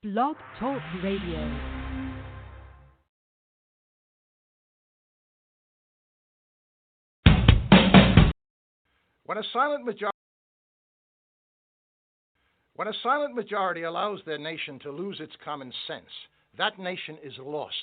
Blog Talk Radio. When a silent majority allows their nation to lose its common sense, that nation is lost,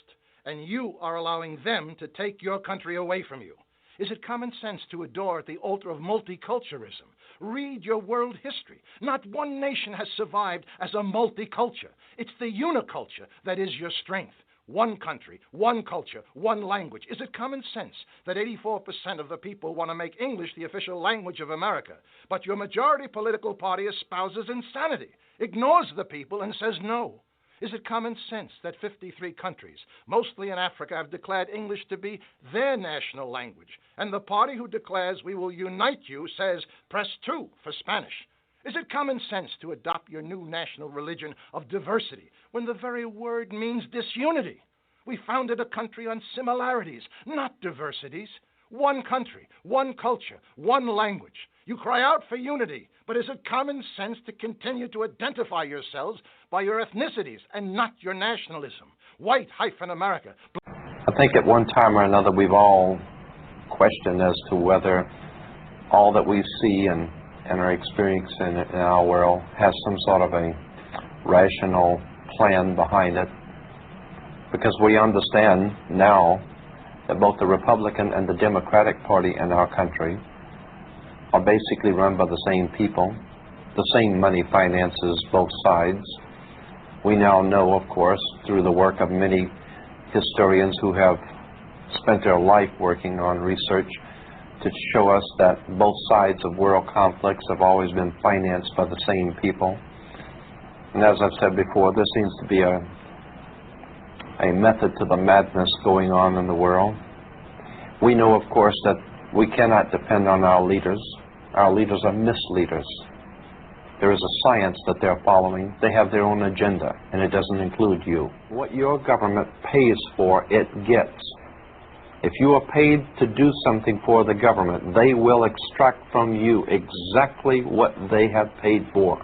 and you are allowing them to take your country away from you. Is it common sense to adore at the altar of multiculturalism? Read your world history. Not one nation has survived as a multiculture. It's the uniculture that is your strength. One country, one culture, one language. Is it common sense that 84% of the people want to make English the official language of America, but your majority political party espouses insanity, ignores the people, and says no? Is it common sense that 53 countries, mostly in Africa, have declared English to be their national language, and the party who declares we will unite you says press 2 for Spanish? Is it common sense to adopt your new national religion of diversity when the very word means disunity? We founded a country on similarities, not diversities. One country, one culture, one language. You cry out for unity, but is it common sense to continue to identify yourselves by your ethnicities and not your nationalism? White-America. I think at one time or another we've all questioned as to whether all that we see and are experiencing in our world has some sort of a rational plan behind it, because we understand now that both the Republican and the Democratic Party in our country are basically run by the same people. The same money finances both sides. We now know, of course, through the work of many historians who have spent their life working on research to show us that both sides of world conflicts have always been financed by the same people. And as I've said before, there seems to be a method to the madness going on in the world. We know, of course, that we cannot depend on our leaders. Our leaders are misleaders. There is a science that they're following. They have their own agenda, and it doesn't include you. What your government pays for, it gets. If you are paid to do something for the government, they will extract from you exactly what they have paid for.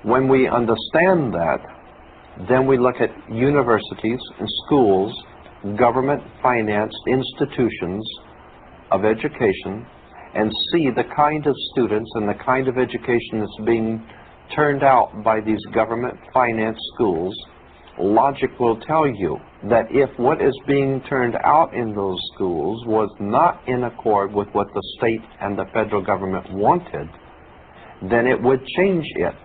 When we understand that, then we look at universities and schools, government-financed institutions of education, and see the kind of students and the kind of education that's being turned out by these government-financed schools. Logic will tell you that if what is being turned out in those schools was not in accord with what the state and the federal government wanted, then it would change it.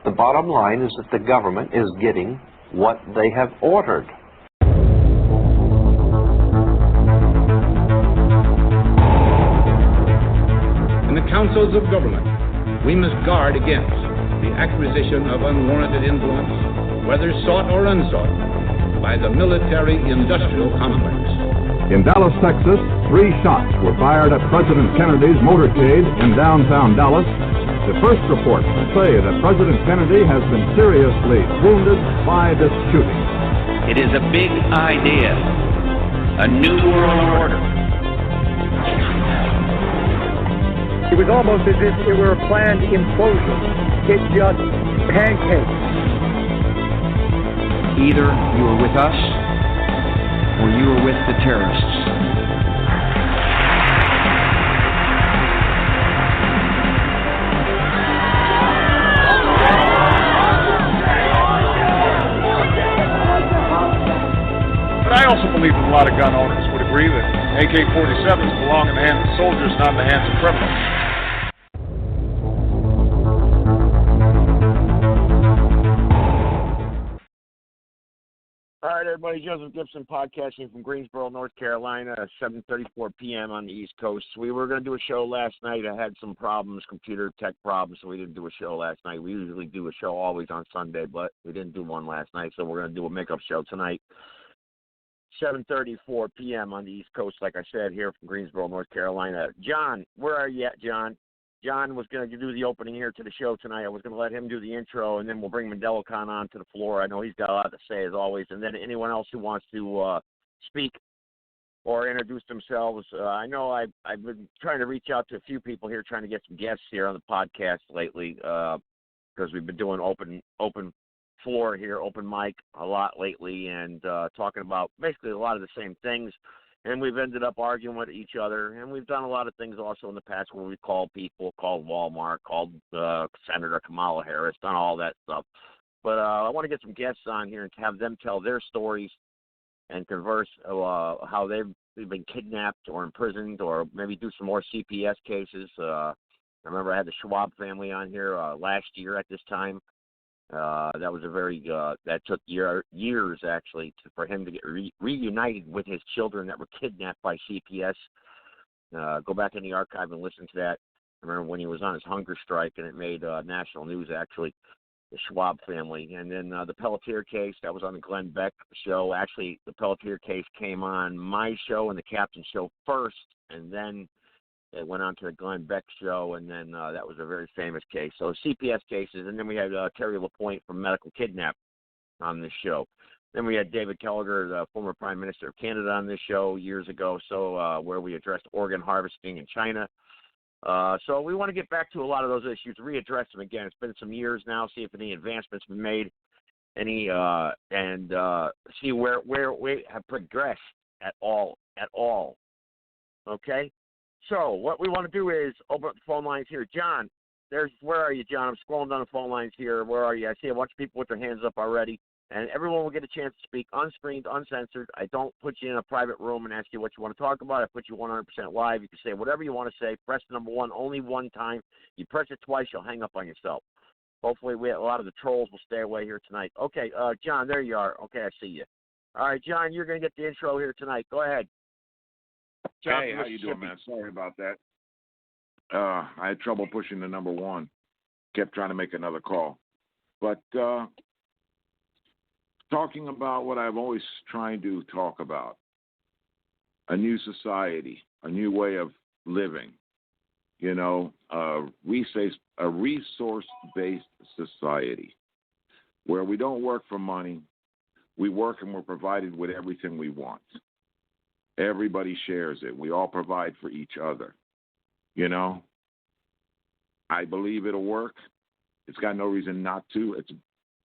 The bottom line is that the government is getting what they have ordered. In the councils of government, we must guard against the acquisition of unwarranted influence, whether sought or unsought, by the military-industrial complex. In Dallas, Texas, 3 shots were fired at President Kennedy's motorcade in downtown Dallas. The first reports say that President Kennedy has been seriously wounded by this shooting. It is a big idea, a new world order. It was almost as if it were a planned implosion. It just pancaked. Either you are with us or you are with the terrorists. But I also believe that a lot of gun owners would agree that AK-47s belong in the hands of soldiers, not in the hands of criminals. All right, everybody, Joseph Gibson podcasting from Greensboro, North Carolina, 7:34 p.m. on the East Coast. We were going to do a show last night. I had some problems, computer tech problems, so we didn't do a show last night. We usually do a show always on Sunday, but we didn't do one last night, so we're going to do a makeup show tonight. 7:34 p.m. on the East Coast, like I said, here from Greensboro, North Carolina. John, where are you at, John? John was going to do the opening here to the show tonight. I was going to let him do the intro, and then we'll bring Mandela Khan on to the floor. I know he's got a lot to say, as always. And then anyone else who wants to speak or introduce themselves. I know I've been trying to reach out to a few people here, trying to get some guests here on the podcast lately. because we've been doing open floor here, open mic a lot lately, and talking about basically a lot of the same things. And we've ended up arguing with each other, and we've done a lot of things also in the past where we called people, called Walmart, called Senator Kamala Harris, done all that stuff. But I want to get some guests on here and have them tell their stories and converse how they've been kidnapped or imprisoned, or maybe do some more CPS cases. I remember I had the Schwab family on here last year at this time. That was a very that took years actually for him to get reunited with his children that were kidnapped by CPS. Go back in the archive and listen to that. I remember when he was on his hunger strike, and it made national news actually. The Schwab family, and then the Pelletier case that was on the Glenn Beck show. Actually, the Pelletier case came on my show and the Captain show first, and then it went on to the Glenn Beck show, and then that was a very famous case. So CPS cases, and then we had Terry LaPointe from Medical Kidnap on this show. Then we had David Gallagher, the former Prime Minister of Canada, on this show years ago, so where we addressed organ harvesting in China. So we want to get back to a lot of those issues, readdress them again. It's been some years now, see if any advancements have been made, and see where we have progressed at all. Okay? So what we want to do is open up the phone lines here. John, where are you, John? I'm scrolling down the phone lines here. Where are you? I see a bunch of people with their hands up already. And everyone will get a chance to speak, unscreened, uncensored. I don't put you in a private room and ask you what you want to talk about. I put you 100% live. You can say whatever you want to say. Press the number 1 only one time. You press it twice, you'll hang up on yourself. Hopefully a lot of the trolls will stay away here tonight. Okay, John, there you are. Okay, I see you. All right, John, you're going to get the intro here tonight. Go ahead. John, hey, how you doing, man? Sorry about that. I had trouble pushing the number 1. Kept trying to make another call. But talking about what I've always tried to talk about, a new society, a new way of living, a resource-based society where we don't work for money. We work and we're provided with everything we want. Everybody shares it. We all provide for each other. I believe it'll work. It's got no reason not to.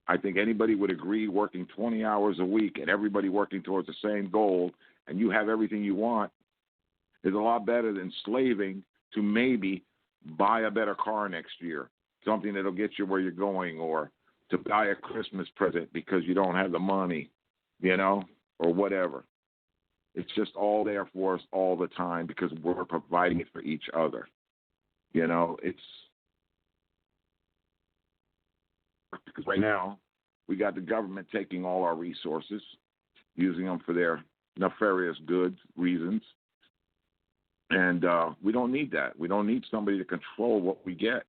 I think anybody would agree working 20 hours a week and everybody working towards the same goal and you have everything you want is a lot better than slaving to maybe buy a better car next year, something that'll get you where you're going, or to buy a Christmas present because you don't have the money, or whatever. It's just all there for us all the time because we're providing it for each other. Because right now, we got the government taking all our resources, using them for their nefarious good reasons. And we don't need that. We don't need somebody to control what we get.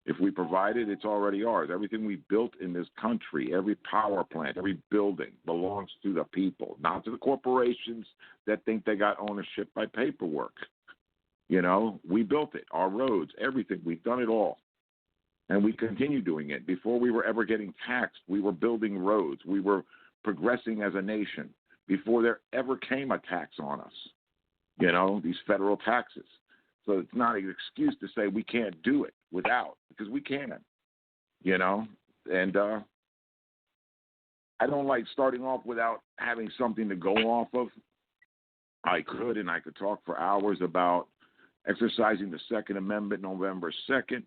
If we provide it, it's already ours. Everything we built in this country, every power plant, every building belongs to the people, not to the corporations that think they got ownership by paperwork. We built it, our roads, everything. We've done it all. And we continue doing it. Before we were ever getting taxed, we were building roads. We were progressing as a nation before there ever came a tax on us, these federal taxes. So it's not an excuse to say we can't do it without, because we can, And I don't like starting off without having something to go off of. I could talk for hours about exercising the Second Amendment November 2nd,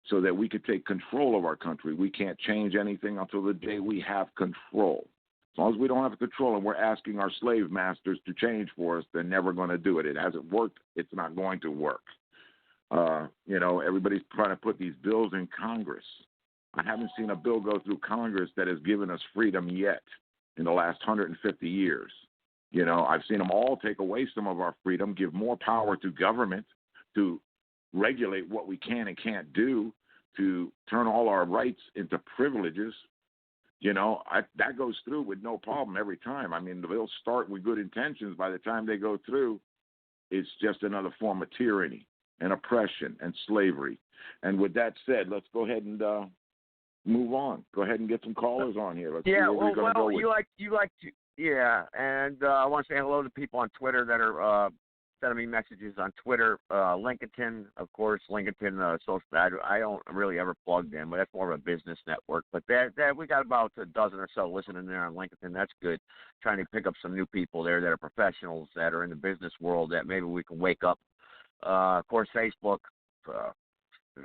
so that we could take control of our country. We can't change anything until the day we have control. As long as we don't have control and we're asking our slave masters to change for us, they're never going to do it. It hasn't worked. It's not going to work. Everybody's trying to put these bills in Congress. I haven't seen a bill go through Congress that has given us freedom yet in the last 150 years. I've seen them all take away some of our freedom, give more power to government to regulate what we can and can't do, to turn all our rights into privileges. That goes through with no problem every time. They'll start with good intentions. By the time they go through, it's just another form of tyranny and oppression and slavery. And with that said, let's go ahead and move on. Go ahead and get some callers on here. Let's see where we're going to go with. You like to, and I want to say hello to people on Twitter that are sending me messages on Twitter. Lincoln, of course, Lincoln social. I don't really ever plug them, but that's more of a business network. But that we got about a dozen or so listening there on Lincoln. That's good. Trying to pick up some new people there that are professionals that are in the business world that maybe we can wake up. Of course, Facebook.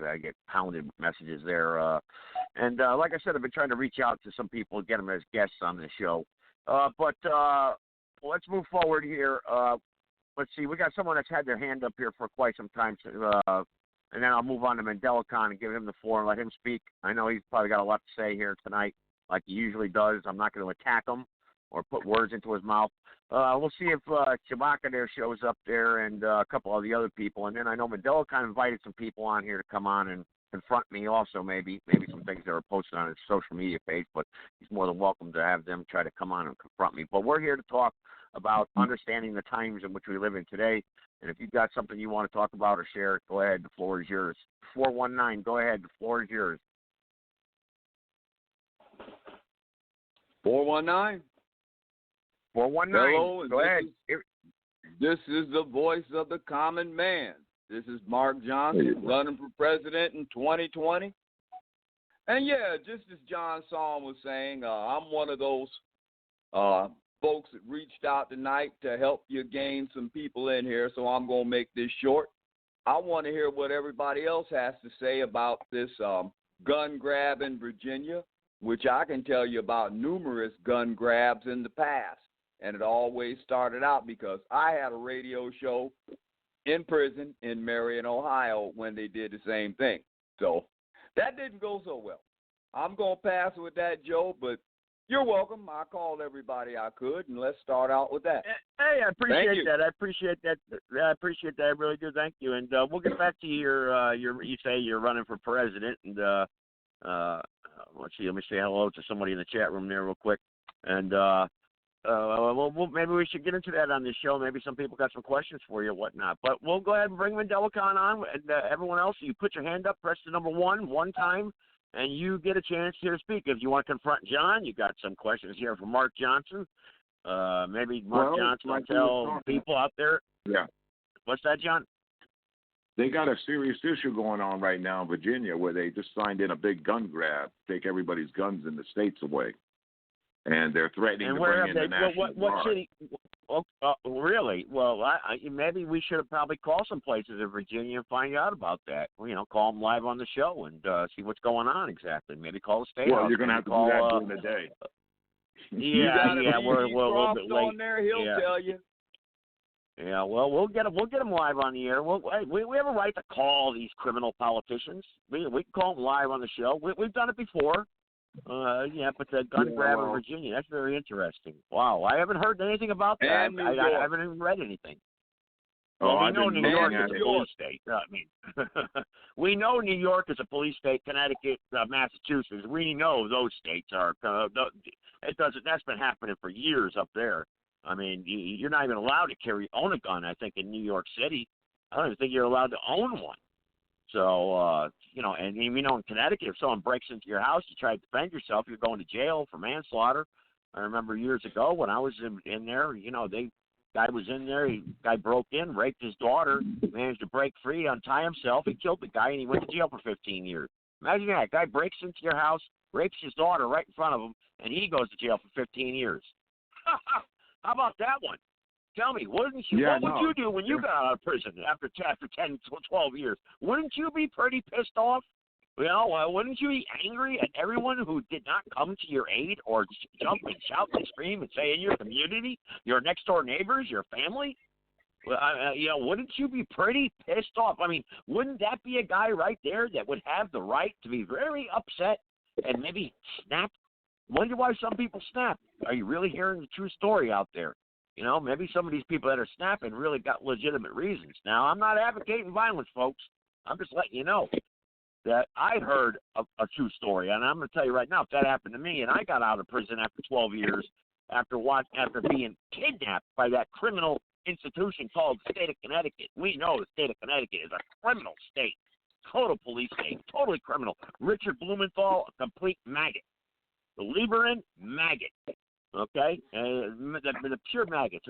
I get pounded messages there. And like I said, I've been trying to reach out to some people, get them as guests on the show. But let's move forward here. Let's see. We got someone that's had their hand up here for quite some time. And then I'll move on to Mandelicon and give him the floor and let him speak. I know he's probably got a lot to say here tonight, like he usually does. I'm not going to attack him or put words into his mouth. We'll see if Chewbacca there shows up there and a couple of the other people. And then I know Mandelicon invited some people on here to come on and confront me also, maybe some things that are posted on his social media page, but he's more than welcome to have them try to come on and confront me. But we're here to talk about understanding the times in which we live in today. And if you've got something you want to talk about or share, go ahead. The floor is yours. 419, go ahead. The floor is yours. 419. 419. Hello, go ahead. This is the voice of the common man. This is Mark Johnson running for president in 2020. And yeah, just as John Saul was saying, I'm one of those folks that reached out tonight to help you gain some people in here, so I'm going to make this short. I want to hear what everybody else has to say about this gun grab in Virginia, which I can tell you about numerous gun grabs in the past. And it always started out because I had a radio show in prison in Marion, Ohio, when they did the same thing. So that didn't go so well. I'm going to pass with that, Joe, but you're welcome. I called everybody I could, and let's start out with that. Hey, I appreciate that. I appreciate that. I really do. Thank you. And we'll get back to you say you're running for president. And let's see. Let me say hello to somebody in the chat room there real quick. And maybe we should get into that on this show. Maybe some people got some questions for you or whatnot. But we'll go ahead and bring Mandelicon on. And everyone else, you put your hand up, press the number one time, and you get a chance here to speak. If you want to confront John, you got some questions here from Mark Johnson. Maybe Mark Johnson will tell people out there. Yeah. What's that, John? They got a serious issue going on right now in Virginia where they just signed in a big gun grab, take everybody's guns in the states away. And they're threatening to bring in the National Guard. What city? Really? Well, maybe we should have probably called some places in Virginia and find out about that. Call them live on the show and see what's going on exactly. Maybe call the state. Well, you're going to have to do that during the day. We're a bit late. On there, he'll tell you. Yeah, well, we'll get them live on the air. We have a right to call these criminal politicians. We can call them live on the show. We've done it before. But the gun grab in Virginia, that's very interesting. Wow, I haven't heard anything about that. I haven't even read anything. Well, we know New York is a police state. We know New York is a police state. Connecticut, Massachusetts. We know those states are. That's been happening for years up there. I mean, you're not even allowed to own a gun. I think in New York City, I don't even think you're allowed to own one. So, and in Connecticut, if someone breaks into your house, you try to defend yourself, you're going to jail for manslaughter. I remember years ago when I was in there, guy was in there, guy broke in, raped his daughter, managed to break free, untie himself, he killed the guy, and he went to jail for 15 years. Imagine that. Guy breaks into your house, rapes his daughter right in front of him, and he goes to jail for 15 years. How about that one? Tell me, what would you do when you got out of prison after 10, 12 years? Wouldn't you be pretty pissed off? Wouldn't you be angry at everyone who did not come to your aid or jump and shout and scream and say in your community, your next-door neighbors, your family? Wouldn't you be pretty pissed off? I mean, wouldn't that be a guy right there that would have the right to be very upset and maybe snap? Wonder why some people snap. Are you really hearing the true story out there? Maybe some of these people that are snapping really got legitimate reasons. Now, I'm not advocating violence, folks. I'm just letting you know that I heard a true story, and I'm going to tell you right now, if that happened to me and I got out of prison after 12 years, after being kidnapped by that criminal institution called the state of Connecticut. We know the state of Connecticut is a criminal state, total police state, totally criminal. Richard Blumenthal, a complete maggot. The Lieberman, maggot. Okay, the pure maggots.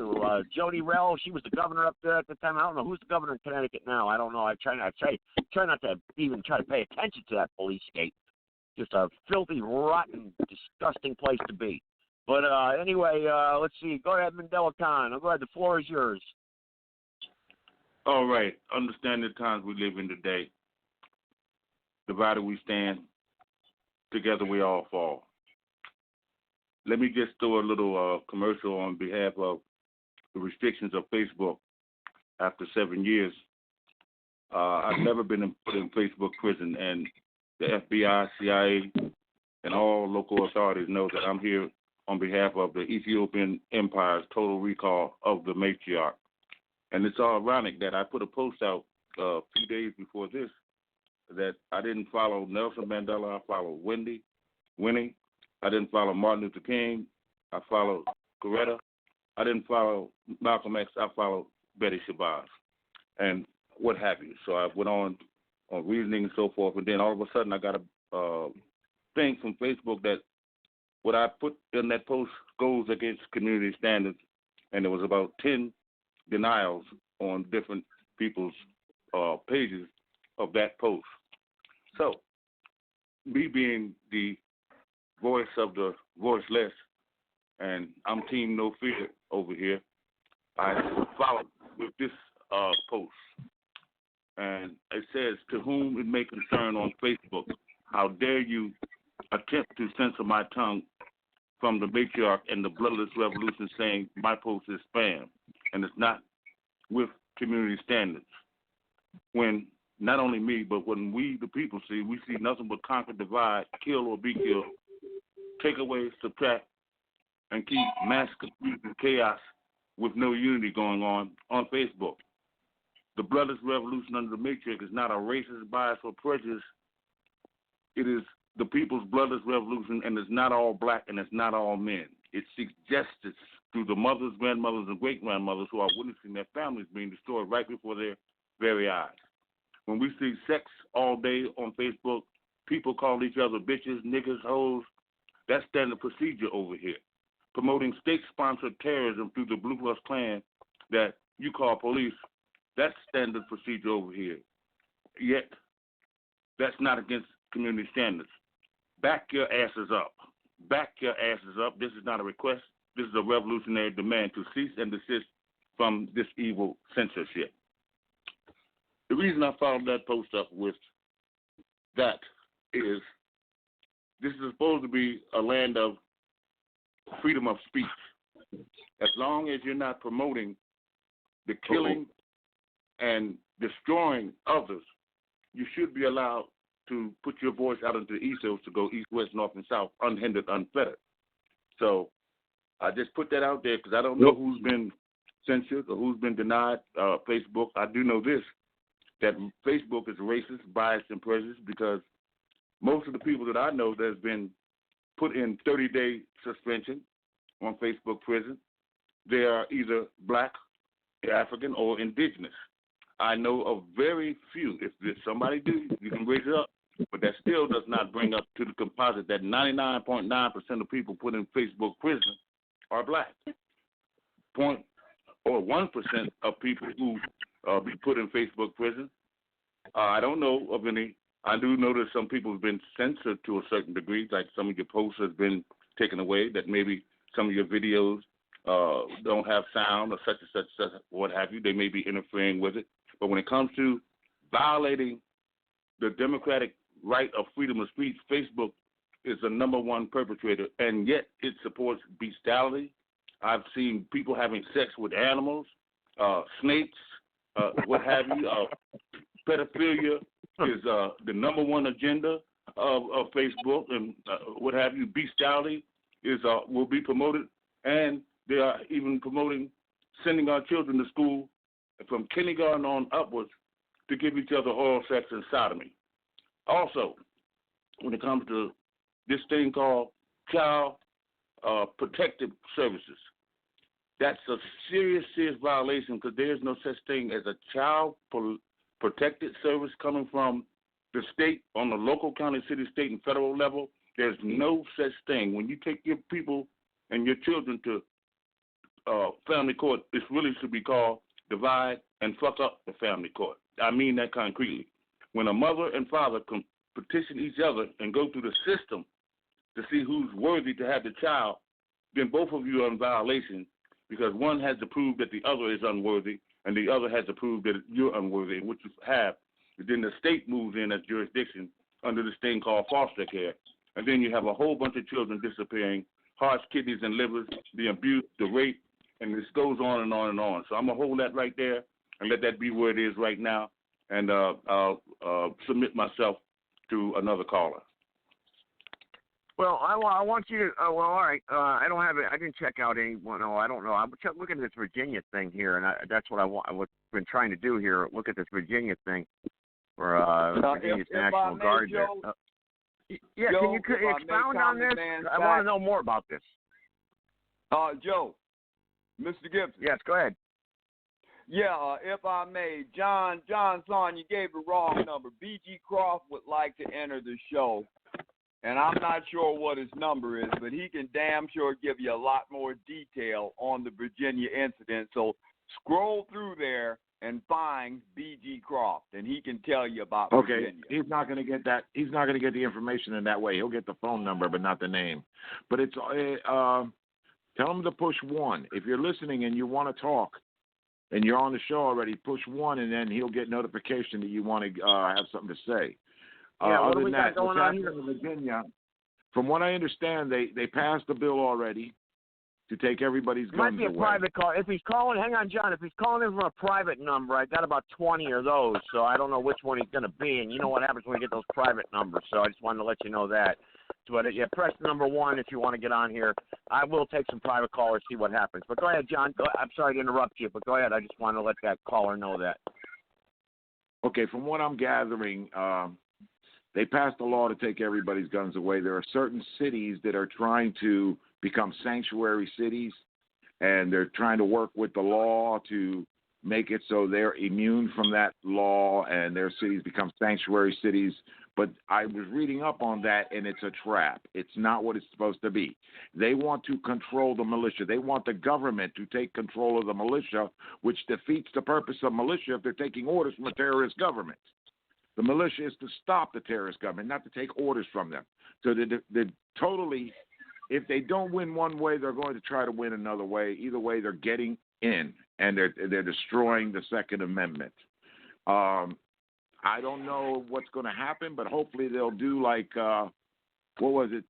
Jody Rell, she was the governor up there at the time. I don't know who's the governor in Connecticut now. I don't know. I try not to even try to pay attention to that police state. Just a filthy, rotten, disgusting place to be. But anyway, let's see. Go ahead, Mandela Khan. Go ahead. The floor is yours. All right. Understand the times we live in today. Divided we stand. Together we all fall. Let me just throw a little commercial on behalf of the restrictions of Facebook. After 7 years, I've never been put in Facebook prison, and the FBI, CIA, and all local authorities know that I'm here on behalf of the Ethiopian Empire's total recall of the matriarch. And it's ironic that I put a post out a few days before this that I didn't follow Nelson Mandela, I followed Winnie. I didn't follow Martin Luther King. I followed Coretta. I didn't follow Malcolm X. I followed Betty Shabazz and what have you. So I went on reasoning and so forth, and then all of a sudden I got a thing from Facebook that what I put in that post goes against community standards, and there was about 10 denials on different people's pages of that post. So me being the voice of the voiceless, and I'm Team No Fear over here, I followed with this post. And it says, to whom it may concern on Facebook, how dare you attempt to censor my tongue from the matriarch and the bloodless revolution, saying my post is spam and it's not with community standards. When not only me, but when we, the people, we see nothing but conquer, divide, kill or be killed, take away, subtract, and keep mass confusion and chaos with no unity going on Facebook. The bloodless revolution under the matriarch is not a racist bias or prejudice. It is the people's bloodless revolution, and it's not all black and it's not all men. It seeks justice through the mothers, grandmothers, and great-grandmothers who are witnessing their families being destroyed right before their very eyes. When we see sex all day on Facebook, people call each other bitches, niggas, hoes. That's standard procedure over here. Promoting state-sponsored terrorism through the Blue Plus Klan that you call police, that's standard procedure over here. Yet, that's not against community standards. Back your asses up. Back your asses up. This is not a request. This is a revolutionary demand to cease and desist from this evil censorship. The reason I followed that post up with that is this is supposed to be a land of freedom of speech. As long as you're not promoting the killing and destroying others, you should be allowed to put your voice out into the ethos to go east, west, north, and south, unhindered, unfettered. So I just put that out there because I don't know who's been censored or who's been denied Facebook. I do know this, that Facebook is racist, biased, and prejudiced because most of the people that I know that has been put in 30-day suspension on Facebook prison, they are either black, African, or indigenous. I know of very few. If somebody do, you can raise it up. But that still does not bring up to the composite that 99.9% of people put in Facebook prison are black. 1% of people who be put in Facebook prison, I don't know of any. I do know that some people have been censored to a certain degree, like some of your posts have been taken away, that maybe some of your videos don't have sound or such and such, what have you. They may be interfering with it. But when it comes to violating the democratic right of freedom of speech, Facebook is the number one perpetrator, and yet it supports bestiality. I've seen people having sex with animals, snakes, what have you. Pedophilia is the number one agenda of Facebook, and what have you. Bestiality is will be promoted, and they are even promoting sending our children to school from kindergarten on upwards to give each other oral sex and sodomy. Also, when it comes to this thing called child protective services, that's a serious violation because there is no such thing as a child protected service coming from the state on the local, county, city, state, and federal level. There's no such thing. When you take your people and your children to family court, it really should be called divide and fuck up the family court. I mean that concretely. When a mother and father can petition each other and go through the system to see who's worthy to have the child, then both of you are in violation because one has to prove that the other is unworthy and the other has to prove that you're unworthy, which you have. Then the state moves in as jurisdiction under this thing called foster care. And then you have a whole bunch of children disappearing, hearts, kidneys, and livers, the abuse, the rape, and this goes on and on and on. So I'm going to hold that right there and let that be where it is right now, and I'll submit myself to another caller. Well, I want you to. Well, all right. I don't have it. I didn't check out anyone. No, I don't know. I'm looking at this Virginia thing here, and that's what I've been trying to do here. Look at this Virginia thing for Virginia's National Guard. Joe, yeah, Joe, can you expound on this? I want to know more about this. Joe, Mr. Gibson. Yes, go ahead. Yeah, if I may, John Son, you gave the wrong number. B.G. Croft would like to enter the show, and I'm not sure what his number is, but he can damn sure give you a lot more detail on the Virginia incident. So scroll through there and find B.G. Croft, and he can tell you about Virginia. Okay, he's not going to get that. He's not going to get the information in that way. He'll get the phone number, but not the name. But it's tell him to push 1 if you're listening and you want to talk. And you're on the show already, push 1, and then he'll get notification that you want to have something to say. What do we got going on here in Virginia, from what I understand, they passed the bill already to take everybody's guns away. Might be a private call. If he's calling, hang on, John. If he's calling in from a private number, I got about 20 of those, so I don't know which one he's going to be. And you know what happens when we get those private numbers, so I just wanted to let you know that. But press number 1 if you want to get on here. I will take some private callers, see what happens. But go ahead, John. I'm sorry to interrupt you, but go ahead. I just want to let that caller know that. Okay, from what I'm gathering, they passed a law to take everybody's guns away. There are certain cities that are trying to become sanctuary cities, and they're trying to work with the law to make it so they're immune from that law and their cities become sanctuary cities. But I was reading up on that, and it's a trap. It's not what it's supposed to be. They want to control the militia. They want the government to take control of the militia, which defeats the purpose of militia if they're taking orders from a terrorist government. The militia is to stop the terrorist government, not to take orders from them. So they're totally, if they don't win one way, they're going to try to win another way. Either way, they're getting in, and they're destroying the Second Amendment. I don't know what's going to happen, but hopefully they'll do like, what was it,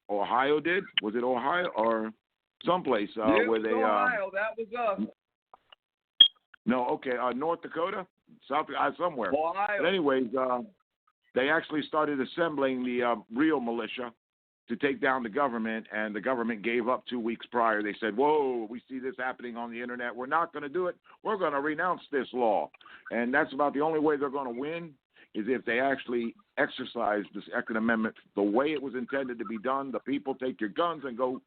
Ohio did? Was it Ohio or someplace where they... Ohio, that was us. No, okay, North Dakota? Somewhere. Ohio. But anyways, they actually started assembling the real militia to take down the government, and the government gave up 2 weeks prior. They said, whoa, we see this happening on the internet. We're not going to do it. We're going to renounce this law. And that's about the only way they're going to win is if they actually exercise this Second Amendment the way it was intended to be done. The people take your guns and go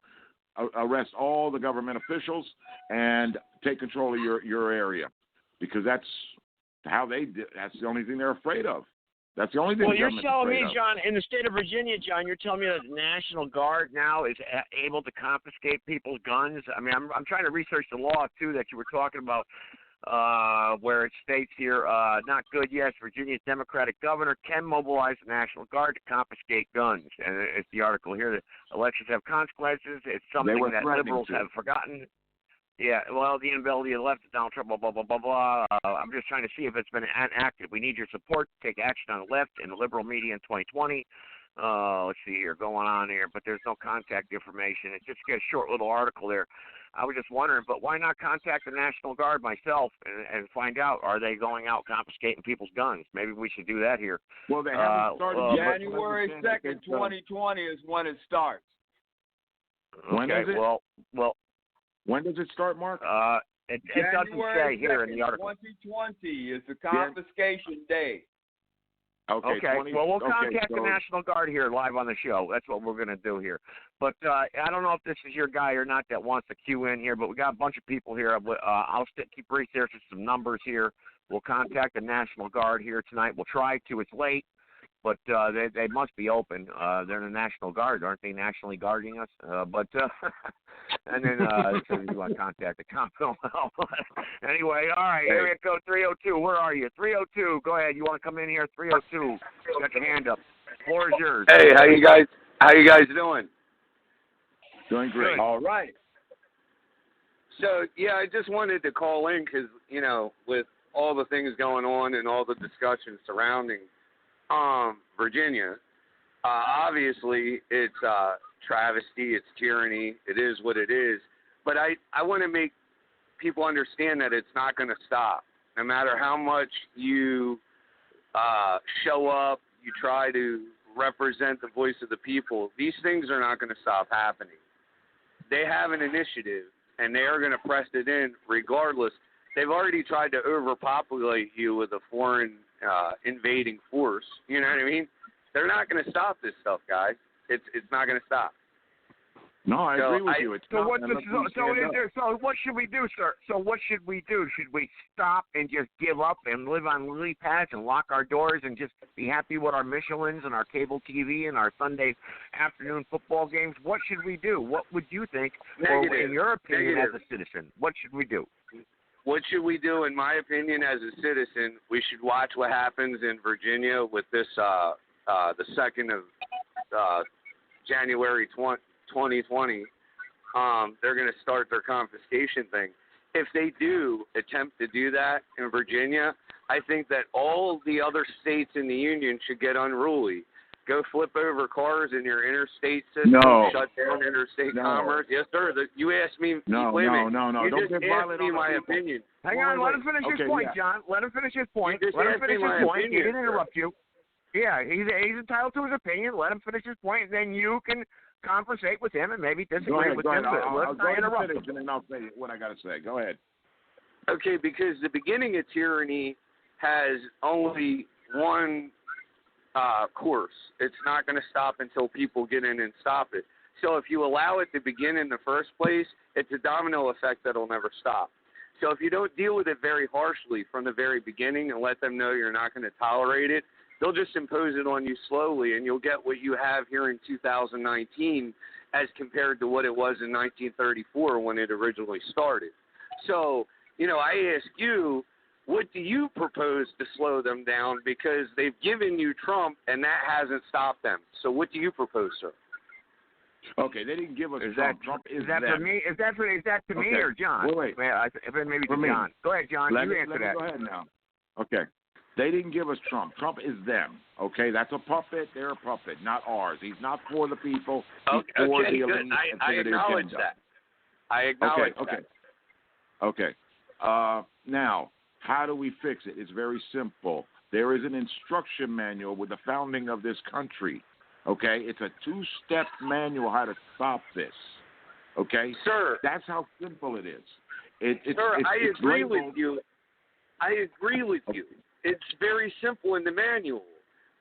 arrest all the government officials and take control of your area, because that's how they did. That's the only thing they're afraid of. That's the only thing. Well, you're telling me, John, in the state of Virginia, John, you're telling me that the National Guard now is able to confiscate people's guns. I mean, I'm trying to research the law too that you were talking about, where it states here, not good. Yes, Virginia's Democratic governor can mobilize the National Guard to confiscate guns, and it's the article here that elections have consequences. It's something that liberals have forgotten. Yeah, well, the inability of the left, Donald Trump, blah, blah, blah, blah, blah. I'm just trying to see if it's been enacted. We need your support to take action on the left and the liberal media in 2020. Let's see here, going on here, but there's no contact information. It's just a short little article there. I was just wondering, but why not contact the National Guard myself and find out, are they going out confiscating people's guns? Maybe we should do that here. Well, they haven't started. January 2nd, 2020 is when it starts. When is it? Well. When does it start, Mark? It doesn't say here in the article. 2020 is the confiscation day. Okay. Well, we'll contact the National Guard here live on the show. That's what we're going to do here. But I don't know if this is your guy or not that wants to queue in here, but we got a bunch of people here. I'll keep researching some numbers here. We'll contact the National Guard here tonight. We'll try to. It's late. but they must be open. They're the National Guard, aren't they? Nationally guarding us. And then it says you want to contact the Commonwealth. Anyway, all right, here we go. 302. Where are you? 302. Go ahead. You want to come in here? 302. You got your hand up. The floor is yours. Hey, how you guys doing? Doing great. All right. So, yeah, I just wanted to call in because, with all the things going on and all the discussion surrounding Virginia, obviously it's travesty, it's tyranny, it is what it is. But I want to make people understand that it's not going to stop. No matter how much you show up, you try to represent the voice of the people, these things are not going to stop happening. They have an initiative, and they are going to press it in regardless. They've already tried to overpopulate you with a foreign invading force. You know what I mean? They're not going to stop this stuff, guys. It's not going to stop. No, I agree with you. So what should we do, sir? So what should we do? Should we stop and just give up and live on lily pads and lock our doors and just be happy with our Michelins and our cable TV and our Sunday afternoon football games? What should we do? What would you think, or in your opinion as a citizen, what should we do? What should we do, in my opinion, as a citizen? We should watch what happens in Virginia with this, the 2nd of January 2020. They're going to start their confiscation thing. If they do attempt to do that in Virginia, I think that all the other states in the union should get unruly. Go flip over cars in your interstate system. No. Shut down interstate commerce. Yes, sir. You asked me. No. You Don't just asked me my opinion. Hang on. Let him finish his point, John. Let him finish his point. Let him finish his point. He didn't interrupt you. Yeah, he's entitled to his opinion. Let him finish his point, and then you can conversate with him and maybe disagree with him. Let's not interrupt him. And then I'll say what I got to say. Go ahead. Okay, because the beginning of tyranny has only one course. It's not going to stop until people get in and stop it. So if you allow it to begin in the first place, it's a domino effect that'll never stop. So if you don't deal with it very harshly from the very beginning and let them know you're not going to tolerate it, they'll just impose it on you slowly, and you'll get what you have here in 2019 as compared to what it was in 1934 when it originally started. So, I ask you, what do you propose to slow them down? Because they've given you Trump, and that hasn't stopped them. So what do you propose, sir? Okay, they didn't give us Trump. Trump is that them. For me? Is that for me or John? Wait. Maybe for John. Me. Go ahead, John. You answer that. Go ahead now. Okay. They didn't give us Trump. Trump is them. Okay, that's a puppet. They're a puppet, not ours. He's not for the people. He's for the elite. I acknowledge that. I acknowledge that. Okay. Now, how do we fix it? It's very simple. There is an instruction manual with the founding of this country. Okay, it's a 2-step manual how to stop this. Okay, sir. That's how simple it is. I agree with you. It's very simple in the manual.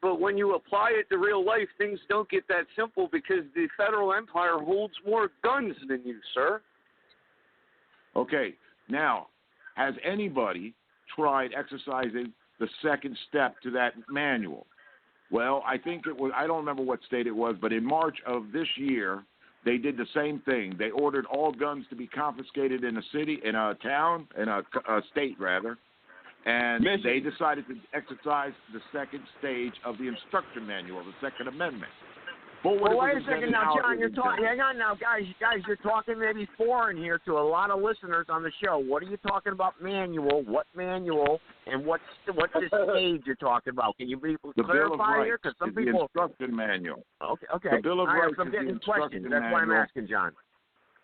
But when you apply it to real life, things don't get that simple because the federal empire holds more guns than you, sir. Okay. Now, has anybody tried exercising the 2nd step to that manual? Well, I think it was, I don't remember what state it was, but in March of this year, they did the same thing. They ordered all guns to be confiscated in a city, in a town, in a state, rather. And they decided to exercise the 2nd stage of the instruction manual, the 2nd Amendment. Well, wait a second now, John. You're talking. Hang on now, guys. You're talking maybe foreign here to a lot of listeners on the show. What are you talking about? Manual? What manual? And what's the stage you're talking about? Can you clarify here? Because some people. The instruction manual. Okay. The Bill of Rights I'm getting questions. That's why I'm asking, John.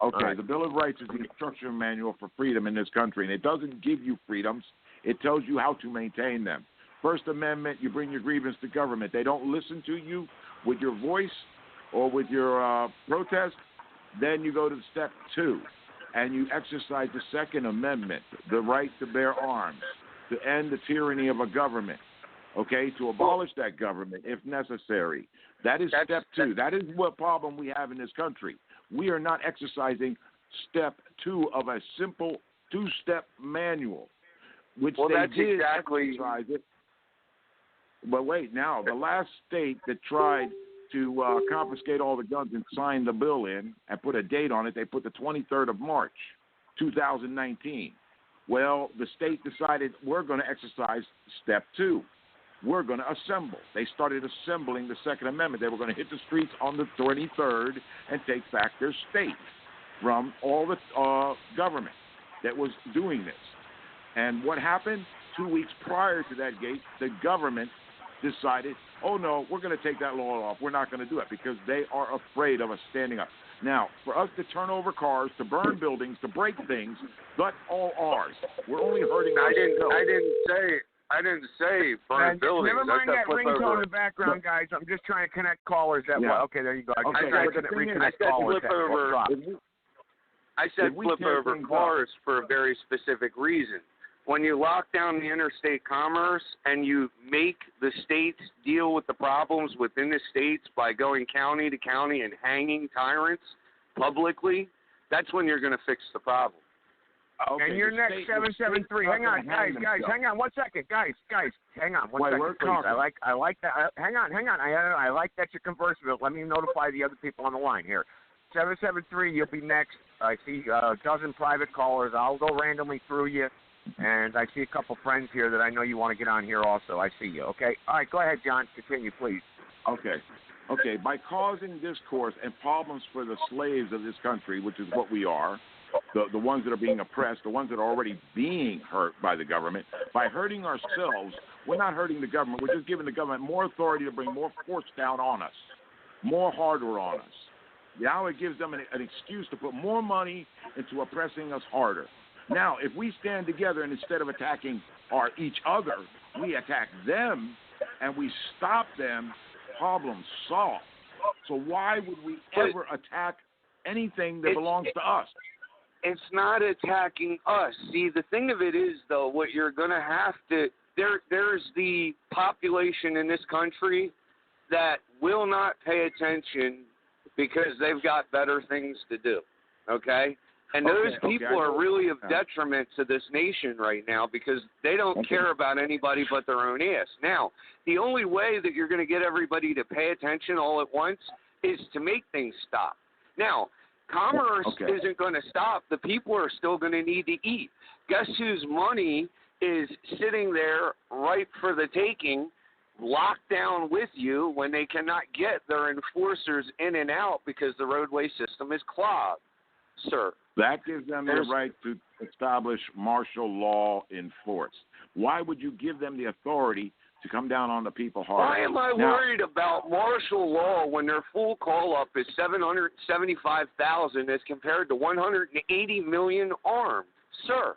Okay. Right. The Bill of Rights is the instruction manual for freedom in this country, and it doesn't give you freedoms. It tells you how to maintain them. First Amendment, you bring your grievance to government. They don't listen to you with your voice or with your protest. Then you go to step 2, and you exercise the 2nd Amendment, the right to bear arms, to end the tyranny of a government, okay, to abolish that government if necessary. That is step 2. That is what problem we have in this country. We are not exercising step 2 of a simple 2-step manual. Which well, they that's did exactly exercise it. But wait, now the last state that tried to confiscate all the guns and sign the bill in and put a date on it, they put the 23rd of March, 2019. Well, the state decided we're going to exercise step 2. We're going to assemble. They started assembling the Second Amendment. They were going to hit the streets on the 23rd and take back their state from all the government that was doing this. And what happened? 2 weeks prior to that date, the government decided, oh, no, we're going to take that law off. We're not going to do it because they are afraid of us standing up. Now, for us to turn over cars, to burn buildings, to break things, that's all ours. We're only hurting ourselves. I didn't say burn buildings. Never mind that ringtone in the background, guys. I'm just trying to connect callers. Okay, there you go. I said flip over cars for a very specific reason. When you lock down the interstate commerce and you make the states deal with the problems within the states by going county to county and hanging tyrants publicly, that's when you're going to fix the problem. Okay, and you're next 773. Hang on, guys. Hang on 1 second, guys. Hang on 1 second, please. I like that. Hang on. I like that you're conversing. Let me notify the other people on the line here. 773, you'll be next. I see a dozen private callers. I'll go randomly through you. And I see a couple friends here that I know you want to get on here also. I see you. Okay. All right. Go ahead, John. Continue, please. Okay. By causing discourse and problems for the slaves of this country, which is what we are, the ones that are being oppressed, the ones that are already being hurt by the government, by hurting ourselves, we're not hurting the government. We're just giving the government more authority to bring more force down on us, more hardware on us. Now it gives them an excuse to put more money into oppressing us harder. Now, if we stand together and instead of attacking each other, we attack them and we stop them, problem solved. So why would we ever attack anything that belongs to us? It's not attacking us. See, the thing of it is, though, what you're going to have to there's the population in this country that will not pay attention because they've got better things to do, okay? And those people are really of detriment to this nation right now because they don't care about anybody but their own ass. Now, the only way that you're going to get everybody to pay attention all at once is to make things stop. Now, commerce isn't going to stop. The people are still going to need to eat. Guess whose money is sitting there ripe for the taking, locked down with you when they cannot get their enforcers in and out because the roadway system is clogged, sir? That gives them the right to establish martial law in force. Why would you give them the authority to come down on the people hard? Why am I worried about martial law when their full call-up is 775,000 as compared to 180 million armed? Sir,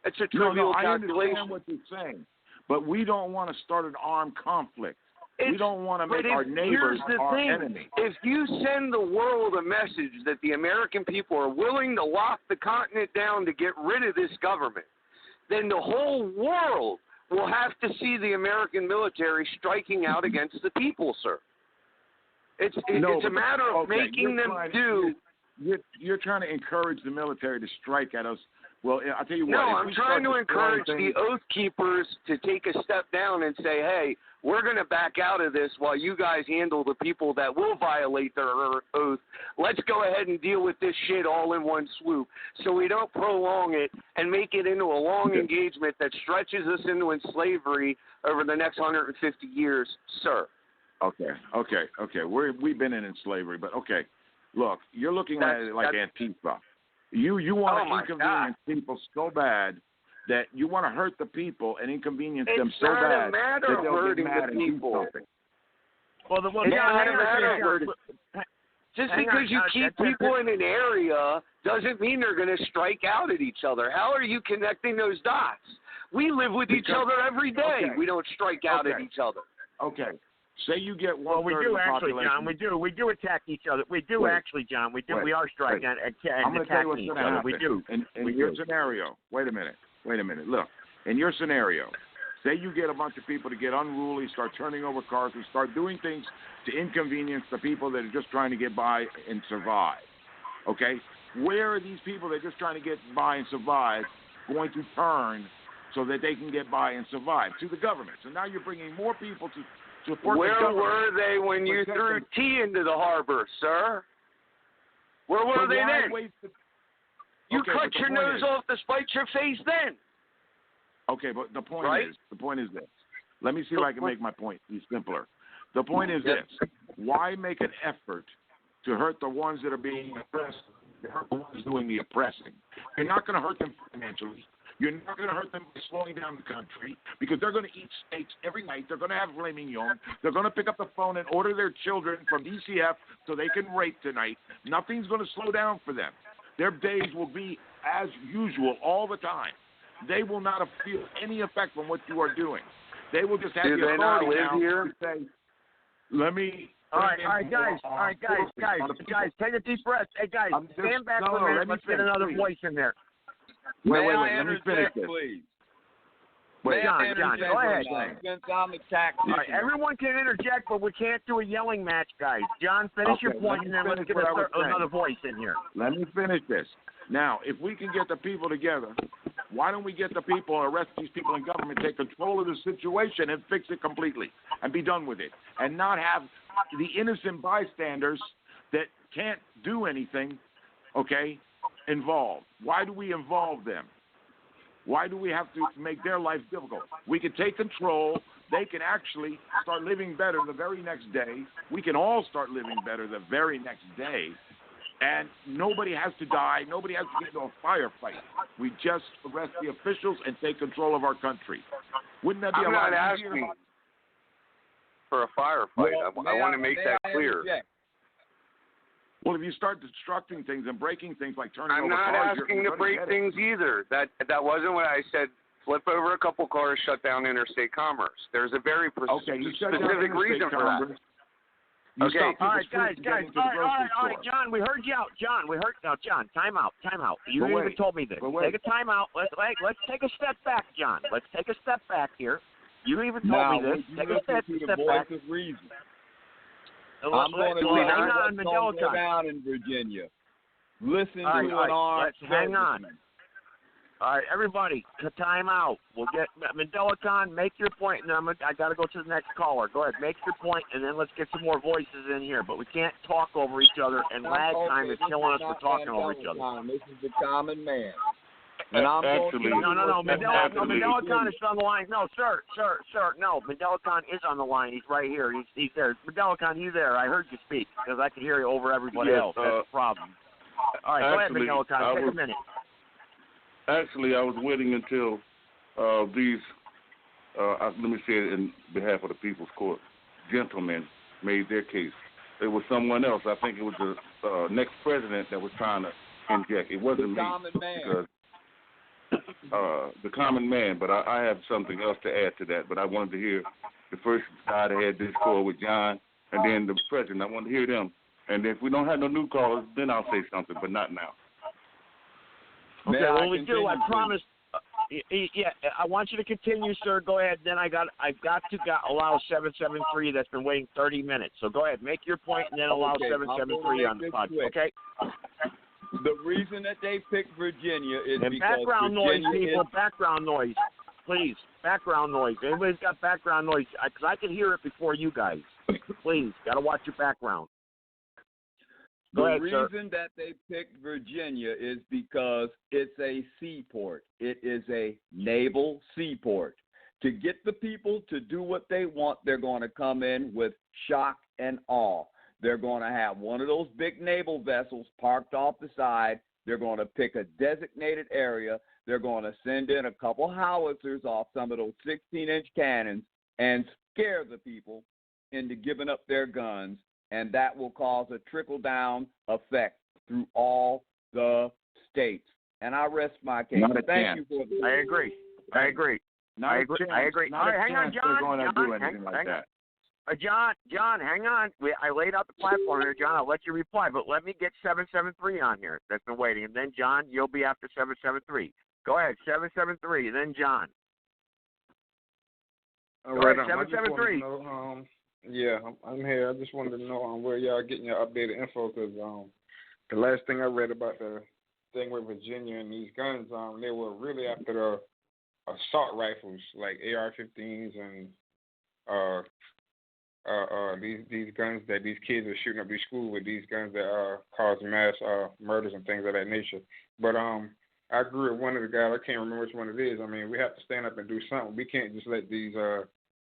it's a trivial calculation. I understand what you're saying, but we don't want to start an armed conflict. We don't want to make our neighbors our enemy. If you send the world a message that the American people are willing to lock the continent down to get rid of this government, then the whole world will have to see the American military striking out against the people, sir. It's a matter of making them do. You're trying to encourage the military to strike at us. Well, I'll tell you what. No, I'm trying to encourage the Oath Keepers to take a step down and say, hey, we're going to back out of this while you guys handle the people that will violate their oath. Let's go ahead and deal with this shit all in one swoop so we don't prolong it and make it into a long engagement that stretches us into slavery over the next 150 years, sir. Okay. We've been in slavery, but okay. Look, you're looking at it like Antifa. You want to inconvenience people so bad that you want to hurt the people and inconvenience them so bad that they'll get mad and do something. Just because you keep people in an area doesn't mean they're going to strike out at each other. How are you connecting those dots? We live with each other every day. We don't strike out at each other. Okay. Say you get one. Well, we do actually, John. We do attack each other. We do actually, John. We do. We are striking and attacking each other. We do. In your scenario, wait a minute. Look, in your scenario, say you get a bunch of people to get unruly, start turning over cars, and start doing things to inconvenience the people that are just trying to get by and survive. Okay? Where are these people that are just trying to get by and survive going to turn so that they can get by and survive, to the government. So now you're bringing more people to support the Where government. were they when you threw tea into the harbor, sir? Where were they then? You cut your nose off to spite your face then. Okay, but the point is this. Let me see if I can make my point be simpler. The point is this. Why make an effort to hurt the ones that are being oppressed, to hurt the ones doing the oppressing? You're not going to hurt them financially. You're not going to hurt them by slowing down the country, because they're going to eat steaks every night. They're going to have filet mignon. They're going to pick up the phone and order their children from DCF so they can rape tonight. Nothing's going to slow down for them. Their days will be as usual all the time. They will not feel any effect from what you are doing. They will just have the authority now to say, let me... All right, guys, take a deep breath. Hey, guys, stand back for a minute. Let's get another voice in there. Wait, let me finish this. Please. Wait, John, go ahead. Since I'm a tactician. All right, everyone can interject, but we can't do a yelling match, guys. John, finish your point, and then let's get another voice in here. Let me finish this. Now, if we can get the people together, why don't we get the people, arrest these people in government, take control of the situation and fix it completely and be done with it, and not have the innocent bystanders that can't do anything, involved. Why do we involve them? Why do we have to make their life difficult? We can take control. They can actually start living better the very next day. We can all start living better the very next day. And nobody has to die. Nobody has to get into a firefight. We just arrest the officials and take control of our country. Wouldn't that be a lot easier? I'm not asking for a firefight. Well, I want to make that clear. Well, if you start destructing things and breaking things like turning I'm over not cars, asking to break things either. That wasn't what I said. Flip over a couple cars, shut down interstate commerce. There's a very specific reason for that. Okay. All right, guys. All right, John, we heard you out. John, time out. You even told me this. Take a time out. Let's take a step back, John. Let's take a step back here. You even told me this. Take a step back. Of reason. I'm going to go down in Virginia. Listen to an armed hang on. All right, everybody, time out. We'll get Mandela-Con, make your point, and then I got to go to the next caller. Go ahead, make your point, and then let's get some more voices in here. But we can't talk over each other, and lag time is killing us for talking over each other. This is the common man. And I'm actually, no, Mandela-Con is on the line. No, sir, no, Mandela-Con is on the line. He's right here. He's there. Mandela-Con, you there? I heard you speak because I could hear you over everybody else. That's the problem. All right, go ahead, Mandela-Con. Take a minute. Actually, I was waiting until these, let me say it in behalf of the People's Court, gentlemen made their case. There was someone else. I think it was the next president that was trying to inject. It wasn't me. Common man. Because, the common man, but I have something else to add to that. But I wanted to hear the first guy that had this call with John, and then the president. I wanted to hear them. And if we don't have no new callers, then I'll say something, but not now. Okay, well, we do. I promise. Yeah, I want you to continue, sir. Go ahead. Then I've got to allow 773 that's been waiting 30 minutes. So go ahead, make your point, and then allow 773 on the podcast. Okay. The reason that they picked Virginia is and because background Virginia noise, people. Background noise, please. Background noise. Anybody's got background noise? Because I can hear it before you guys. Please, got to watch your background. The reason that they picked Virginia is because it's a seaport. It is a naval seaport. To get the people to do what they want, they're going to come in with shock and awe. They're going to have one of those big naval vessels parked off the side. They're going to pick a designated area. They're going to send in a couple howitzers off some of those 16-inch cannons and scare the people into giving up their guns. And that will cause a trickle-down effect through all the states. And I rest my case. Thank you for the... I agree. I agree. All right, hang on, John, hang on. I laid out the platform here, John. I'll let you reply, but let me get 773 on here that's been waiting. And then, John, you'll be after 773. Go ahead, 773, then John. All right, 773. Yeah, I'm here. I just wanted to know where y'all getting your updated info, because the last thing I read about the thing with Virginia and these guns, they were really after assault rifles like AR-15s and these guns that these kids are shooting up these schools with, these guns that cause mass murders and things of that nature. But I agree with one of the guys. I can't remember which one it is. I mean, we have to stand up and do something. We can't just let these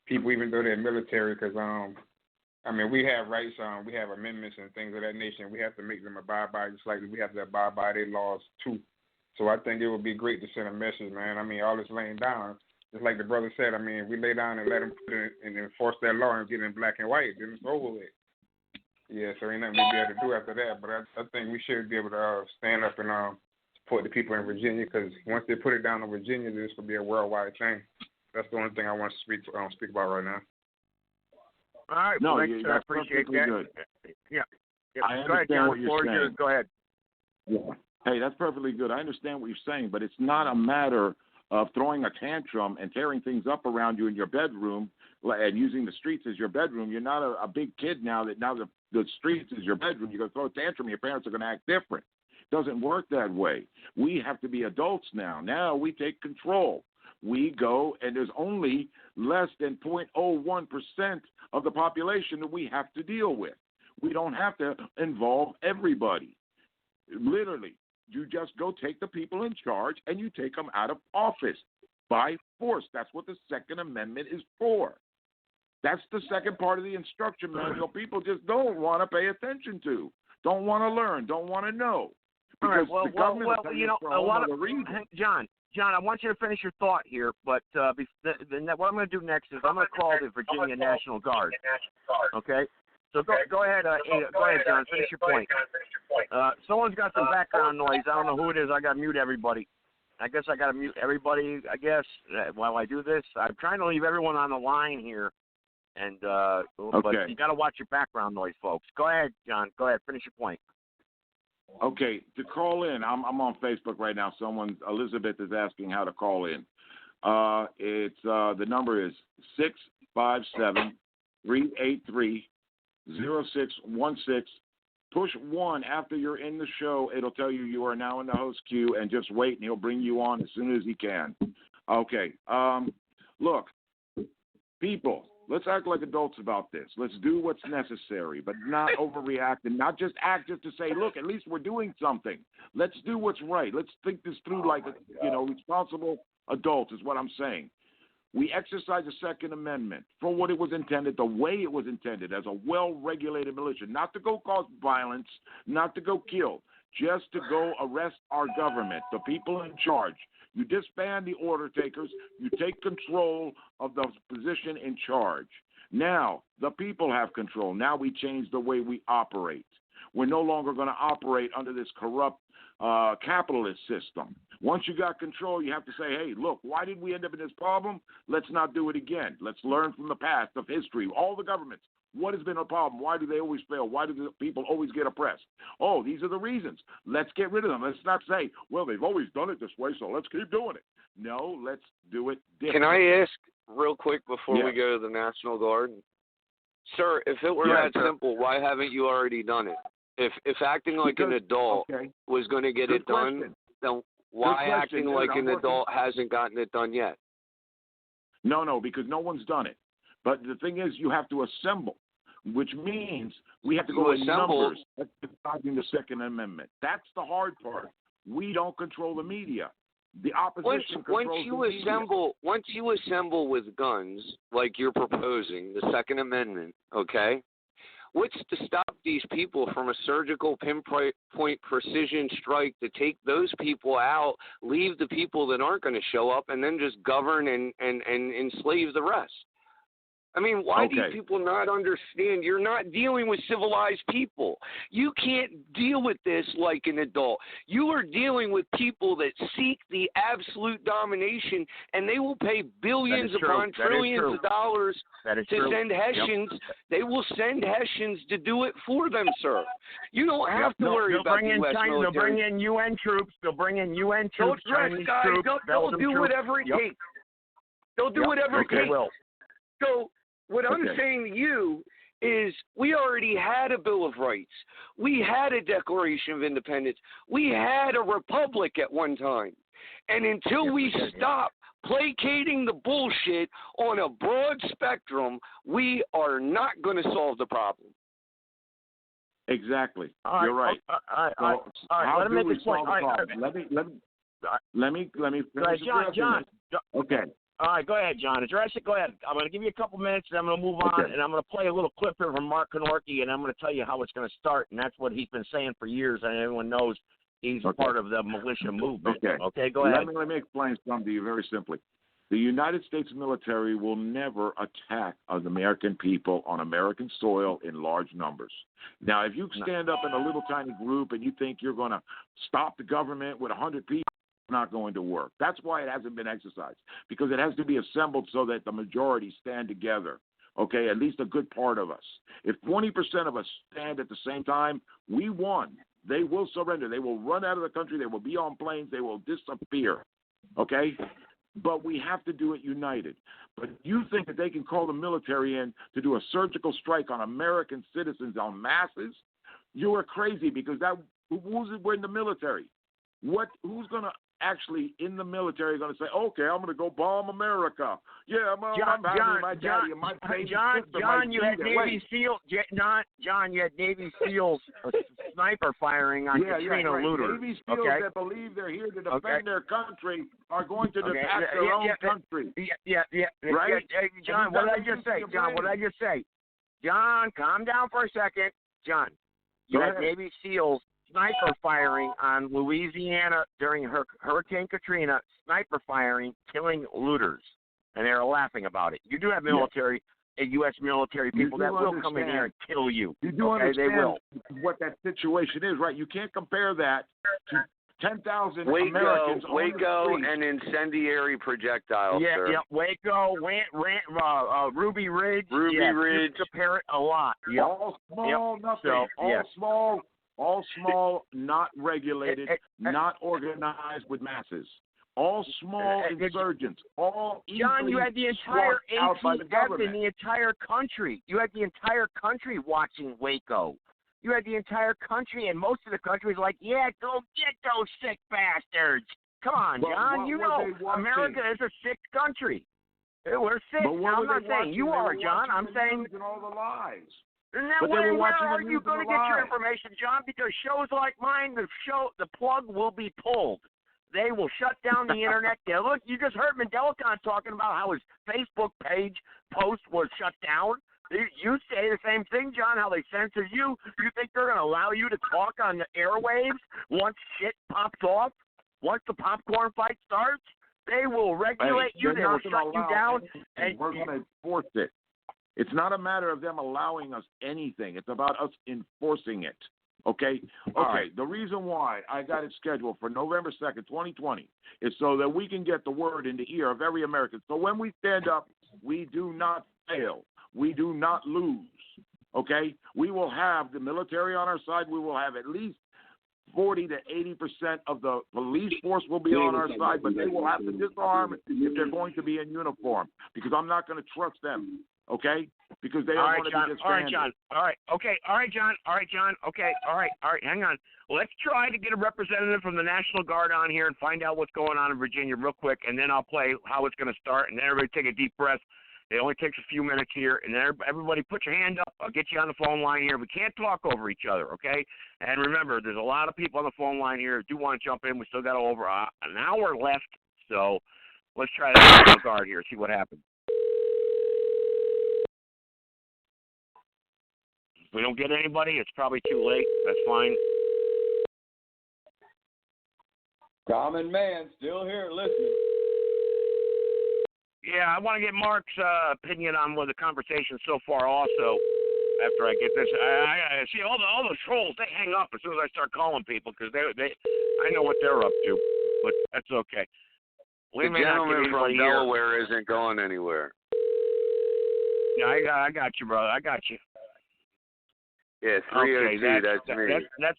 people, even though they're military, because I mean, we have rights. We have amendments and things of that nature. We have to make them abide by, just like we have to abide by their laws too. So I think it would be great to send a message, man. I mean, all this laying down, just like the brother said. I mean, we lay down and let them put it and enforce that law and get it in black and white. Then it's over with. Yeah, so ain't nothing we be able to do after that. But I think we should be able to stand up and support the people in Virginia, because once they put it down in Virginia, this will be a worldwide thing. That's the only thing I want to speak about right now. All right, no, thanks. I appreciate that. Good. Yeah. I go ahead, understand John. what you're saying. Go ahead. Yeah. Hey, that's perfectly good. I understand what you're saying, but it's not a matter of throwing a tantrum and tearing things up around you in your bedroom and using the streets as your bedroom. You're not a big kid now that the streets is your bedroom. You're going to throw a tantrum, your parents are going to act different. It doesn't work that way. We have to be adults now. Now we take control. We go, and there's only less than 0.01% of the population that we have to deal with. We don't have to involve everybody. Literally, you just go take the people in charge and you take them out of office by force. That's what the Second Amendment is for. That's the second part of the instruction manual people just don't want to pay attention to, don't want to learn, don't want to know. Because all right, the government you know, a lot of reason. John, I want you to finish your thought here, but what I'm going to do next is I'm going to call the Virginia National Guard. Okay? So go ahead, John. Finish your point. Someone's got some background noise. I don't know who it is. I got to mute everybody. I guess I got to mute everybody, while I do this. I'm trying to leave everyone on the line here, and but you got to watch your background noise, folks. Go ahead, John. Go ahead. Finish your point. Okay, to call in, I'm on Facebook right now. Elizabeth is asking how to call in. The number is 657-383-0616. Push 1 after you're in the show. It'll tell you are now in the host queue, and just wait, and he'll bring you on as soon as he can. Okay. Look, people, let's act like adults about this. Let's do what's necessary, but not overreact and not just act just to say, look, at least we're doing something. Let's do what's right. Let's think this through like, responsible adults is what I'm saying. We exercise the Second Amendment for what it was intended, the way it was intended, as a well-regulated militia, not to go cause violence, not to go kill, just to go arrest our government, the people in charge. You disband the order takers. You take control of the position in charge. Now, the people have control. Now we change the way we operate. We're no longer going to operate under this corrupt capitalist system. Once you got control, you have to say, hey, look, why did we end up in this problem? Let's not do it again. Let's learn from the past of history. All the governments, what has been a problem? Why do they always fail? Why do the people always get oppressed? Oh, these are the reasons. Let's get rid of them. Let's not say, well, they've always done it this way, so let's keep doing it. No, let's do it differently. Can I ask real quick before we go to the National Guard? Sir, if it were that simple, why haven't you already done it? If acting like an adult was going to get it done, then why acting like an adult hasn't gotten it done yet? No, because no one's done it. But the thing is, you have to assemble, which means we have to go in numbers exercising the Second Amendment. That's the hard part. We don't control the media. The opposition controls the media. Once you assemble with guns, like you're proposing, the Second Amendment, okay? What's to stop these people from a surgical pinpoint precision strike to take those people out, leave the people that aren't going to show up, and then just govern and enslave the rest? I mean, why do people not understand? You're not dealing with civilized people. You can't deal with this like an adult. You are dealing with people that seek the absolute domination, and they will pay billions upon trillions of dollars to send Hessians. Yep. They will send Hessians to do it for them, sir. You don't have to worry about the U.S. military. They'll bring in UN troops. They'll bring in UN troops, Chinese troops. They'll do whatever it takes. They'll do whatever it takes. So what I'm saying to you is we already had a Bill of Rights. We had a Declaration of Independence. We had a republic at one time. And until we stop placating the bullshit on a broad spectrum, we are not going to solve the problem. Exactly. You're right. All right. Let me make this point. Let me finish. John. Okay. All right, go ahead, John. Address it. Go ahead. I'm going to give you a couple minutes, and I'm going to move on, and I'm going to play a little clip here from Mark Kenorky, and I'm going to tell you how it's going to start, and that's what he's been saying for years, and everyone knows he's part of the militia movement. Okay, go ahead. Let me explain something to you very simply. The United States military will never attack the American people on American soil in large numbers. Now, if you stand up in a little tiny group and you think you're going to stop the government with 100 people, it's not going to work. That's why it hasn't been exercised, because it has to be assembled so that the majority stand together, okay, at least a good part of us. If 20% of us stand at the same time, we won. They will surrender. They will run out of the country. They will be on planes. They will disappear, okay? But we have to do it united. But you think that they can call the military in to do a surgical strike on American citizens en masses? You are crazy, because we're in the military. Who's going to actually in the military going to say, okay, I'm going to go bomb America? Yeah, I'm having my daddy and my baby sister. John, you had Navy SEALs. John, you had Navy SEAls sniper firing on Katrina looters. Navy SEAls that believe they're here to defend their country are going to attack their own country. Right? John, what did I just say? John, what did I just say? John, calm down for a second. John, you had Navy SEAls sniper firing on Louisiana during Hurricane Katrina, sniper firing, killing looters, and they're laughing about it. You do have military, U.S. military people that will come in here and kill you. You do understand they will. What that situation is, right? You can't compare that to 10,000 Americans. Waco and incendiary projectiles. Yeah, Waco, Ruby Ridge. Ridge. You compare it a lot. Yep. All small, nothing. Small. All small, not regulated, not organized with masses. All small insurgents. All John, you had the entire ATF in the entire country. You had the entire country watching Waco. You had the entire country, and most of the country was like, yeah, go get those sick bastards. Come on, John. You know, America is a sick country. We're sick. Now, I'm not saying you are, John. I'm saying all the lies. And then where are you going to get your information, John? Because shows like mine, the plug will be pulled. They will shut down the internet. Look, you just heard Mandelcon talking about how his Facebook page post was shut down. You say the same thing, John, how they censor you. You think they're going to allow you to talk on the airwaves once shit pops off? Once the popcorn fight starts? They will regulate you. They will shut you down. And we're going to enforce it. It's not a matter of them allowing us anything. It's about us enforcing it. Okay? Right. The reason why I got it scheduled for November 2nd, 2020 is so that we can get the word in the ear of every American. So when we stand up, we do not fail. We do not lose. Okay? We will have the military on our side. We will have at least 40 to 80% of the police force will be on our side, but they will have to disarm if they're going to be in uniform, because I'm not going to trust them. Okay? Because they are going to be disbanded. All right, John. All right. Okay. All right, John. Okay. All right. Hang on. Let's try to get a representative from the National Guard on here and find out what's going on in Virginia real quick, and then I'll play how it's going to start, and then everybody take a deep breath. It only takes a few minutes here, and then everybody put your hand up. I'll get you on the phone line here. We can't talk over each other, okay? And remember, there's a lot of people on the phone line here who do want to jump in. We still got over an hour left, so let's try the National Guard here, see what happens. If we don't get anybody, it's probably too late. That's fine. Common man, still here listening. Yeah, I want to get Mark's opinion on the conversation so far also after I get this. I see all the trolls, they hang up as soon as I start calling people because I know what they're up to, but that's okay. The gentleman from Delaware isn't going anywhere. Yeah, I got you, brother. I got you. Yeah, 302, that's me. That's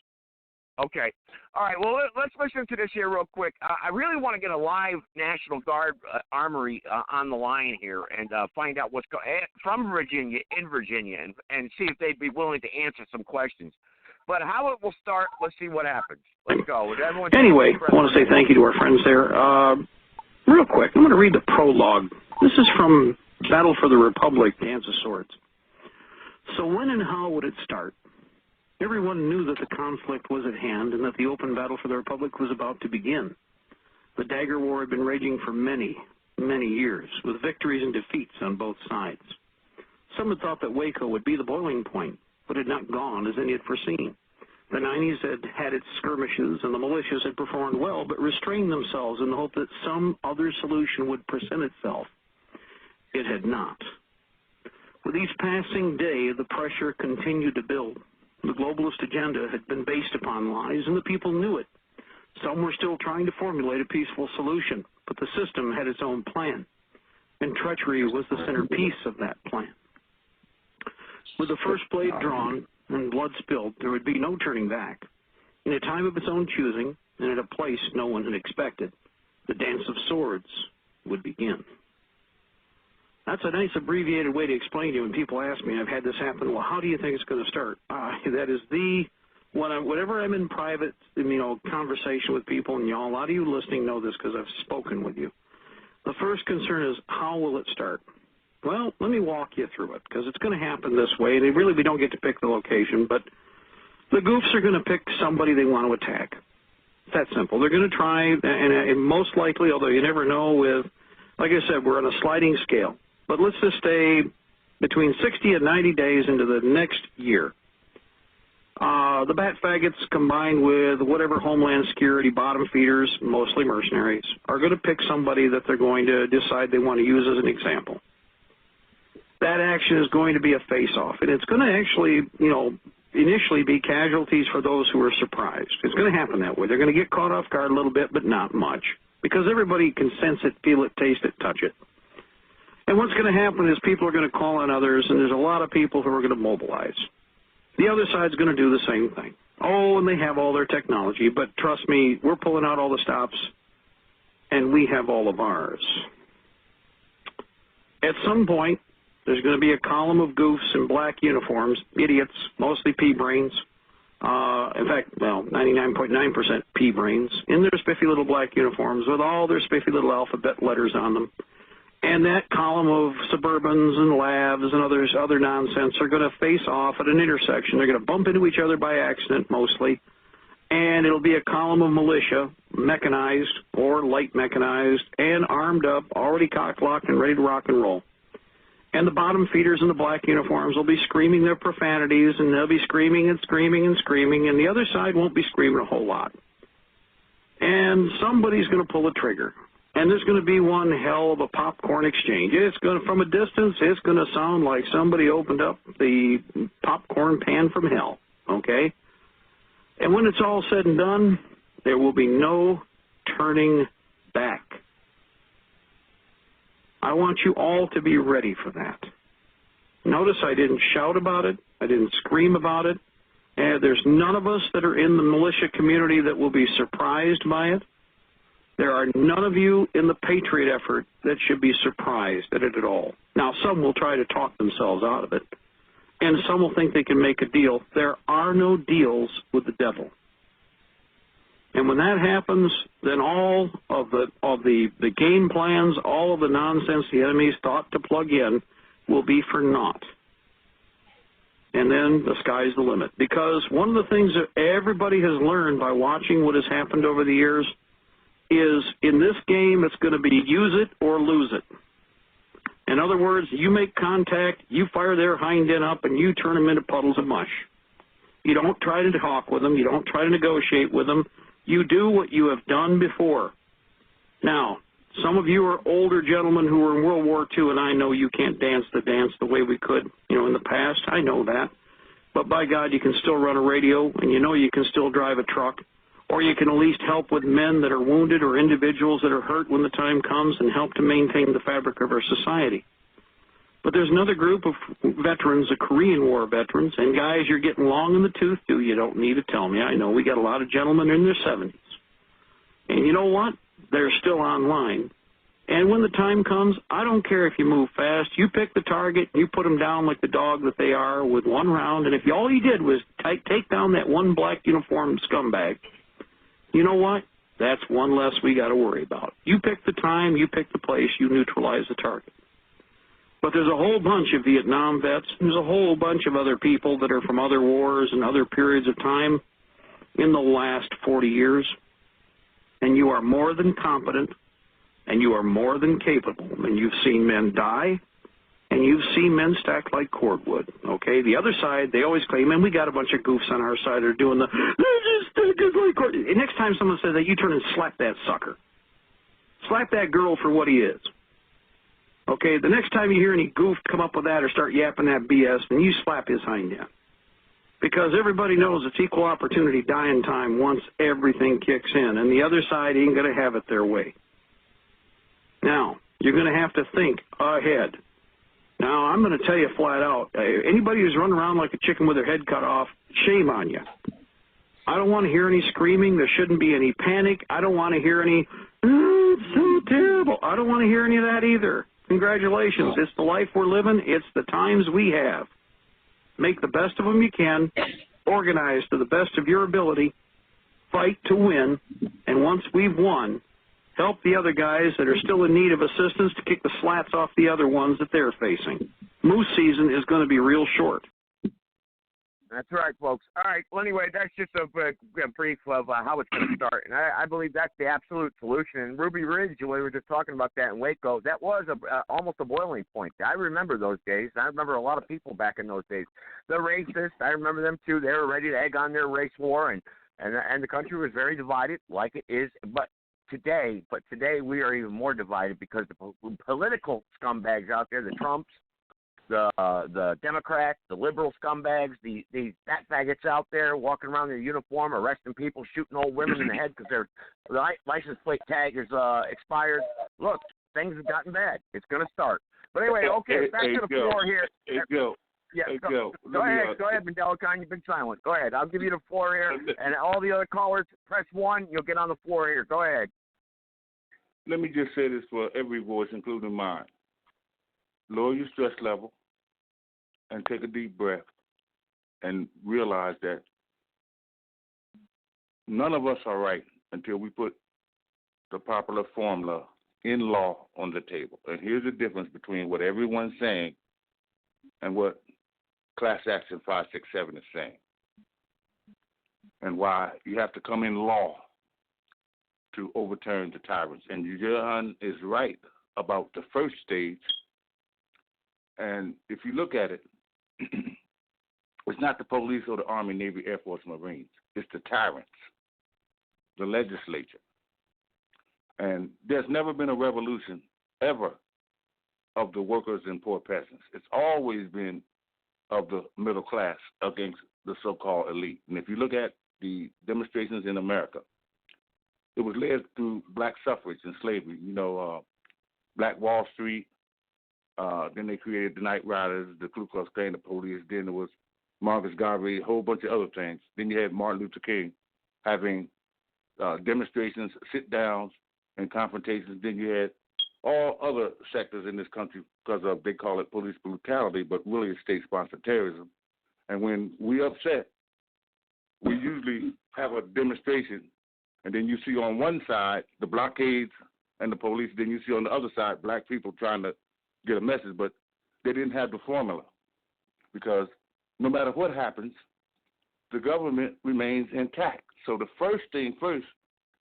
okay. All right, well, let's listen to this here real quick. I really want to get a live National Guard armory on the line here and find out what's going from Virginia, and see if they'd be willing to answer some questions. But how it will start, let's see what happens. Let's go. Anyway, I want to say thank you to our friends there. Real quick, I'm going to read the prologue. This is from Battle for the Republic, Dance of Swords. So when and how would it start? Everyone knew that the conflict was at hand and that the open battle for the Republic was about to begin. The dagger war had been raging for many, many years, with victories and defeats on both sides. Some had thought that Waco would be the boiling point, but had not gone as any had foreseen. The 90s had had its skirmishes, and the militias had performed well, but restrained themselves in the hope that some other solution would present itself. It had not. With each passing day, the pressure continued to build. The globalist agenda had been based upon lies, and the people knew it. Some were still trying to formulate a peaceful solution, but the system had its own plan, and treachery was the centerpiece of that plan. With the first blade drawn and blood spilled, there would be no turning back. In a time of its own choosing, and at a place no one had expected, the dance of swords would begin. That's a nice abbreviated way to explain to you when people ask me, I've had this happen, well, how do you think it's going to start? That is whenever I'm in private, conversation with people, and a lot of you listening know this because I've spoken with you, the first concern is, how will it start? Well, let me walk you through it, because it's going to happen this way, and we don't get to pick the location, but the goofs are going to pick somebody they want to attack. It's that simple. They're going to try, and most likely, although you never know with, like I said, we're on a sliding scale. But let's just stay between 60 and 90 days into the next year. The bat faggots combined with whatever Homeland Security bottom feeders, mostly mercenaries, are going to pick somebody that they're going to decide they want to use as an example. That action is going to be a face-off, and it's going to actually, initially be casualties for those who are surprised. It's going to happen that way. They're going to get caught off guard a little bit, but not much, because everybody can sense it, feel it, taste it, touch it. And what's going to happen is people are going to call on others, and there's a lot of people who are going to mobilize. The other side's going to do the same thing. Oh, and they have all their technology, but trust me, we're pulling out all the stops, and we have all of ours. At some point, there's going to be a column of goofs in black uniforms, idiots, mostly pea-brains. In fact, 99.9% pea-brains, in their spiffy little black uniforms with all their spiffy little alphabet letters on them. And that column of Suburbans and Labs and other nonsense are going to face off at an intersection. They're going to bump into each other by accident, mostly. And it'll be a column of militia, mechanized or light mechanized, and armed up, already cock-locked and ready to rock and roll. And the bottom feeders in the black uniforms will be screaming their profanities, and they'll be screaming and screaming and screaming, and the other side won't be screaming a whole lot. And somebody's going to pull the trigger. And there's going to be one hell of a popcorn exchange. It's going to, from a distance, it's going to sound like somebody opened up the popcorn pan from hell, okay? And when it's all said and done, there will be no turning back. I want you all to be ready for that. Notice I didn't shout about it. I didn't scream about it. And there's none of us that are in the militia community that will be surprised by it. There are none of you in the Patriot effort that should be surprised at it at all. Now, some will try to talk themselves out of it, and some will think they can make a deal. There are no deals with the devil. And when that happens, then all of the game plans, all of the nonsense the enemies thought to plug in will be for naught. And then the sky's the limit. Because one of the things that everybody has learned by watching what has happened over the years is in this game it's going to be use it or lose it. In other words, you make contact, you fire their hind end up, and you turn them into puddles of mush. You don't try to talk with them. You don't try to negotiate with them. You do what you have done before. Now, some of you are older gentlemen who were in World War II, and I know you can't dance the dance the way we could, in the past. I know that. But by God, you can still run a radio, and you can still drive a truck. Or you can at least help with men that are wounded or individuals that are hurt when the time comes and help to maintain the fabric of our society. But there's another group of veterans, the Korean War veterans, and guys, you're getting long in the tooth, too. You don't need to tell me. I know we got a lot of gentlemen in their 70s. And you know what? They're still online. And when the time comes, I don't care if you move fast. You pick the target, you put them down like the dog that they are with one round, and if all you did was take down that one black uniformed scumbag, you know what? That's one less we got to worry about. You pick the time, you pick the place, you neutralize the target. But there's a whole bunch of Vietnam vets. There's a whole bunch of other people that are from other wars and other periods of time in the last 40 years. And you are more than competent, and you are more than capable. And you've seen men die, and you've seen men stacked like cordwood, okay? The other side, they always claim, man, we got a bunch of goofs on our side that are doing the, they're just stacked like cordwood. And next time someone says that, you turn and slap that sucker. Slap that girl for what he is. Okay, the next time you hear any goof come up with that or start yapping that BS, then you slap his hind end. Because everybody knows it's equal opportunity dying time once everything kicks in, and the other side ain't going to have it their way. Now, you're going to have to think ahead. Now, I'm going to tell you flat out, anybody who's running around like a chicken with their head cut off, shame on you. I don't want to hear any screaming. There shouldn't be any panic. I don't want to hear any, oh, it's so terrible. I don't want to hear any of that either. Congratulations. It's the life we're living. It's the times we have. Make the best of them you can. Organize to the best of your ability. Fight to win. And once we've won, help the other guys that are still in need of assistance to kick the slats off the other ones that they're facing. Moose season is going to be real short. That's right, folks. All right. Well, anyway, that's just a brief of how it's going to start. And I believe that's the absolute solution. And Ruby Ridge, we were just talking about that in Waco, that was almost a boiling point. I remember those days. I remember a lot of people back in those days. The racists, I remember them too. They were ready to egg on their race war, and the country was very divided, like it is. But today we are even more divided because the political scumbags out there, the Trumps, the Democrats, the liberal scumbags, the fat faggots out there walking around in their uniform, arresting people, shooting old women in the head because their license plate tag is expired. Look, things have gotten bad. It's going to start. But anyway, okay, back to the floor here. Hey, Joe. Yeah, go ahead, Mandela Khan. You've been silent. Go ahead. I'll give you the floor here. And all the other callers, press 1. You'll get on the floor here. Go ahead. Let me just say this for every voice, including mine. Lower your stress level and take a deep breath and realize that none of us are right until we put the popular formula in law on the table. And here's the difference between what everyone's saying and what Class Action 567 is saying, and why you have to come in law to overturn the tyrants. And Johan is right about the first stage. And if you look at it, it's not the police or the Army, Navy, Air Force, Marines. It's the tyrants, the legislature. And there's never been a revolution, ever, of the workers and poor peasants. It's always been of the middle class against the so-called elite. And if you look at the demonstrations in America, it was led through black suffrage and slavery. Black Wall Street. Then they created the Night Riders, the Ku Klux Klan, the police. Then there was Marcus Garvey, a whole bunch of other things. Then you had Martin Luther King having demonstrations, sit-downs, and confrontations. Then you had all other sectors in this country because of, they call it police brutality, but really it's state-sponsored terrorism. And when we upset, we usually have a demonstration, and then you see on one side the blockades and the police, then you see on the other side black people trying to get a message, but they didn't have the formula, because no matter what happens, the government remains intact. So the first thing first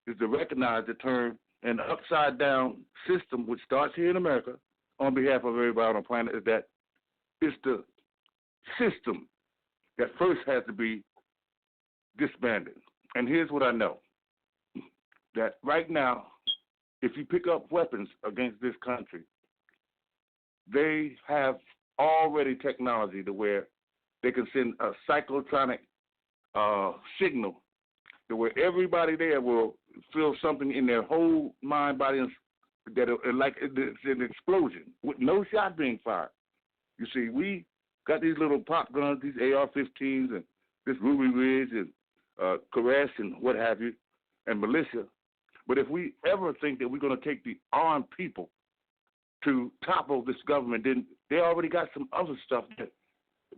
is to recognize the term an upside-down system, which starts here in America on behalf of everybody on the planet, is that it's the system that first has to be disbanded. And here's what I know, that right now, if you pick up weapons against this country, they have already technology to where they can send a cyclotronic signal to where everybody there will feel something in their whole mind, body, and that like it's an explosion with no shot being fired. You see, we got these little pop guns, these AR-15s, and this Ruby Ridge and Koresh and what have you, and militia. But if we ever think that we're going to take the armed people to topple this government, then they already got some other stuff that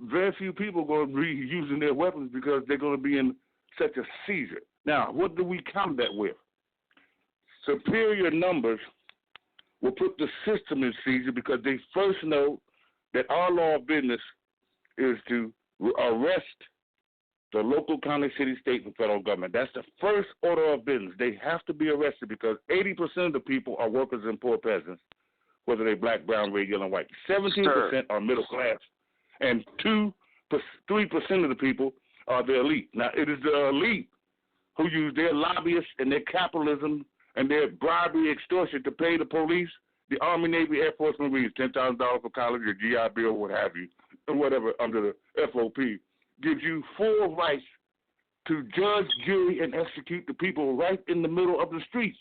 very few people are going to be using their weapons because they're going to be in such a seizure. Now, what do we combat with? superior numbers will put the system in seizure because they first know that our law of business is to arrest the local, county, city, state, and federal government. That's the first order of business. They have to be arrested because 80% of the people are workers and poor peasants, whether they're black, brown, red, yellow, and white. 17% are middle class, and 3% of the people are the elite. Now, it is the elite who use their lobbyists and their capitalism and their bribery extortion to pay the police, the Army, Navy, Air Force, Marines, $10,000 for college, your GI Bill, what have you, or whatever under the FOP, gives you full rights to judge, jury, and execute the people right in the middle of the streets.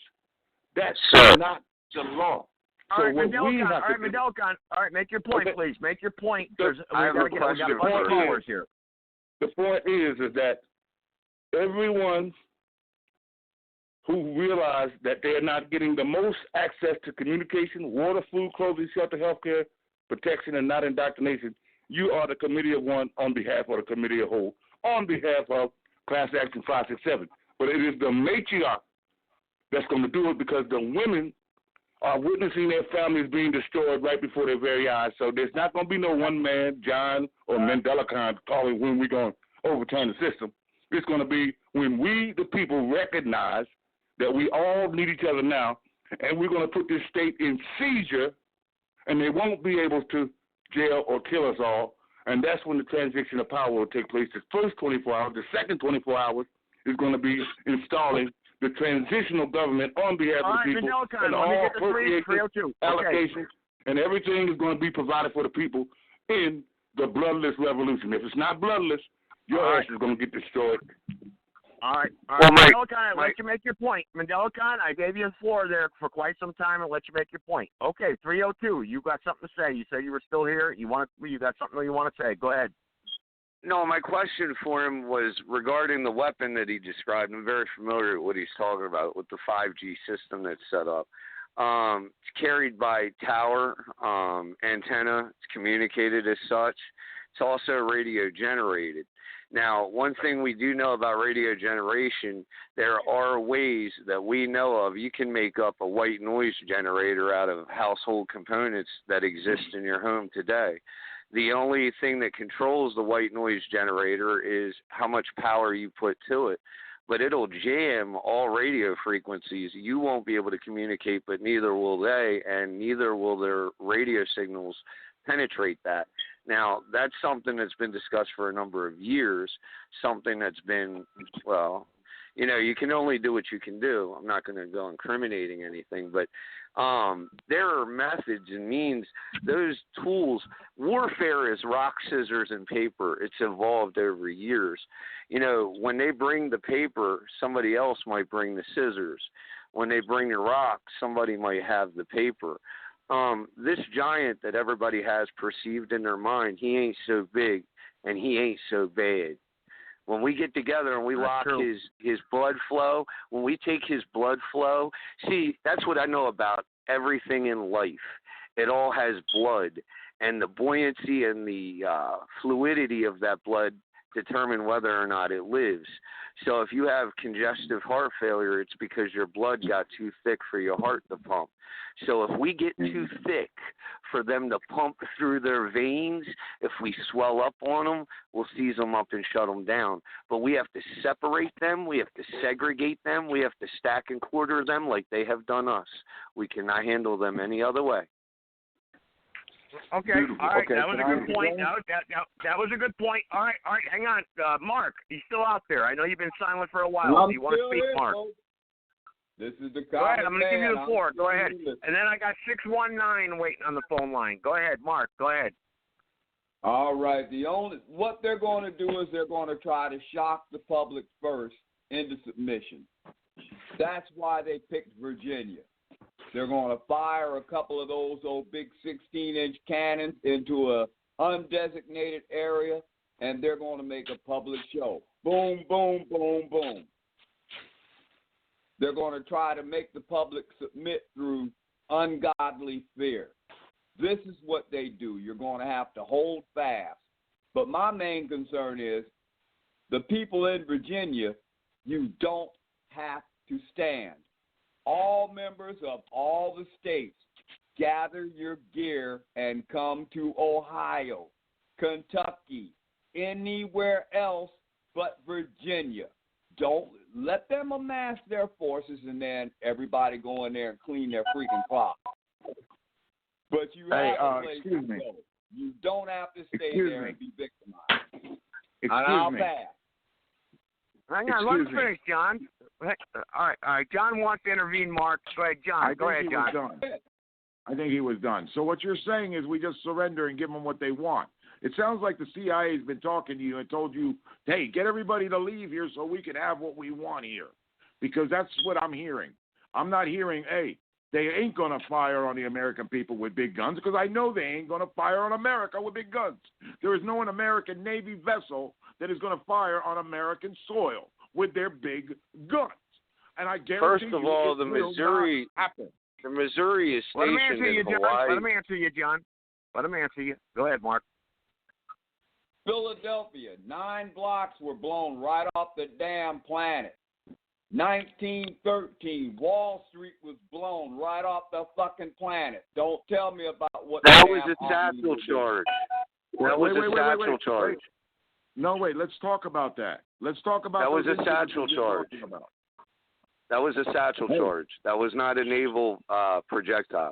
That's not the law. All right, Mandelcon. All right, make your point, please. Make your point. I have a question. We got a bunch of callers here. The point is that everyone who realize that they're not getting the most access to communication, water, food, clothing, shelter, health care, protection, and not indoctrination, you are the committee of one on behalf of the committee of whole, on behalf of Class Action 567. But it is the matriarch that's going to do it because the women are witnessing their families being destroyed right before their very eyes. So there's not going to be no one man, John or Mandelcon, calling when we're going to overturn the system. It's going to be when we, the people, recognize that we all need each other now, and we're going to put this state in seizure, and they won't be able to jail or kill us all, and that's when the transition of power will take place. The first 24 hours, the second 24 hours is going to be installing the transitional government on behalf of the people, and all appropriations, allocations, and everything is going to be provided for the people in the bloodless revolution. If it's not bloodless, your ass is going to get destroyed. All right. Well, Mandelcon, I let you make your point. Mandelcon, I gave you the floor there for quite some time and let you make your point. Okay, 302, you got something to say. You said you were still here. You got something you want to say. Go ahead. No, my question for him was regarding the weapon that he described. I'm very familiar with what he's talking about with the 5G system that's set up. It's carried by tower, antenna. It's communicated as such. It's also radio generated. Now, one thing we do know about radio generation, there are ways that we know of. You can make up a white noise generator out of household components that exist in your home today. The only thing that controls the white noise generator is how much power you put to it. But it'll jam all radio frequencies. You won't be able to communicate, but neither will they, and neither will their radio signals penetrate that. Now, that's something that's been discussed for a number of years, something that's been, well, you know, you can only do what you can do. I'm not going to go incriminating anything, but there are methods and means, those tools. Warfare is rock, scissors, and paper. It's evolved over years. You know, when they bring the paper, somebody else might bring the scissors. When they bring the rock, somebody might have the paper. This giant that everybody has perceived in their mind, he ain't so big and he ain't so bad. When we get together and we lock his blood flow, when we take his blood flow, see, that's what I know about everything in life. It all has blood, and the buoyancy and the fluidity of that blood determine whether or not it lives. So if you have congestive heart failure, it's because your blood got too thick for your heart to pump. So if we get too thick for them to pump through their veins, if we swell up on them, we'll seize them up and shut them down. But we have to separate them. We have to segregate them. We have to stack and quarter them like they have done us. We cannot handle them any other way. Okay, all right, that was a good point. That was a good point. All right, hang on. Mark, he's still out there. I know you've been silent for a while. Do you want to speak, Mark? This is the Go ahead, I'm going to give you the floor. Go ahead. And then I got 619 waiting on the phone line. Go ahead, Mark. Go ahead. All right. What they're going to do is they're going to try to shock the public first into submission. That's why they picked Virginia. They're going to fire a couple of those old big 16-inch cannons into a undesignated area, and they're going to make a public show. Boom, boom, boom, boom. They're going to try to make the public submit through ungodly fear. This is what they do. You're going to have to hold fast. But my main concern is the people in Virginia, you don't have to stand. all members of all the states, gather your gear and come to Ohio, Kentucky, anywhere else but Virginia. Don't let them amass their forces and then everybody go in there and clean their freaking clock. But you have a place to go. You don't have to stay there and be victimized. And I'll pass. Hang on, let me finish, John. All right. John wants to intervene, Mark. Go ahead, John. Go ahead, John. I think he was done. So what you're saying is we just surrender and give them what they want. It sounds like the CIA has been talking to you and told you, hey, get everybody to leave here so we can have what we want here. Because that's what I'm hearing. I'm not hearing, hey, they ain't going to fire on the American people with big guns, because I know they ain't going to fire on America with big guns. There is no an American Navy vessel that is going to fire on American soil with their big guns. And I guarantee First of all, the Missouri is stationed in Hawaii. Let him answer you, John. Let him answer you. Go ahead, Mark. Philadelphia, 9 blocks were blown right off the damn planet. 1913, Wall Street was blown right off the fucking planet. Don't tell me about what that was a satchel charge. That was a satchel charge. No, wait, let's talk about that. Let's talk about that. Was a satchel charge. That was a satchel charge. That was not a naval projectile.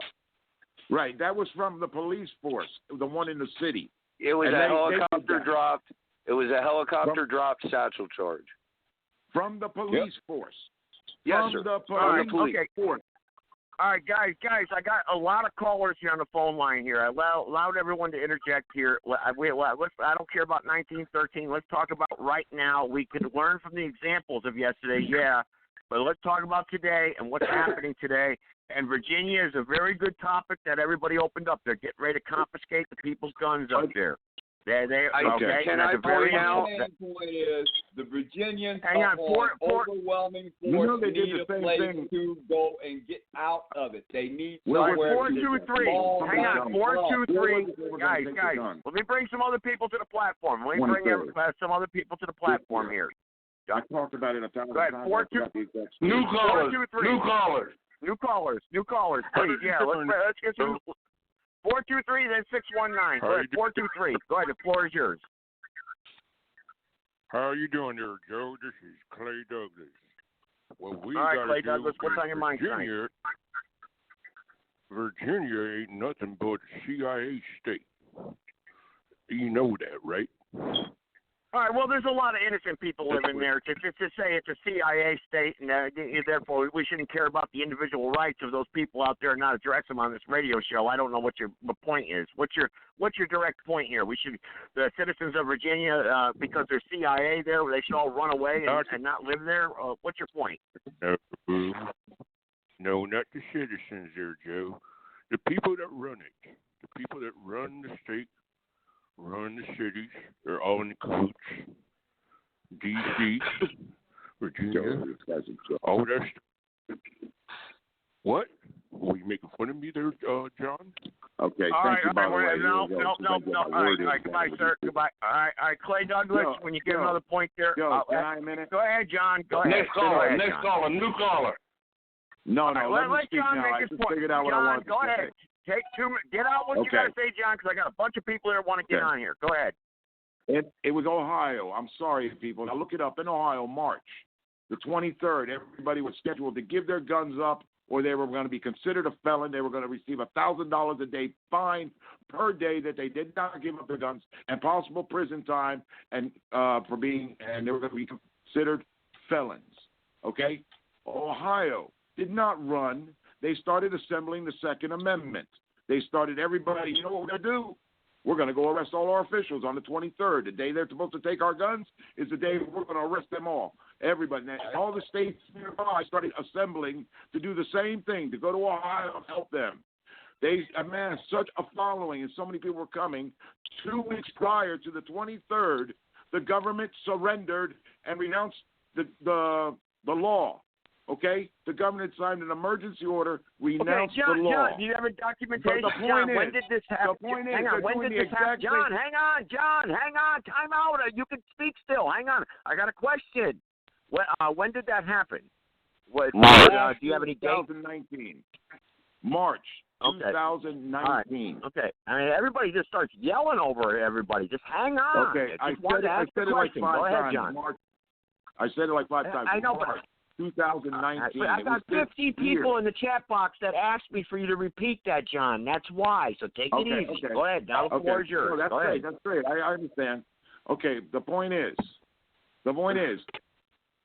Right, that was from the police force, the one in the city. It was a helicopter dropped. It was a helicopter dropped satchel charge. From the police force. Yes, from sir. The police force. All right, guys, I got a lot of callers here on the phone line here. I allowed everyone to interject here. I don't care about 1913. Let's talk about right now. We could learn from the examples of yesterday, yeah, but let's talk about today and what's happening today. And Virginia is a very good topic that everybody opened up. They're getting ready to confiscate the people's guns up there. Okay. Can I point out? The main point is the Virginians are overwhelming force need a place to go and get out of it. They need somewhere. 423. Hang on, 423. Guys, let me bring some other people to the platform. Let me bring some other people to the platform here. I talked about it a thousand times. Go ahead, New callers. Please, yeah, let's get some. 423, then 619. Go ahead, 423. Go ahead, the floor is yours. How are you doing there, Joe? This is Clay Douglas. Well, we all right, Clay Douglas, what's on your mind tonight? Virginia ain't nothing but a CIA state. You know that, right? All right, well, there's a lot of innocent people living there. To say it's a CIA state, and therefore we shouldn't care about the individual rights of those people out there and not address them on this radio show. I don't know what your point is. What's your direct point here? The citizens of Virginia, because there's CIA there, they should all run away and not live there? What's your point? No, not the citizens there, Joe. The people that run it. The people that run the state, run the cities, they're all in the cahoots. D.C., Virginia, all that stuff. What? Were you making fun of me there, John? Okay, all thank you, by the way. No. All right, goodbye, sir. Goodbye. All right, Clay Douglas, when you get another point there. Can I have a minute? Go ahead, John. Go ahead. Next caller, new caller. No, let me speak John now. make his point. John, go ahead. Take 2 minutes. Get out what you got to say, John, because I got a bunch of people that want to get on here. Go ahead. It was Ohio. I'm sorry, people. Now look it up. In Ohio, March the 23rd, everybody was scheduled to give their guns up, or they were going to be considered a felon. They were going to receive $1,000 a day fine per day that they did not give up their guns, and possible prison time, and they were going to be considered felons. Okay, Ohio did not run. They started assembling the Second Amendment. They started everybody, you know what we're going to do? We're going to go arrest all our officials on the 23rd. The day they're supposed to take our guns is the day we're going to arrest them all. Everybody. All the states nearby started assembling to do the same thing, to go to Ohio and help them. They amassed such a following and so many people were coming. 2 weeks prior to the 23rd, the government surrendered and renounced the law. Okay? The government signed an emergency order, renounced the law. John, do you have a documentation? John, when did this happen? Hang on, when did this happen? John, hang on. Time out. You can speak still. Hang on. I got a question. When did that happen? What? March. Do you have any dates? 2019. March 2019. Right. Okay. I mean, everybody just starts yelling over everybody. Just hang on. Okay. I said it like 5 Go ahead, times. John. March. I said it like 5 times. I know, March 2019. But I got 50 people in the chat box that asked me for you to repeat that, John. That's why. So take it easy. Okay. Go ahead. Now the floor is yours. No, that's Go great. ahead. That's great. I understand. Okay. The point is,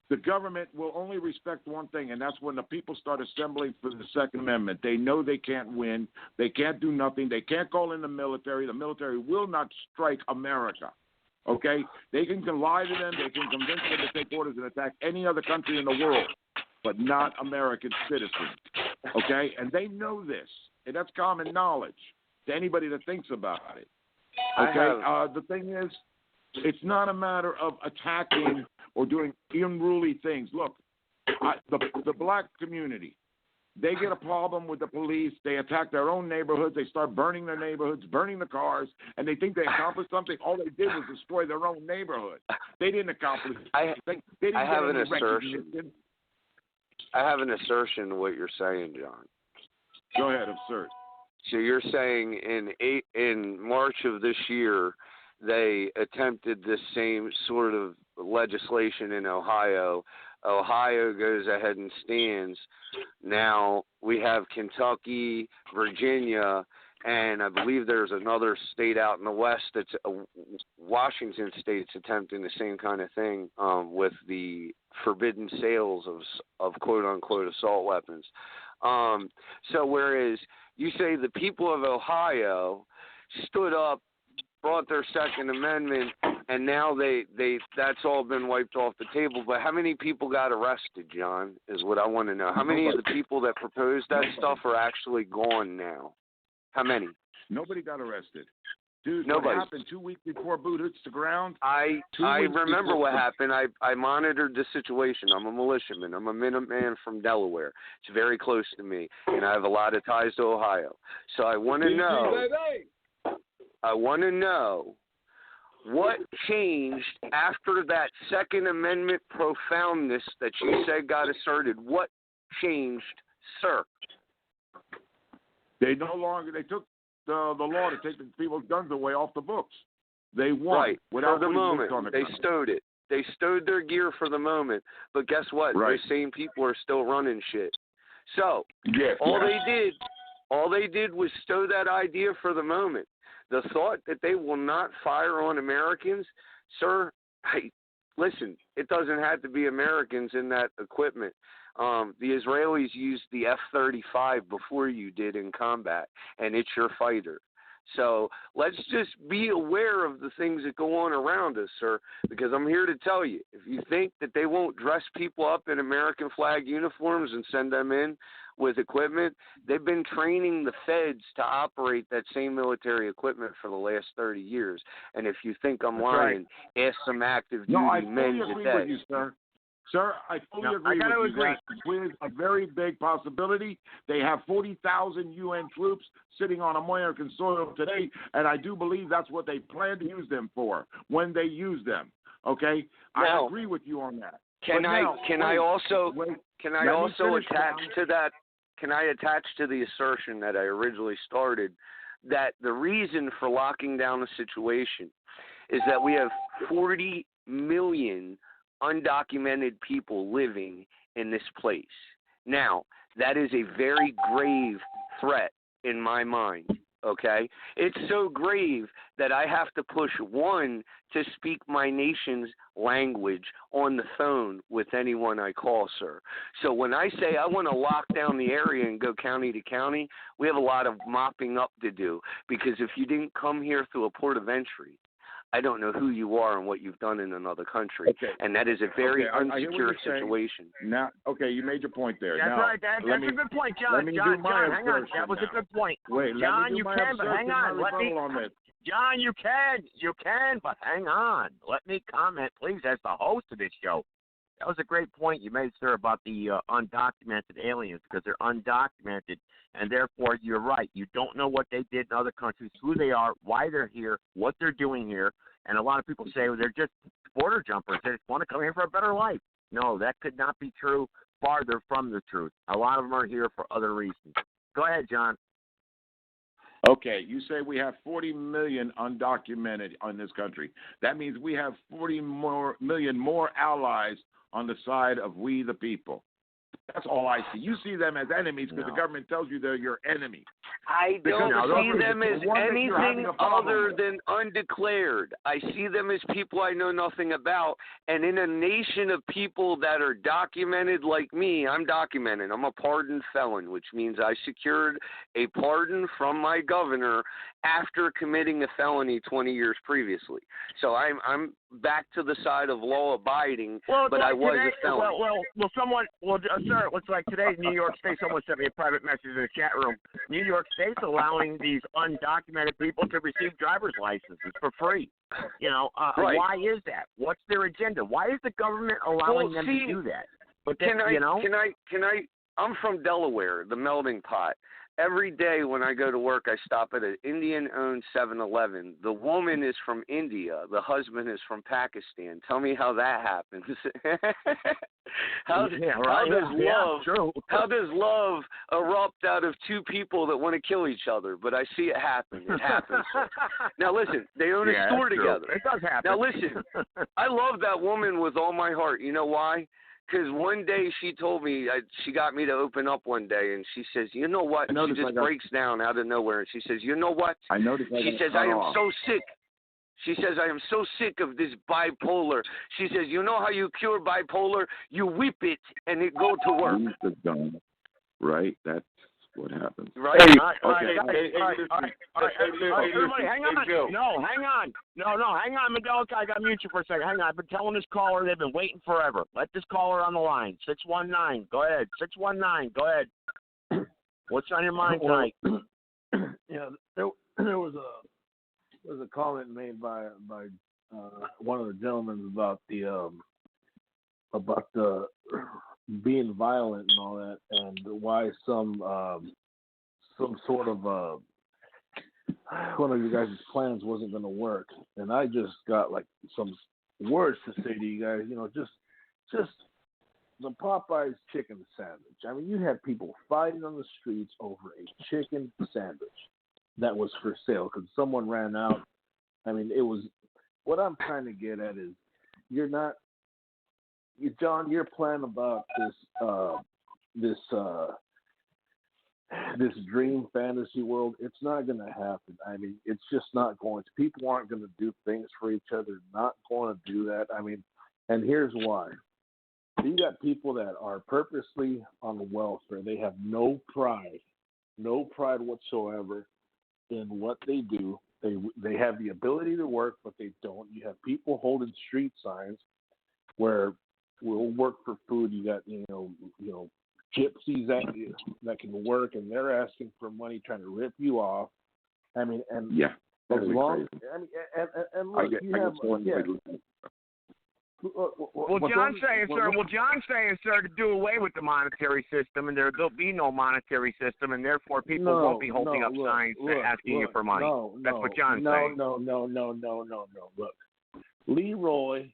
the government will only respect one thing, and that's when the people start assembling for the Second Amendment. They know they can't win. They can't do nothing. They can't call in the military. The military will not strike America. Okay? They can lie to them. They can convince them to take orders and attack any other country in the world, but not American citizens. Okay? And they know this, and that's common knowledge to anybody that thinks about it. Okay? The thing is, it's not a matter of attacking or doing unruly things. Look, the black community, they get a problem with the police. They attack their own neighborhoods. They start burning their neighborhoods, burning the cars, and they think they accomplished something. All they did was destroy their own neighborhood. They didn't accomplish anything. They didn't get any recognition. I have an assertion to what you're saying, John. Go ahead, assert. So you're saying in March of this year, they attempted this same sort of legislation in Ohio. Ohio goes ahead and stands. Now we have Kentucky, Virginia, and I believe there's another state out in the West that's Washington State's attempting the same kind of thing with the forbidden sales of quote-unquote assault weapons. So whereas you say the people of Ohio stood up, brought their Second Amendment, and now that's all been wiped off the table. But how many people got arrested, John, is what I want to know. How many of the people that proposed that stuff are actually gone now? How many? Nobody got arrested. Dude, Nobody. What happened 2 weeks before boot hits the ground? I remember what happened. I monitored the situation. I'm a militiaman. I'm a Minuteman from Delaware. It's very close to me, and I have a lot of ties to Ohio. So I want to know what changed after that Second Amendment profoundness that you said got asserted. What changed, sir? They took the law to take the people's guns away off the books. They won. Right. Without for the moment. On the they stowed it. They stowed their gear for the moment. But guess what? Right. Those same people are still running shit. So all they did was stow that idea for the moment. The thought that they will not fire on Americans, sir, listen, it doesn't have to be Americans in that equipment. The Israelis used the F-35 before you did in combat, and it's your fighter. So let's just be aware of the things that go on around us, sir, because I'm here to tell you, if you think that they won't dress people up in American flag uniforms and send them in with equipment, they've been training the feds to operate that same military equipment for the last 30 years. And if you think I'm lying, ask some active duty men fully agree today. with you, sir. Sir, I fully agree with you. That is a very big possibility. They have 40,000 UN troops sitting on American soil today, and I do believe that's what they plan to use them for when they use them. Okay, now, I agree with you on that. Can I also attach to that? Can I attach to the assertion that I originally started that the reason for locking down the situation is that we have 40 million undocumented people living in this place. Now, that is a very grave threat in my mind, okay? It's so grave that I have to push one to speak my nation's language on the phone with anyone I call, sir. So when I say I want to lock down the area and go county to county, we have a lot of mopping up to do, because if you didn't come here through a port of entry, I don't know who you are and what you've done in another country. Okay. And that is a very unsecure situation. Now, you made your point there. That's now, right. That's a good point, John. John, hang on. That was a good point. Wait, John, you can, but hang on. Let me. John, you can, but hang on. Let me comment, please, as the host of this show. That was a great point you made, sir, about the undocumented aliens, because they're undocumented, and therefore you're right. You don't know what they did in other countries, who they are, why they're here, what they're doing here, and a lot of people say they're just border jumpers. They just want to come here for a better life. No, that could not be true. farther from the truth. A lot of them are here for other reasons. Go ahead, John. Okay, you say we have 40 million undocumented in this country. That means we have 40 million more allies on the side of we the people. That's all I see. You see them as enemies because the government tells you they're your enemy. I don't see them as anything other than undeclared. I see them as people I know nothing about. And in a nation of people that are documented like me, I'm documented. I'm a pardoned felon, which means I secured a pardon from my governor after committing a felony 20 years previously. So I'm back to the side of law-abiding, but I was a felon. Sir, it looks like today New York State, someone sent me a private message in the chat room. New York State's allowing these undocumented people to receive driver's licenses for free. Right. Why is that? What's their agenda? Why is the government allowing them to do that? But then, I'm from Delaware, the melting pot. Every day when I go to work, I stop at an Indian-owned 7-Eleven. The woman is from India. The husband is from Pakistan. Tell me how that happens. How does love erupt out of two people that want to kill each other? But I see it happen. It happens. Now, listen, they own a store together. It does happen. Now, listen, I love that woman with all my heart. You know why? Because one day she told me, she got me to open up one day, and she says, you know what? She just breaks down out of nowhere, and she says, you know what? She says, I am so sick. She says, I am so sick of this bipolar. She says, you know how you cure bipolar? You whip it, and it go to work. Right? That's what happens. Right? Everybody, hang on. No, hang on. No, hang on, Mandela. I got to mute you for a second. Hang on. I've been telling this caller they've been waiting forever. Let this caller on the line. 619. Go ahead. 619. Go ahead. What's on your mind tonight? Yeah, there was a comment made by one of the gentlemen about the being violent and all that, and why some sort of one of you guys' plans wasn't going to work. And I just got like some words to say to you guys. Just the Popeyes chicken sandwich. I mean, you had people fighting on the streets over a chicken sandwich that was for sale because someone ran out. I mean, it was. What I'm trying to get at is, John, your plan about this dream fantasy world, it's not going to happen. I mean, it's just not going to. People aren't going to do things for each other, not going to do that. I mean, and here's why. You got people that are purposely on welfare. They have no pride whatsoever in what they do. They have the ability to work, but they don't. You have people holding street signs where we'll work for food. You got gypsies that can work, and they're asking for money, trying to rip you off. I mean, and yeah, as long crazy. I mean, and look, you have John's saying, sir, to do away with the monetary system, and there'll be no monetary system, and therefore people won't be holding up signs asking you for money. That's what John's saying. No. Look, Leroy,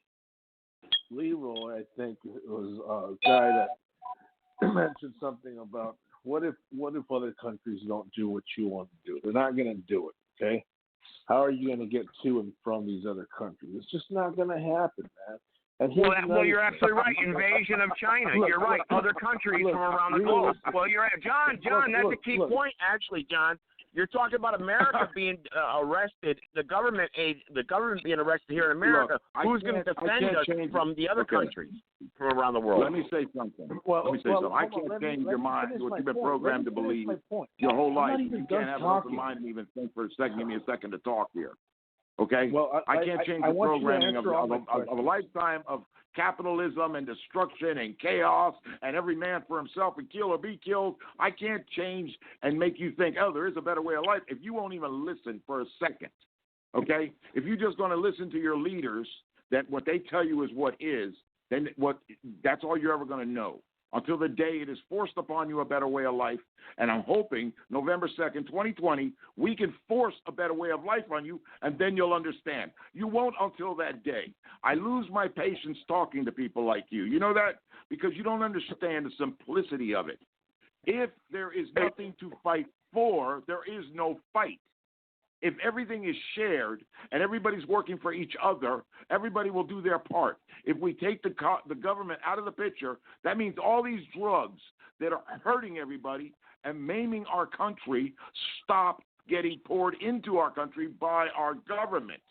I think it was a guy that mentioned something about what if other countries don't do what you want to do? They're not going to do it, okay? How are you going to get to and from these other countries? It's just not going to happen, man. Well, you're absolutely right. Invasion of China. You're right. Other countries from around the globe. Well, you're right. John, that's a key point, actually, John. You're talking about America being arrested, the government being arrested here in America. Who's going to defend us from the other countries from around the world? Let me say something. I can't change your mind, what you've been programmed to believe your whole life. You can't have an open mind and even think for a second. Give me a second to talk here. Okay? Well, I can't change the programming of a lifetime of capitalism and destruction and chaos and every man for himself and kill or be killed. I can't change and make you think, oh, there is a better way of life if you won't even listen for a second. Okay? If you're just going to listen to your leaders, that what they tell you is what is, then that's all you're ever going to know. Until the day it is forced upon you a better way of life. And I'm hoping November 2nd, 2020, we can force a better way of life on you, and then you'll understand. You won't until that day. I lose my patience talking to people like you. You know that? because you don't understand the simplicity of it. If there is nothing to fight for, there is no fight. If everything is shared and everybody's working for each other, everybody will do their part. If we take the government out of the picture, that means all these drugs that are hurting everybody and maiming our country stop getting poured into our country by our government,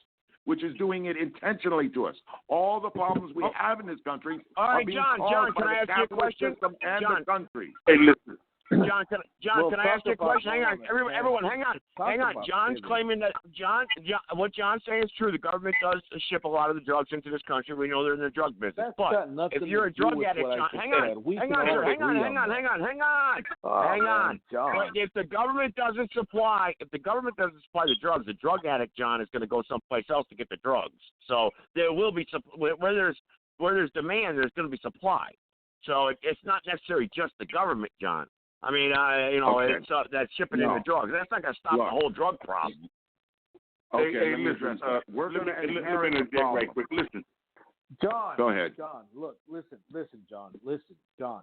which is doing it intentionally to us. All the problems we have in this country are being caused by the capitalist system and the country. Hey, listen. John, can I ask you a question? Hang on, everyone, hang on. John's claiming that what John's saying is true. The government does ship a lot of the drugs into this country. We know they're in the drug business. But if you're a drug addict, John, hang on. But if the government doesn't supply the drugs, the drug addict, John, is going to go someplace else to get the drugs. So there will be where there's demand, there's going to be supply. So it's not necessarily just the government, John. I mean, it's that's shipping in the drugs. That's not going to stop the whole drug problem. Okay, hey, listen. We're going to interject right quick. Listen, John. Go ahead. John, look, listen, John. Listen, John.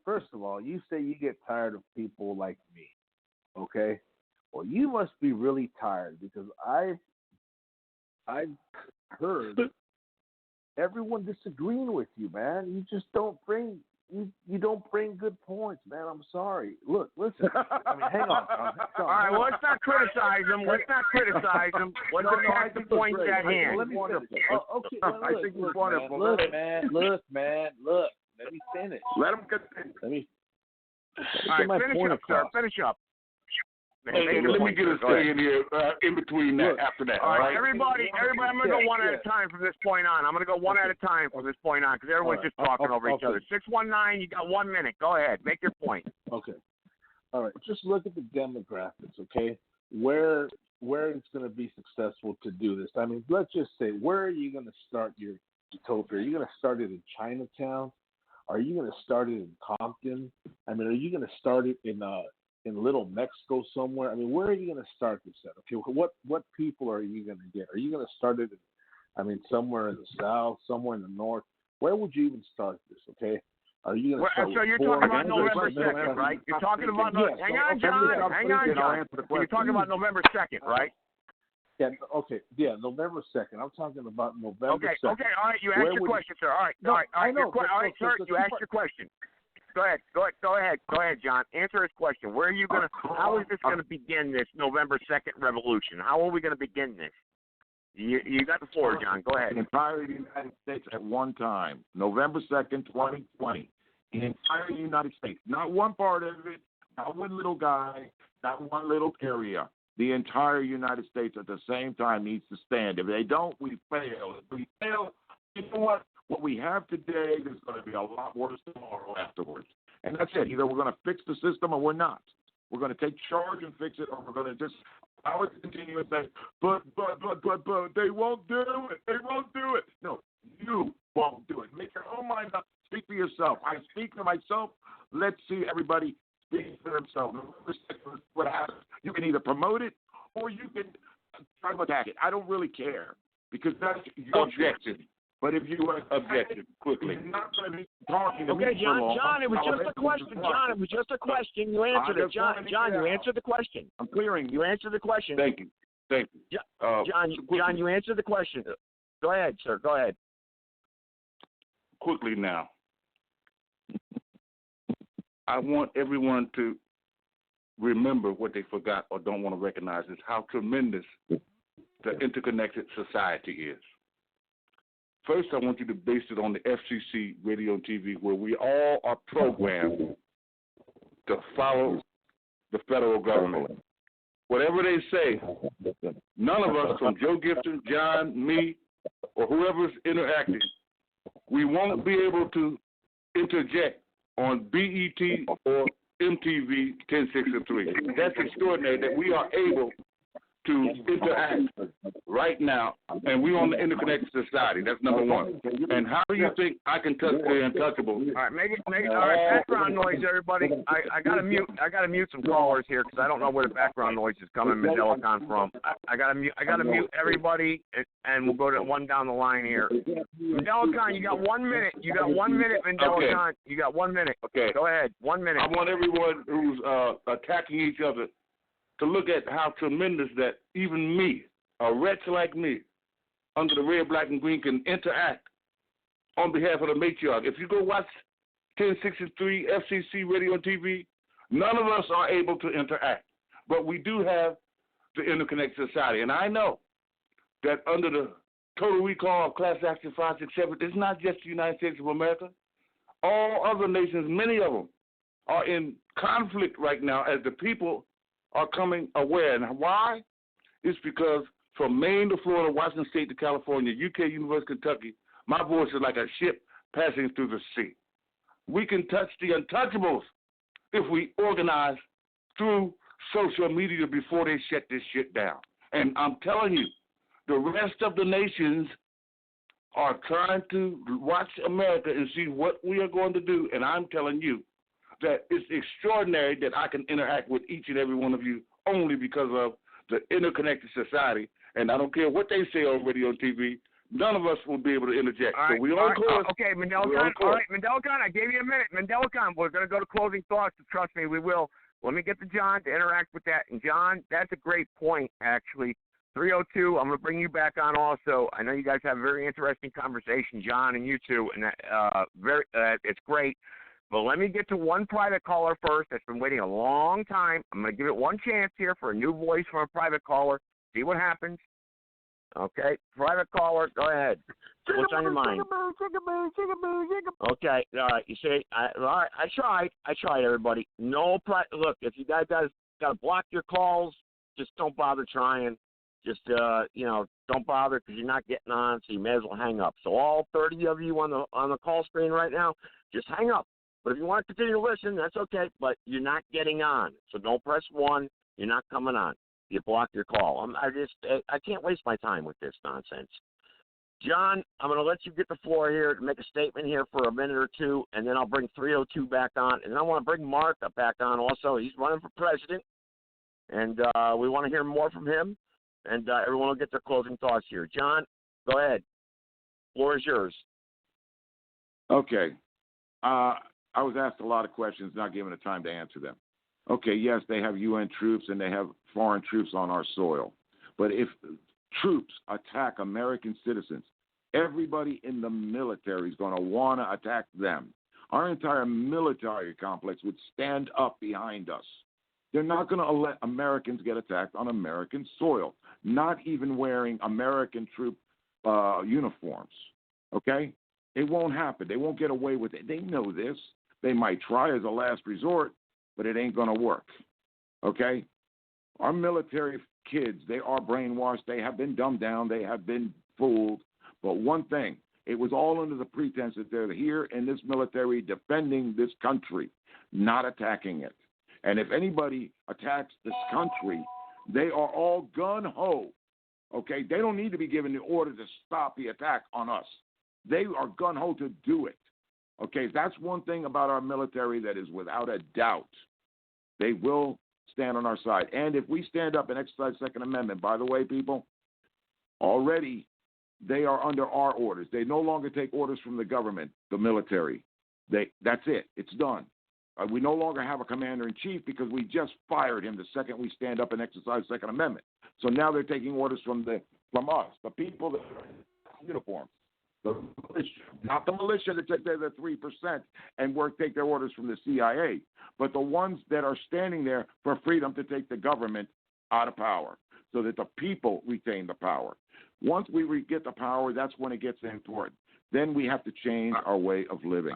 First of all, you say you get tired of people like me. Okay. Well, you must be really tired because I've heard everyone disagreeing with you, man. You just don't bring. You don't bring good points, man. I'm sorry. Look, listen. I mean, hang on. All right, well, let's not criticize him. Let's attack the points at hand. Okay. I think he's wonderful. Look, man. Let me finish. Let him continue. All right, finish up, sir. Finish up. Hey, let me get a say in here in between that, after that. All right, everybody, I'm going to go one at a time from this point on. I'm going to go one at a time from this point on because everyone's just talking over each other. 619, you got 1 minute. Go ahead. Make your point. Okay. All right. Just look at the demographics, okay? Where it's going to be successful to do this. I mean, let's just say, where are you going to start your utopia? Are you going to start it in Chinatown? Are you going to start it in Compton? I mean, are you going to start it in Little Mexico somewhere? I mean, where are you going to start this at? Okay, what people are you going to get? Are you going to start it somewhere in the South, somewhere in the North? Where would you even start this, okay? Are you going to start so you're talking about November 2nd, right? You're talking about hang on, John. You're talking about November 2nd, right? Yeah, okay. Yeah, November 2nd. I'm talking about November 2nd. Okay, all right. You asked your question, sir. All right, sir. You asked your question. Go ahead, John. Answer his question. Where are you going to? How is this going to begin this November 2nd revolution? How are we going to begin this? You got the floor, John. Go ahead. The entire United States at one time, November 2nd, 2020. The entire United States, not one part of it, not one little guy, not one little area. The entire United States at the same time needs to stand. If they don't, we fail. If we fail, you know what? What we have today is going to be a lot worse tomorrow afterwards. And that's it. Either we're going to fix the system or we're not. We're going to take charge and fix it, or we're going to just allow it to continue and say, but, they won't do it. They won't do it. No, you won't do it. Make your own mind up. Speak for yourself. I speak for myself. Let's see everybody speak for themselves. What happens? You can either promote it or you can try to attack it. I don't really care because that's your objective. But if you objection quickly, you're not going to be talking to me okay, John, it was just a question. John, it was just a question. You answered it. John, you answered the question. I'm clearing. You answered the question. Thank you. John, you answered the question. Go ahead, sir. Go ahead. Quickly now. I want everyone to remember what they forgot or don't want to recognize is how tremendous the interconnected society is. First, I want you to base it on the FCC radio and TV, where we all are programmed to follow the federal government. Whatever they say, none of us, from Joe Gibson, John, me, or whoever's interacting, we won't be able to interject on BET or MTV 1063. That's extraordinary that we are able to interact right now, and we're on the interconnected society. That's number one. And how do you think I can touch the untouchable? All right, make it. All right, background noise, everybody. I gotta mute some callers here because I don't know where the background noise is coming, Mandelacon, from. I gotta mute everybody, and we'll go to one down the line here. Mandelacon, you got 1 minute. You got 1 minute, Mandelacon. Okay. You got 1 minute. Okay. Go ahead. 1 minute. I want everyone who's attacking each other to look at how tremendous that even me, a wretch like me, under the red, black, and green, can interact on behalf of the matriarch. If you go watch 1063 FCC radio and TV, none of us are able to interact. But we do have the interconnected society. And I know that under the total recall of Class Action 567, it's not just the United States of America. All other nations, many of them, are in conflict right now as the people are coming aware. And why? It's because from Maine to Florida, Washington State to California, UK, University of Kentucky, my voice is like a ship passing through the sea. We can touch the untouchables if we organize through social media before they shut this shit down. And I'm telling you, the rest of the nations are trying to watch America and see what we are going to do. And I'm telling you that it's extraordinary that I can interact with each and every one of you only because of the interconnected society. And I don't care what they say on radio and TV, none of us will be able to interject. All right, so we on course. Okay, Mandelacon. All right, Mandelacon, I gave you a minute. Mandelacon, we're going to go to closing thoughts. Trust me, we will. Let me get to John to interact with that. And, John, that's a great point, actually. 302, I'm going to bring you back on also. I know you guys have a very interesting conversation, John and you two, and it's great. But let me get to one private caller first that's been waiting a long time. I'm going to give it one chance here for a new voice from a private caller. See what happens. Okay, private caller, go ahead. What's on your mind? Okay, all right. You say, all right. I tried, everybody. Look, if you guys got to block your calls, just don't bother trying. Just don't bother because you're not getting on, so you may as well hang up. So all 30 of you on the call screen right now, just hang up. But if you want to continue to listen, that's okay. But you're not getting on, so don't press 1. You're not coming on. You block your call. I can't waste my time with this nonsense. John, I'm going to let you get the floor here to make a statement here for a minute or two, and then I'll bring 302 back on. And then I want to bring Mark back on also. He's running for president, and we want to hear more from him. And everyone will get their closing thoughts here. John, go ahead. Floor is yours. Okay. I was asked a lot of questions, not given the time to answer them. Okay, yes, they have UN troops and they have foreign troops on our soil. But if troops attack American citizens, everybody in the military is going to want to attack them. Our entire military complex would stand up behind us. They're not going to let Americans get attacked on American soil, not even wearing American troop uniforms, okay? It won't happen. They won't get away with it. They know this. They might try as a last resort, but it ain't going to work, okay? Our military kids, they are brainwashed. They have been dumbed down. They have been fooled. But one thing, it was all under the pretense that they're here in this military defending this country, not attacking it. And if anybody attacks this country, they are all gun-ho, okay? They don't need to be given the order to stop the attack on us. They are gun-ho to do it, okay? That's one thing about our military that is without a doubt. They will stand on our side. And if we stand up and exercise Second Amendment, by the way, people, already they are under our orders. They no longer take orders from the government, the military. That's it. It's done. We no longer have a commander-in-chief because we just fired him the second we stand up and exercise Second Amendment. So now they're taking orders from us, the people that are in uniforms. The militia, not the militia that take their 3% and take their orders from the CIA, but the ones that are standing there for freedom to take the government out of power so that the people retain the power. Once we get the power, that's when it gets important. Then we have to change our way of living.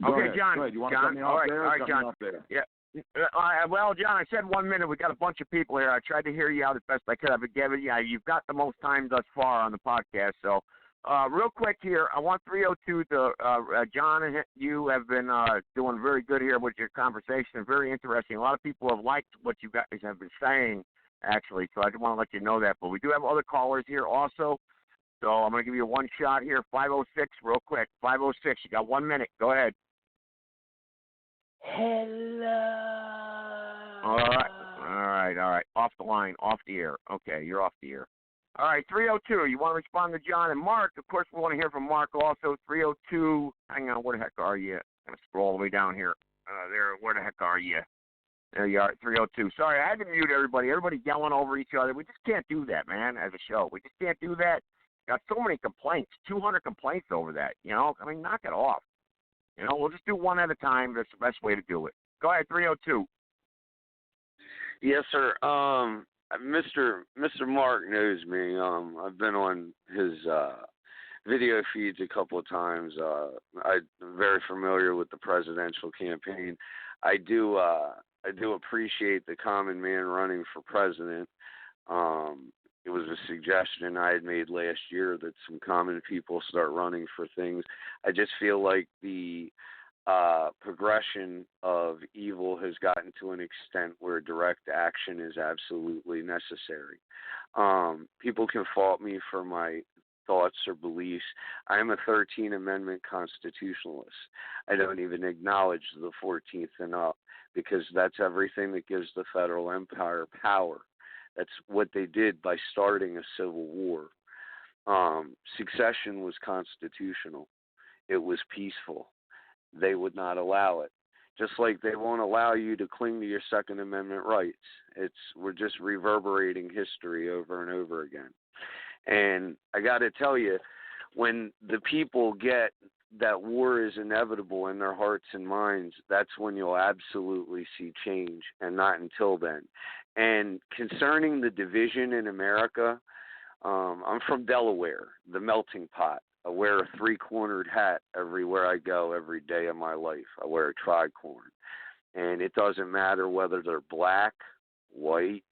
Okay, John. Go ahead. You want John, to cut me off there? All right, cut John. me off there. Yeah. Well, John, I said 1 minute. We got a bunch of people here. I tried to hear you out as best I could. I've been giving you. You've got the most time thus far on the podcast. So, real quick here, I want 302 to John and you have been doing very good here with your conversation. Very interesting. A lot of people have liked what you guys have been saying, actually. So I just want to let you know that. But we do have other callers here also. So I'm going to give you one shot here. 506, real quick. 506. You got 1 minute. Go ahead. Hello. All right. Off the line, off the air. Okay, you're off the air. All right, 302. You want to respond to John and Mark? Of course, we want to hear from Mark also. 302. Hang on, where the heck are you? I'm going to scroll all the way down here. There, where the heck are you? There you are, 302. Sorry, I had to mute everybody. Everybody yelling over each other. We just can't do that, man, as a show. We just can't do that. Got so many complaints, 200 complaints over that, I mean, knock it off. We'll just do one at a time. That's the best way to do it. Go ahead, 302. Yes, sir. Mr. Mark knows me. I've been on his video feeds a couple of times. I'm very familiar with the presidential campaign. I do appreciate the common man running for president. It was a suggestion I had made last year that some common people start running for things. I just feel like the progression of evil has gotten to an extent where direct action is absolutely necessary. People can fault me for my thoughts or beliefs. I am a 13th Amendment constitutionalist. I don't even acknowledge the 14th and up because that's everything that gives the federal empire power. That's what they did by starting a civil war. Succession was constitutional. It was peaceful. They would not allow it. Just like they won't allow you to cling to your Second Amendment rights. We're just reverberating history over and over again. And I got to tell you, when the people get that war is inevitable in their hearts and minds, that's when you'll absolutely see change, and not until then. And concerning the division in America, I'm from Delaware, the melting pot. I wear a three-cornered hat everywhere I go every day of my life. I wear a tricorn. And it doesn't matter whether they're black, white,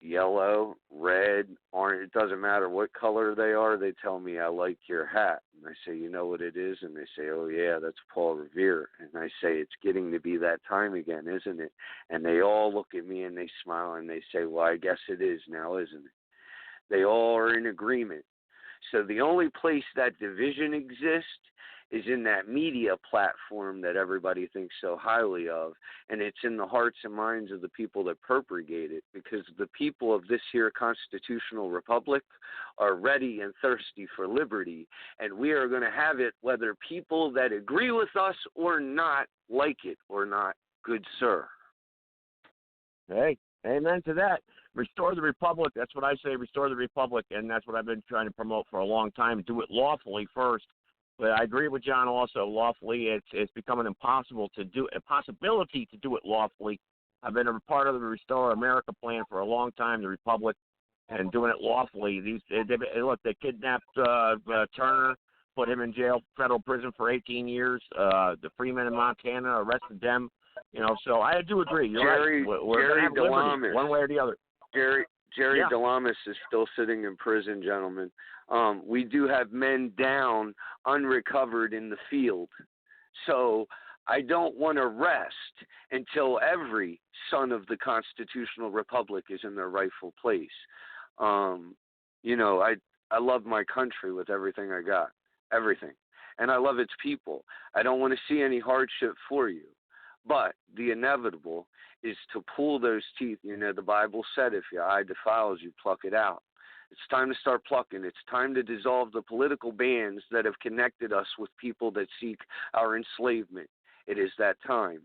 yellow, red, orange. It doesn't matter what color they are. They tell me, I like your hat. And I say, you know what it is? And they say, oh, yeah, that's Paul Revere. And I say, it's getting to be that time again, isn't it? And they all look at me and they smile and they say, well, I guess it is now, isn't it? They all are in agreement. So the only place that division exists is in that media platform that everybody thinks so highly of, and it's in the hearts and minds of the people that propagate it, because the people of this here constitutional republic are ready and thirsty for liberty, and we are going to have it whether people that agree with us or not like it or not, good sir. Hey, amen to that. Restore the republic. That's what I say. Restore the republic, and that's what I've been trying to promote for a long time. Do it lawfully first. But I agree with John also. Lawfully, it's becoming impossible to do. A possibility to do it lawfully. I've been a part of the Restore America plan for a long time. The republic, and doing it lawfully. They kidnapped Turner, put him in jail, federal prison for 18 years. The Freemen in Montana arrested them. So I do agree. You're right. We're going to have liberty, one way or the other. Jerry Delamis is still sitting in prison, gentlemen. We do have men down, unrecovered in the field. So I don't want to rest until every son of the constitutional republic is in their rightful place. I love my country with everything I got, everything. And I love its people. I don't want to see any hardship for you. But the inevitable is to pull those teeth. The Bible said if your eye defiles you, pluck it out. It's time to start plucking. It's time to dissolve the political bands that have connected us with people that seek our enslavement. It is that time.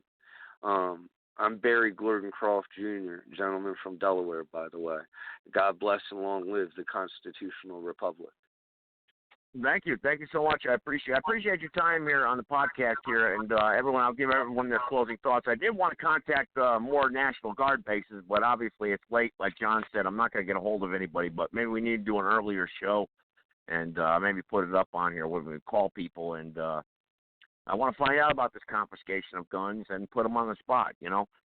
I'm Barry Glordencroft Jr., gentleman from Delaware, by the way. God bless and long live the constitutional republic. Thank you so much. I appreciate your time here on the podcast here, and I'll give everyone their closing thoughts. I did want to contact more National Guard bases, but obviously it's late. Like John said, I'm not going to get a hold of anybody, but maybe we need to do an earlier show and maybe put it up on here when we call people. And I want to find out about this confiscation of guns and put them on the spot,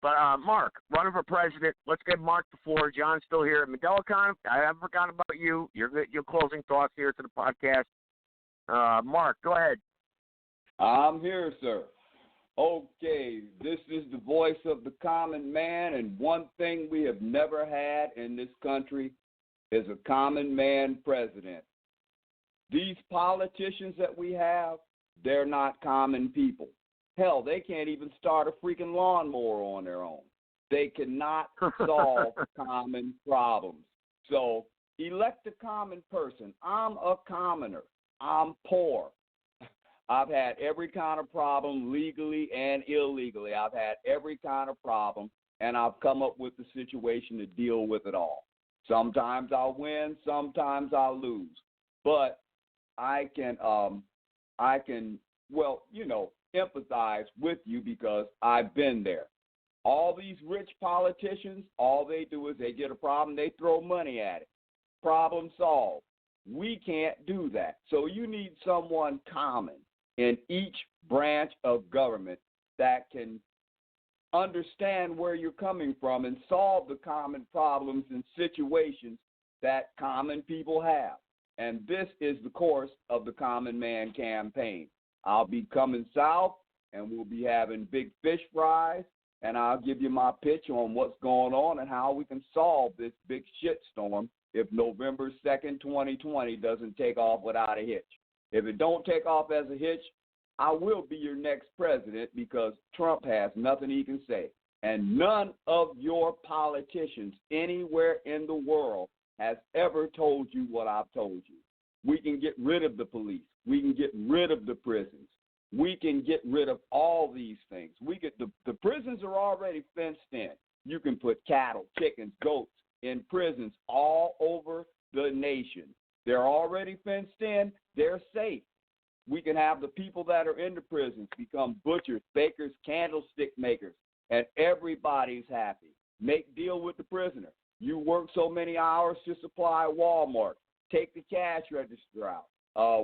But Mark, running for president, let's give Mark the floor. John's still here. Medelicon, I haven't forgotten about you. Your closing thoughts here to the podcast. Mark, go ahead. I'm here, sir. Okay, this is the voice of the common man, and one thing we have never had in this country is a common man president. These politicians that we have, they're not common people. Hell, they can't even start a freaking lawnmower on their own. They cannot solve common problems. So elect a common person. I'm a commoner. I'm poor. I've had every kind of problem legally and illegally. I've had every kind of problem, and I've come up with the situation to deal with it all. Sometimes I'll win, sometimes I'll lose. But I can empathize with you because I've been there. All these rich politicians, all they do is they get a problem, they throw money at it. Problem solved. We can't do that. So you need someone common in each branch of government that can understand where you're coming from and solve the common problems and situations that common people have. And this is the course of the Common Man campaign. I'll be coming south, and we'll be having big fish fries, and I'll give you my pitch on what's going on and how we can solve this big shitstorm if November 2nd, 2020 doesn't take off without a hitch. If it don't take off as a hitch, I will be your next president because Trump has nothing he can say. And none of your politicians anywhere in the world has ever told you what I've told you. We can get rid of the police. We can get rid of the prisons. We can get rid of all these things. The prisons are already fenced in. You can put cattle, chickens, goats in prisons all over the nation. They're already fenced in. They're safe. We can have the people that are in the prisons become butchers, bakers, candlestick makers, and everybody's happy. Make deal with the prisoner. You work so many hours to supply Walmart. Take the cash register out.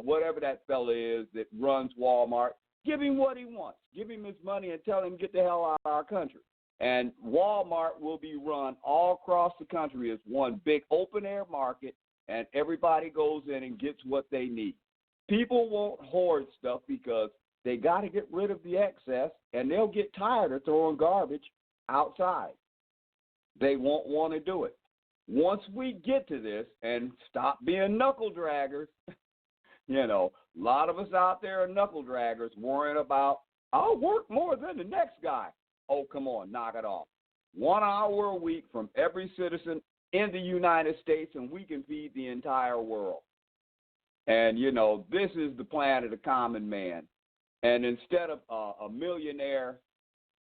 Whatever that fella is that runs Walmart, give him what he wants. Give him his money and tell him to get the hell out of our country. And Walmart will be run all across the country as one big open-air market, and everybody goes in and gets what they need. People won't hoard stuff because they got to get rid of the excess, and they'll get tired of throwing garbage outside. They won't want to do it. Once we get to this and stop being knuckle draggers, a lot of us out there are knuckle draggers worrying about, I'll work more than the next guy. Oh, come on, knock it off. 1 hour a week from every citizen in the United States, and we can feed the entire world. And, this is the plan of the common man. And instead of a millionaire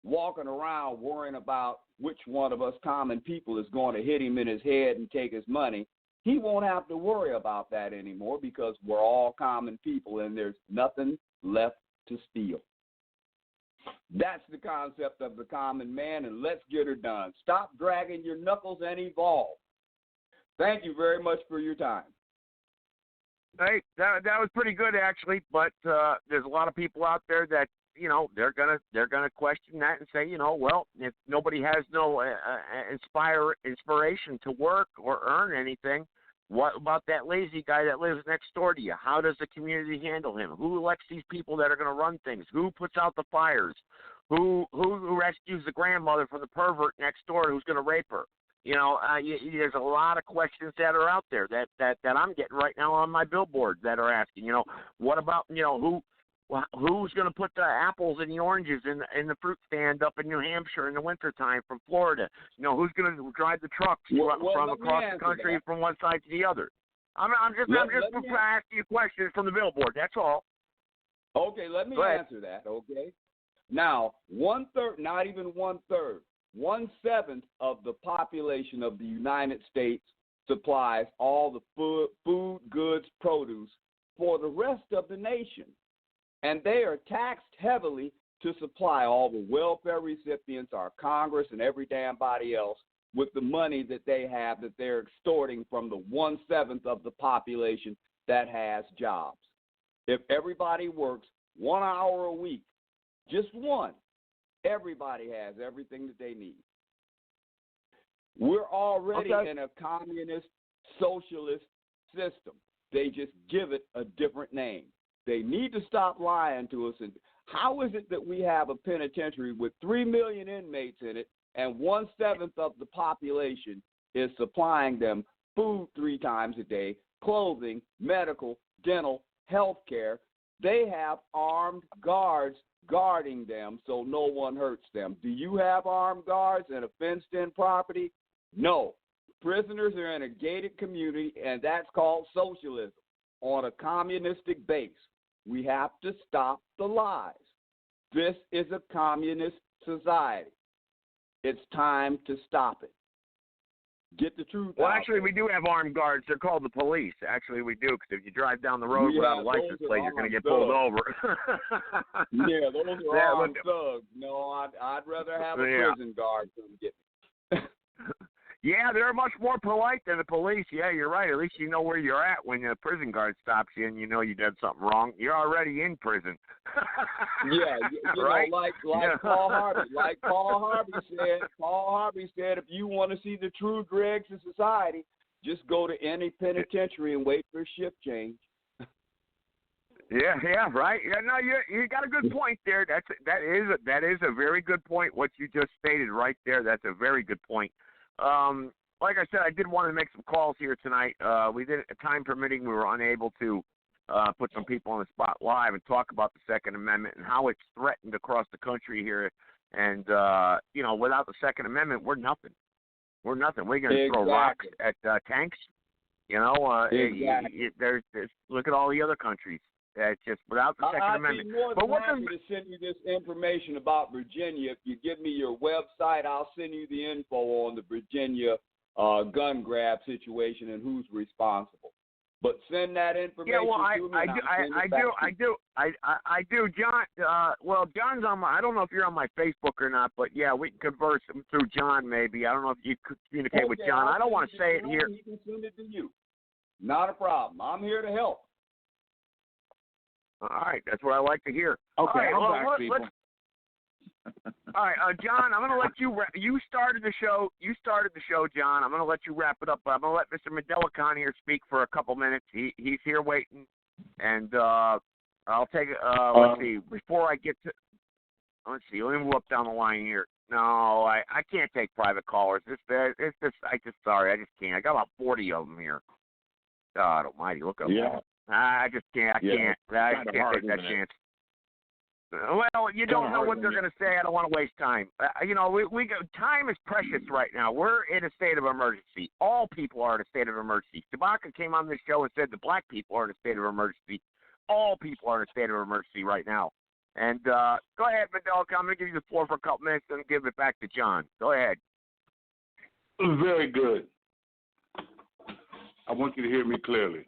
walking around worrying about which one of us common people is going to hit him in his head and take his money, he won't have to worry about that anymore because we're all common people and there's nothing left to steal. That's the concept of the common man, and let's get her done. Stop dragging your knuckles and evolve. Thank you very much for your time. Hey, that was pretty good actually, but there's a lot of people out there that they're gonna question that and say, well, if nobody has no inspiration to work or earn anything, what about that lazy guy that lives next door to you? How does the community handle him? Who elects these people that are going to run things? Who puts out the fires? Who rescues the grandmother from the pervert next door who's going to rape her? There's a lot of questions that are out there that I'm getting right now on my billboard that are asking, what about, who's going to put the apples and the oranges in the fruit stand up in New Hampshire in the wintertime from Florida? Who's going to drive the trucks from across the country from one side to the other? I'm just asking you questions from the billboard. That's all. Okay, let me answer that, okay? Now, 1/3, not even 1/3, 1/7 of the population of the United States supplies all the food, goods, produce for the rest of the nation. And they are taxed heavily to supply all the welfare recipients, our Congress, and every damn body else with the money that they have that they're extorting from the 1/7 of the population that has jobs. If everybody works 1 hour a week, just one, everybody has everything that they need. We're already in a communist, socialist system. They just give it a different name. They need to stop lying to us. And How is it that we have a penitentiary with 3 million inmates in it and 1/7 of the population is supplying them food 3 times a day, clothing, medical, dental, health care? They have armed guards guarding them so no one hurts them. Do you have armed guards in a fenced-in property? No. Prisoners are in a gated community, and that's called socialism on a communistic base. We have to stop the lies. This is a communist society. It's time to stop it. Get the truth Well, out actually, we do have armed guards. They're called the police. Actually, we do, because if you drive down the road without a license plate, you're going to get pulled over. Yeah, those are armed thugs. No, I'd rather have a prison guard come get me. Yeah, they're much more polite than the police. Yeah, you're right. At least you know where you're at when the prison guard stops you and you know you did something wrong. You're already in prison. Yeah, you right? know, like Paul Harvey. Like Paul Harvey said, if you want to see the true dregs of society, just go to any penitentiary and wait for a shift change. Yeah, right. Yeah, no, you got a good point there. That is a very good point. What you just stated right there. That's a very good point. Like I said, I did want to make some calls here tonight. We did, time permitting, we were unable to put some people on the spot live and talk about the Second Amendment and how it's threatened across the country here. And without the Second Amendment, we're nothing. We're nothing. We're going to throw rocks at tanks. There's look at all the other countries. It's just without the Second Amendment. I'd be more than happy to send you this information about Virginia. If you give me your website, I'll send you the info on the Virginia gun grab situation and who's responsible. But send that information to me. I do. John, John's on my, I don't know if you're on my Facebook or not, but yeah, we can converse through John maybe. I don't know if you could communicate with John. I don't want to say it here. He can send it to you. Not a problem. I'm here to help. All right, that's what I like to hear. Okay, all right, I'm back, people. All right, John, I'm going to let you. You started the show. John. I'm going to let you wrap it up. But I'm going to let Mr. Medelican here speak for a couple minutes. He's here waiting, and I'll take. Let's see. Before I get to, let's see. Let me move up down the line here. No, I can't take private callers. Sorry, I just can't. I got about 40 of them here. God Almighty, look up. Yeah. I just can't. I can't take that chance. Well, you don't know what they're going to say. I don't want to waste time. We go. Time is precious right now. We're in a state of emergency. All people are in a state of emergency. Tabaka came on this show and said the black people are in a state of emergency. All people are in a state of emergency right now. And go ahead, Medelican. I'm going to give you the floor for a couple minutes and give it back to John. Go ahead. Very good. I want you to hear me clearly.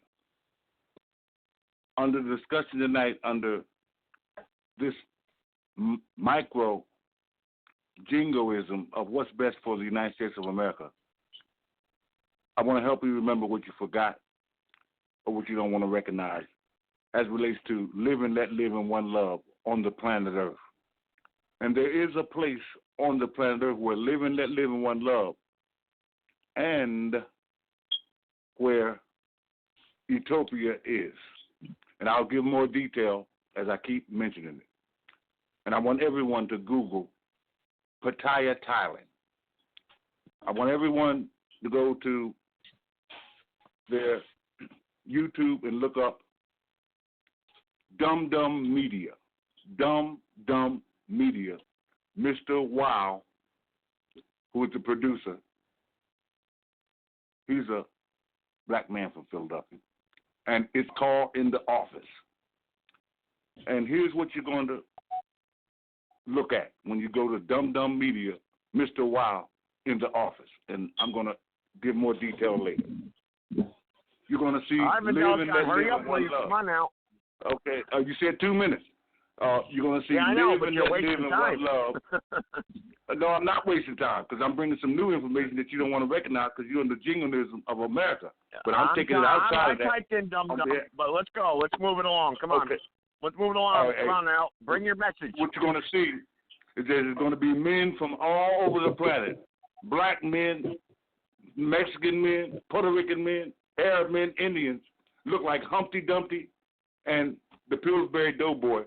Under the discussion tonight, under this micro jingoism of what's best for the United States of America, I want to help you remember what you forgot or what you don't want to recognize as relates to live and let live in one love on the planet Earth. And there is a place on the planet Earth where live and let live in one love and where utopia is. And I'll give more detail as I keep mentioning it. And I want everyone to Google Pattaya, Thailand. I want everyone to go to their YouTube and look up Dum Dum Media. Dum Dum Media. Mr. Wow, who is the producer, he's a black man from Philadelphia. And it's called In the Office. And here's what you're going to look at when you go to Dum Dum Media, Mr. Wow, In the Office. And I'm going to give more detail later. You're going to see Live and hurry up, please. Come on now. Okay. You said 2 minutes. You're going to see I know, Live but and you're Let wasting Live in time. One Love. No, I'm not wasting time because I'm bringing some new information that you don't want to recognize because you're in the jingoism of America. But I'm taking it outside of that. I typed in Dum Dum, but let's go. Let's move it along. Come on. Okay. Let's move it along. Right, Come on now. Bring your message. What you're going to see is that there's going to be men from all over the planet. Black men, Mexican men, Puerto Rican men, Arab men, Indians, look like Humpty Dumpty and the Pillsbury Doughboy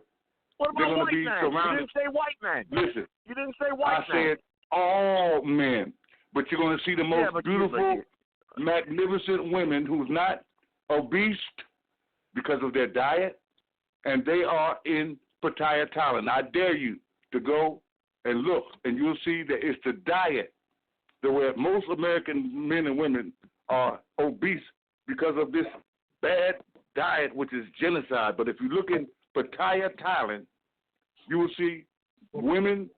What they're about going to white be men? surrounded. You didn't say white men. Listen, You didn't say white I men. said all men, but you're going to see the most beautiful, magnificent women who's not obese because of their diet, and they are in Pattaya, Thailand. I dare you to go and look, and you'll see that it's the diet that where most American men and women are obese because of this bad diet, which is genocide. But if you look in Pattaya, Thailand, you will see women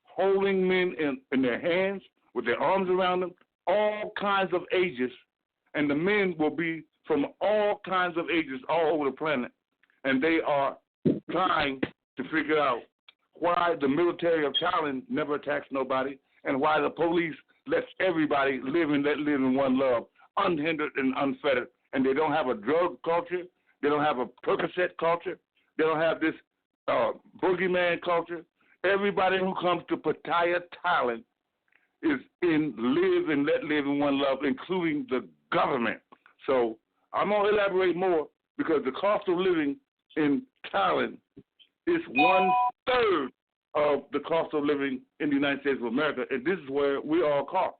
holding men in their hands with their arms around them, all kinds of ages, and the men will be from all kinds of ages all over the planet, and they are trying to figure out why the military of Thailand never attacks nobody and why the police lets everybody live in one love, unhindered and unfettered. And they don't have a drug culture. They don't have a Percocet culture. They don't have this boogeyman culture. Everybody who comes to Pattaya, Thailand is in live and let live in one love, including the government. So I'm going to elaborate more because the cost of living in Thailand is 1/3 of the cost of living in the United States of America. And this is where we all caught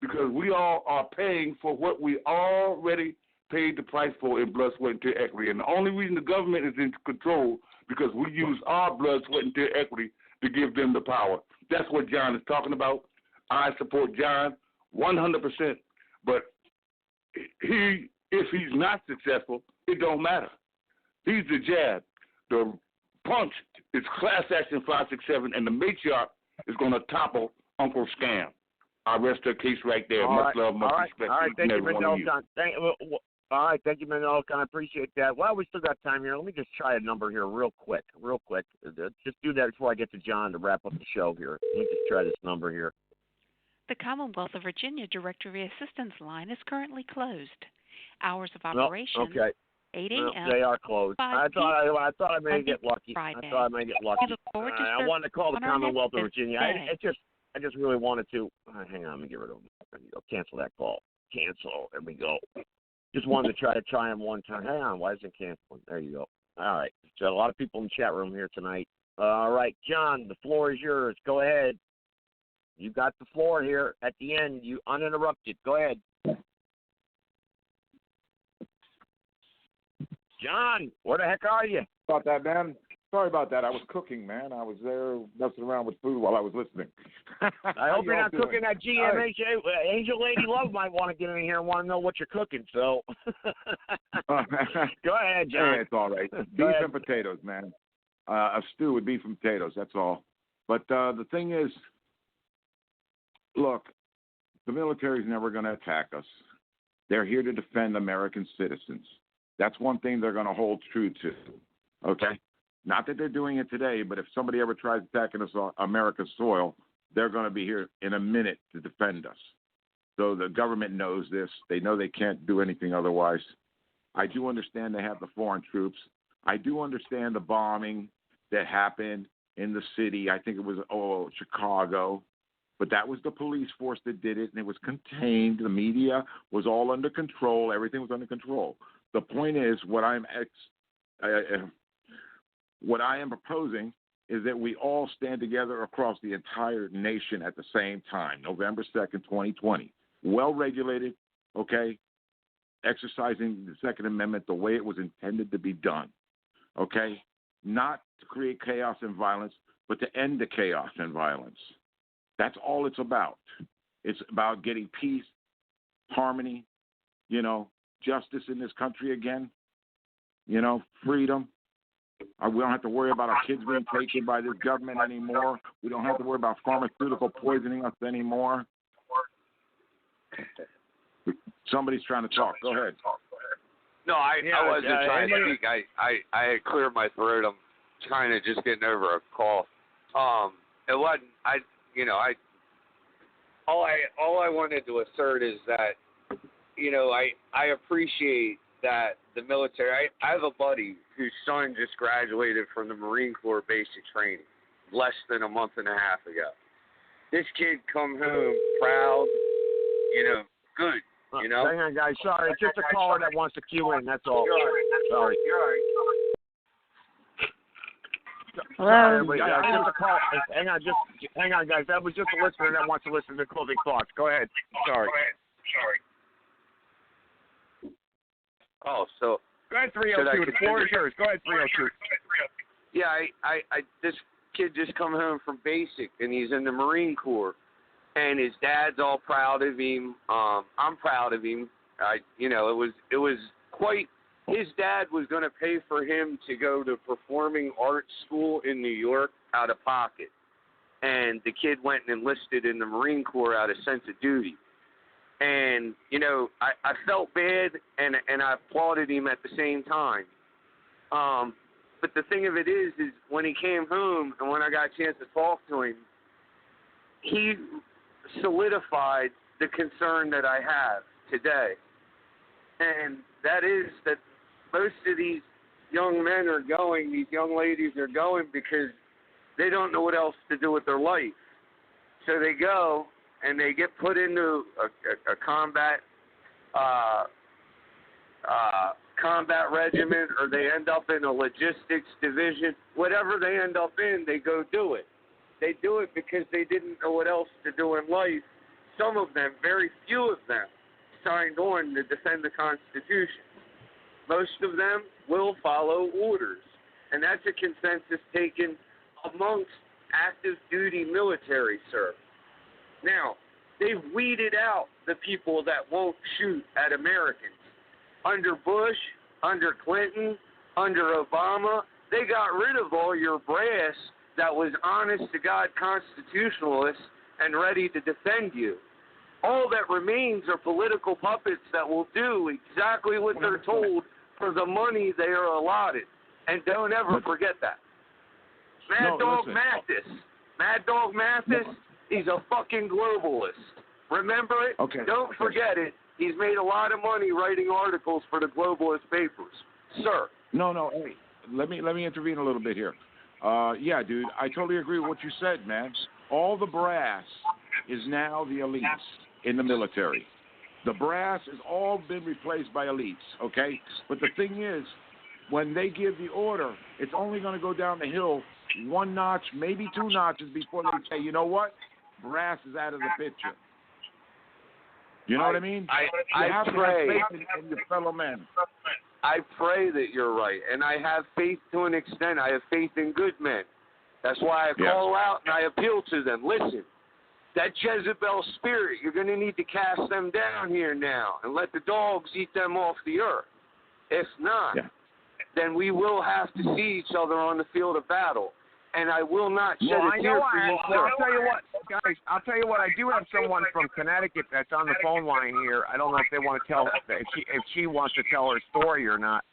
because we all are paying for what we already paid the price for in blood, sweat, and tear equity. And the only reason the government is in control because we use our blood, sweat, and tear equity to give them the power. That's what John is talking about. I support John 100%. But if he's not successful, it don't matter. He's the jab. The punch is class action 567, and the matriarch is going to topple Uncle Scam. I rest her case right there. Much love, much respect. All right, thank you, Mandela. All right, thank you, Mandela. I appreciate that. Well, we still got time here. Let me just try a number here real quick. Just do that before I get to John to wrap up the show here. Let me just try this number here. The Commonwealth of Virginia Directory Assistance line is currently closed. Hours of operation, 8 a.m. They are closed. I thought I may get lucky. Friday. I wanted to call the Commonwealth of Virginia. I just really wanted to. Hang on, let me get rid of them. There you go. Cancel that call. Cancel. There we go. Just wanted to try them one time. Hang on, why isn't it canceling? There you go. All right. So a lot of people in the chat room here tonight. All right, John, the floor is yours. Go ahead. You got the floor here at the end. You uninterrupted. Go ahead. John, where the heck are you? About that, man. Sorry about that. I was cooking, man. I was there messing around with food while I was listening. I hope you're not cooking that GMH. Angel Lady Love might want to get in here and want to know what you're cooking. So go ahead, John. Hey, it's all right. Beef and potatoes, man. A stew with beef and potatoes. That's all. But the thing is, look, the military is never going to attack us. They're here to defend American citizens. That's one thing they're going to hold true to. Okay? Not that they're doing it today, but if somebody ever tries attacking us on America's soil, they're going to be here in a minute to defend us. So the government knows this. They know they can't do anything otherwise. I do understand they have the foreign troops. I do understand the bombing that happened in the city. I think it was, Chicago. But that was the police force that did it, and it was contained. The media was all under control. Everything was under control. The point is, what I am proposing is that we all stand together across the entire nation at the same time, November 2nd, 2020. Well-regulated, okay, exercising the Second Amendment the way it was intended to be done, okay? Not to create chaos and violence, but to end the chaos and violence. That's all it's about. It's about getting peace, harmony, justice in this country again, freedom. We don't have to worry about our kids being taken by this government anymore. We don't have to worry about pharmaceutical poisoning us anymore. Somebody's trying to talk. Go ahead. No, I wasn't trying to speak. I had cleared my throat. I'm kind of just getting over a cough. It wasn't. All I wanted to assert is that, I appreciate that the military. I have a buddy whose son just graduated from the Marine Corps basic training less than a month and a half ago. This kid come home proud, good. Hang on, guys. Sorry, it's just a caller that wants to queue in. That's all. You're all right. Sorry. You're all right. Hello. Just a call. Hang on, guys. That was just a listener that wants to listen to closing thoughts. Go ahead. Sorry. Oh, so. Go ahead, 302. The floor is yours. Go ahead, 302. Yeah, I this kid just come home from basic, and he's in the Marine Corps, and his dad's all proud of him. I'm proud of him. It was quite. His dad was going to pay for him to go to performing arts school in New York out of pocket, and the kid went and enlisted in the Marine Corps out of sense of duty. And, I felt bad, and I applauded him at the same time. But the thing of it is when he came home and when I got a chance to talk to him, he solidified the concern that I have today. And that is that most of these young men are going, these young ladies are going because they don't know what else to do with their life. So they go and they get put into a combat regiment, or they end up in a logistics division. Whatever they end up in, they go do it. They do it because they didn't know what else to do in life. Some of them, very few of them, signed on to defend the Constitution. Most of them will follow orders, and that's a consensus taken amongst active duty military service. Now, they've weeded out the people that won't shoot at Americans. Under Bush, under Clinton, under Obama, they got rid of all your brass that was honest-to-God constitutionalists and ready to defend you. All that remains are political puppets that will do exactly what they're told for the money they are allotted. And don't ever forget that. Mad Dog Mathis, he's a fucking globalist. Remember it? Okay. Don't forget it. He's made a lot of money writing articles for the globalist papers. Sir. No. Hey, let me intervene a little bit here. Yeah, dude, I totally agree with what you said, man. All the brass is now the elites in the military. The brass has all been replaced by elites, okay? But the thing is, when they give the order, it's only going to go down the hill one notch, maybe two notches before they say, you know what? Brass is out of the picture. You know what I mean? I have pray. To have faith in your fellow men. I pray that you're right, and I have faith to an extent. I have faith in good men. That's why I call out and I appeal to them. Listen, that Jezebel spirit, you're going to need to cast them down here now and let the dogs eat them off the earth. If not, then we will have to see each other on the field of battle. And I will not shed a tear for you. I'll tell you what, guys. I do have someone from Connecticut that's on the phone line here. I don't know if they want to tell if she wants to tell her story or not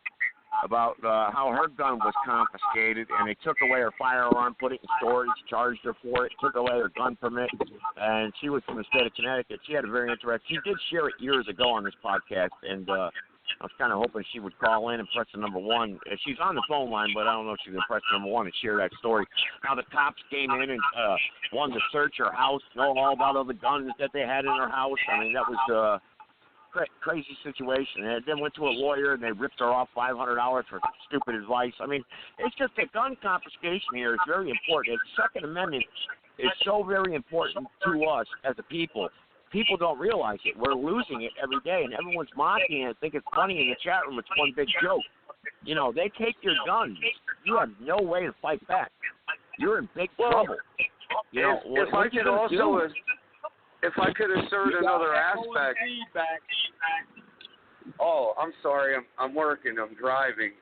about how her gun was confiscated and they took away her firearm, put it in storage, charged her for it, took away her gun permit, and she was from the state of Connecticut. She had a very interesting. She did share it years ago on this podcast, and I was kind of hoping she would call in and press the number one. She's on the phone line, but I don't know if she's going to press the number one and share that story. How the cops came in and wanted to search her house, know all about all the guns that they had in her house. I mean, that was a crazy situation. And then went to a lawyer, and they ripped her off $500 for stupid advice. I mean, it's just that gun confiscation here is very important. The Second Amendment is so very important to us as a people. People don't realize it. We're losing it every day, and everyone's mocking it. I think it's funny in the chat room. It's one big joke. You know, they take your guns. You have no way to fight back. You're in big trouble. You know, if I could assert another aspect. Oh, I'm sorry. I'm working. I'm driving.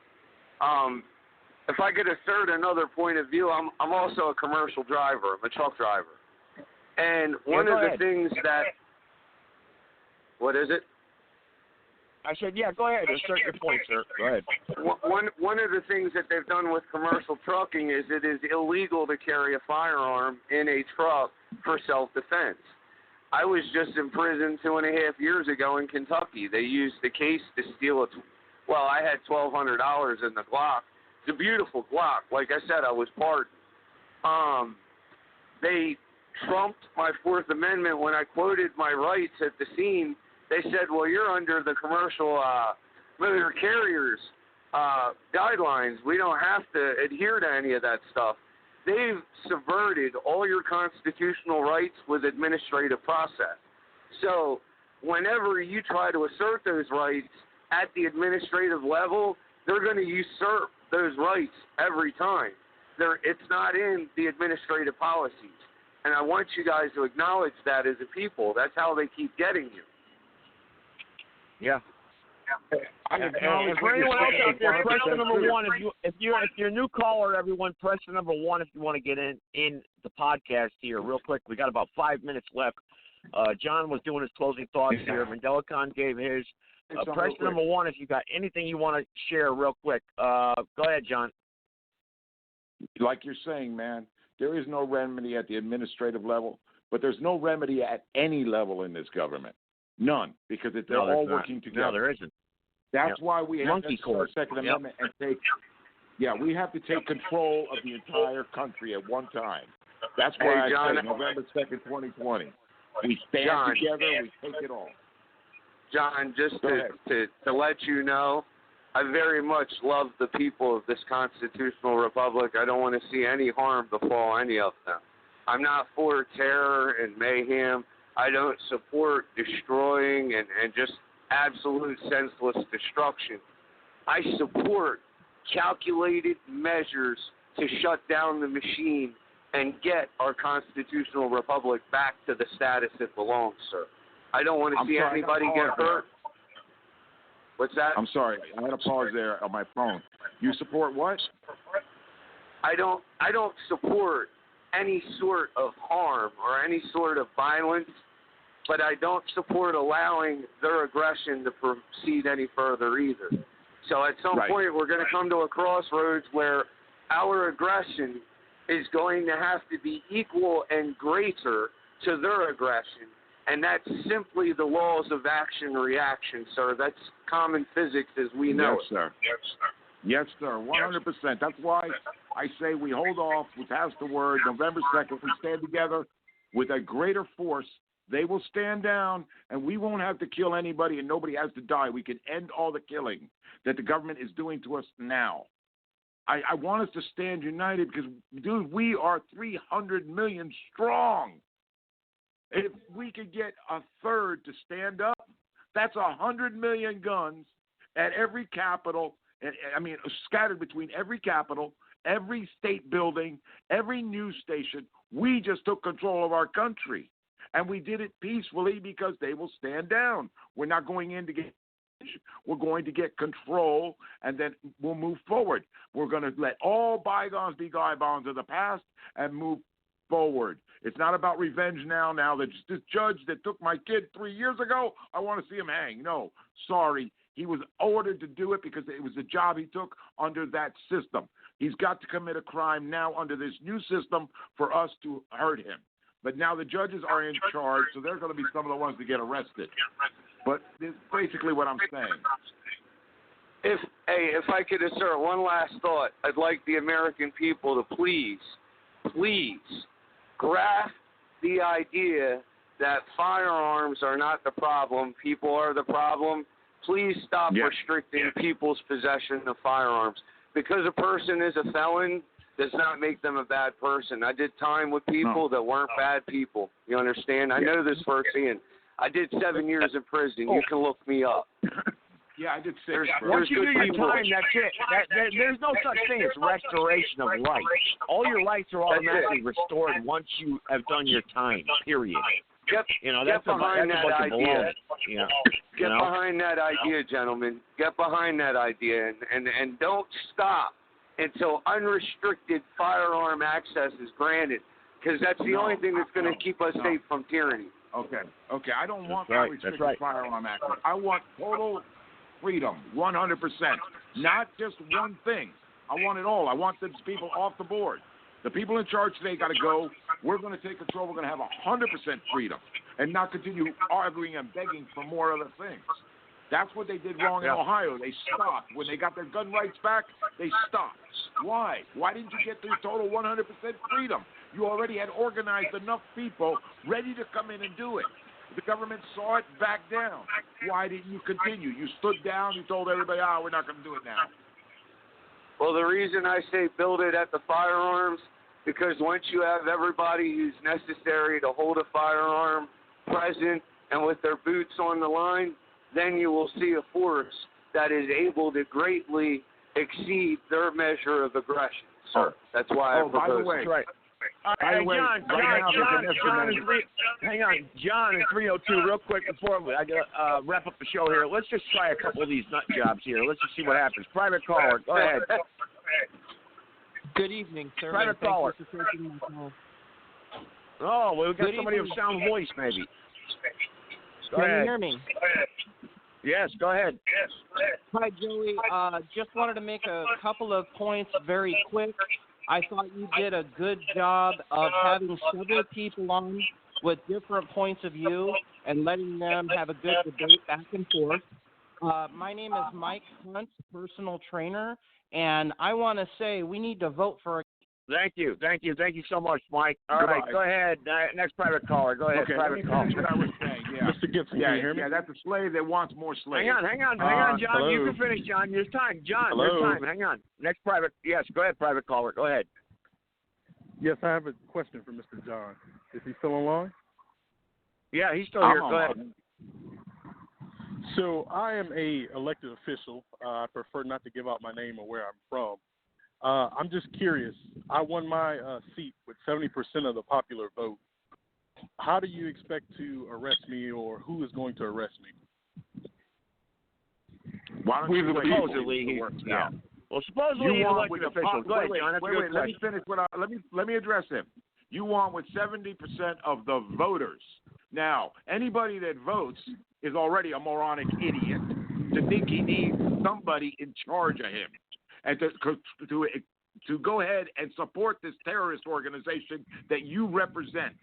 If I could assert another point of view, I'm also a commercial driver. I'm a truck driver. And one of the things that, what is it? I said, yeah, go ahead. Assert your point, sir. Go ahead. One of the things that they've done with commercial trucking is it is illegal to carry a firearm in a truck for self-defense. I was just in prison 2.5 years ago in Kentucky. They used the case to steal I had $1,200 in the Glock. It's a beautiful Glock. Like I said, I was pardoned. They trumped my Fourth Amendment when I quoted my rights at the scene. They said, well, you're under the commercial motor carriers guidelines. We don't have to adhere to any of that stuff. They've subverted all your constitutional rights with administrative process. So whenever you try to assert those rights at the administrative level, they're going to usurp those rights every time. It's not in the administrative policies. And I want you guys to acknowledge that as a people. That's how they keep getting you. Yeah. And for anyone else out there, press the number one. If you're a new caller, everyone, press the number one if you want to get in the podcast here real quick. We got about 5 minutes left. John was doing his closing thoughts here. Mandela Khan gave his. Press the number one if you got anything you want to share real quick. Go ahead, John. Like you're saying, man, there is no remedy at the administrative level, but there's no remedy at any level in this government. None, because they're all working together. No, there isn't. That's why we have to start the Second Amendment and take. Yeah, we have to take control of the entire country at one time. That's why I say November 2nd, 2020. We stand together. We take it all. John, just to let you know, I very much love the people of this constitutional republic. I don't want to see any harm befall any of them. I'm not for terror and mayhem. I don't support destroying and just absolute senseless destruction. I support calculated measures to shut down the machine and get our constitutional republic back to the status it belongs, sir. I don't want to see anybody get hurt. What's that? I'm sorry. I had a pause there on my phone. You support what? I don't support any sort of harm or any sort of violence, but I don't support allowing their aggression to proceed any further either. So at some point we're going to come to a crossroads where our aggression is going to have to be equal and greater to their aggression. And that's simply the laws of action and reaction, sir. That's common physics as we know it. Sir. Yes, sir. 100%. That's why I say we hold off. We pass the word. November 2nd, we stand together with a greater force. They will stand down, and we won't have to kill anybody, and nobody has to die. We can end all the killing that the government is doing to us now. I want us to stand united because, dude, we are 300 million strong. If we could get a third to stand up, that's 100 million guns at every capital. Scattered between every capital, every state building, every news station. We just took control of our country, and we did it peacefully because they will stand down. We're not going in to get. We're going to get control, and then we'll move forward. We're going to let all bygones be bygones of the past and move forward. It's not about revenge now. Now, this judge that took my kid 3 years ago, I want to see him hang. No, sorry. He was ordered to do it because it was the job he took under that system. He's got to commit a crime now under this new system for us to hurt him. But now the judges are in charge, so they're going to be some of the ones to get arrested. But that's basically what I'm saying. If I could assert one last thought, I'd like the American people to please grasp the idea that firearms are not the problem, people are the problem. Please stop restricting people's possession of firearms. Because a person is a felon does not make them a bad person. I did time with people that weren't bad people. You understand? I know this firsthand. I did 7 years in prison. You can look me up. Yeah, I did 6. Once you do your time, that's it. There's no such thing as restoration of life. All your rights are automatically restored once you have done your time, period. Get behind that idea. Get behind that idea, gentlemen. Get behind that idea, and don't stop until unrestricted firearm access is granted, because that's the only thing that's going to keep us safe from tyranny. Okay. I don't want unrestricted firearm access. I want total freedom, 100%. Not just one thing. I want it all. I want these people off the board. The people in charge today got to go. We're going to take control. We're going to have 100% freedom and not continue arguing and begging for more other things. That's what they did wrong in Ohio. They stopped. When they got their gun rights back, they stopped. Why? Why didn't you get through total 100% freedom? You already had organized enough people ready to come in and do it. The government saw it, backed down. Why didn't you continue? You stood down. You told everybody, we're not going to do it now. Well, the reason I say build it at the firearms, because once you have everybody who's necessary to hold a firearm present and with their boots on the line, then you will see a force that is able to greatly exceed their measure of aggression, sir. That's why I propose. By the way, right. By the way, John in 302, real quick before I wrap up the show here. Let's just try a couple of these nut jobs here. Let's just see what happens. Private caller, go ahead. Good evening, sir. Private caller. Oh, well, we've got somebody with sound voice, maybe. Can you hear me? Yes, go ahead. Hi, Joey. Just wanted to make a couple of points very quick. I thought you did a good job of having several people on with different points of view and letting them have a good debate back and forth. My name is Mike Hunt, personal trainer, and I want to say we need to vote for a... Thank you so much, Mike. All right, go ahead. Next private caller. Go ahead, private caller. What I was saying, yeah. Mr. Gibson, can you hear me? Yeah, that's a slave that wants more slaves. Hang on, John. Hello? You can finish, John. There's time. John, Hello? there's time. Hang on. Next private. Yes, go ahead, private caller. Go ahead. Yes, I have a question for Mr. John. Is he still online? Yeah, he's still here. Go ahead. So I am a elected official. I prefer not to give out my name or where I'm from. I'm just curious. I won my seat with 70% of the popular vote. How do you expect to arrest me, or who is going to arrest me? Why don't you supposedly yeah. Well, supposedly he's elected official. Go ahead, John. That's a good let me finish. Let me address him. You want with 70% of the voters. Now, anybody that votes is already a moronic idiot to think he needs somebody in charge of him, and to go ahead and support this terrorist organization that you represent.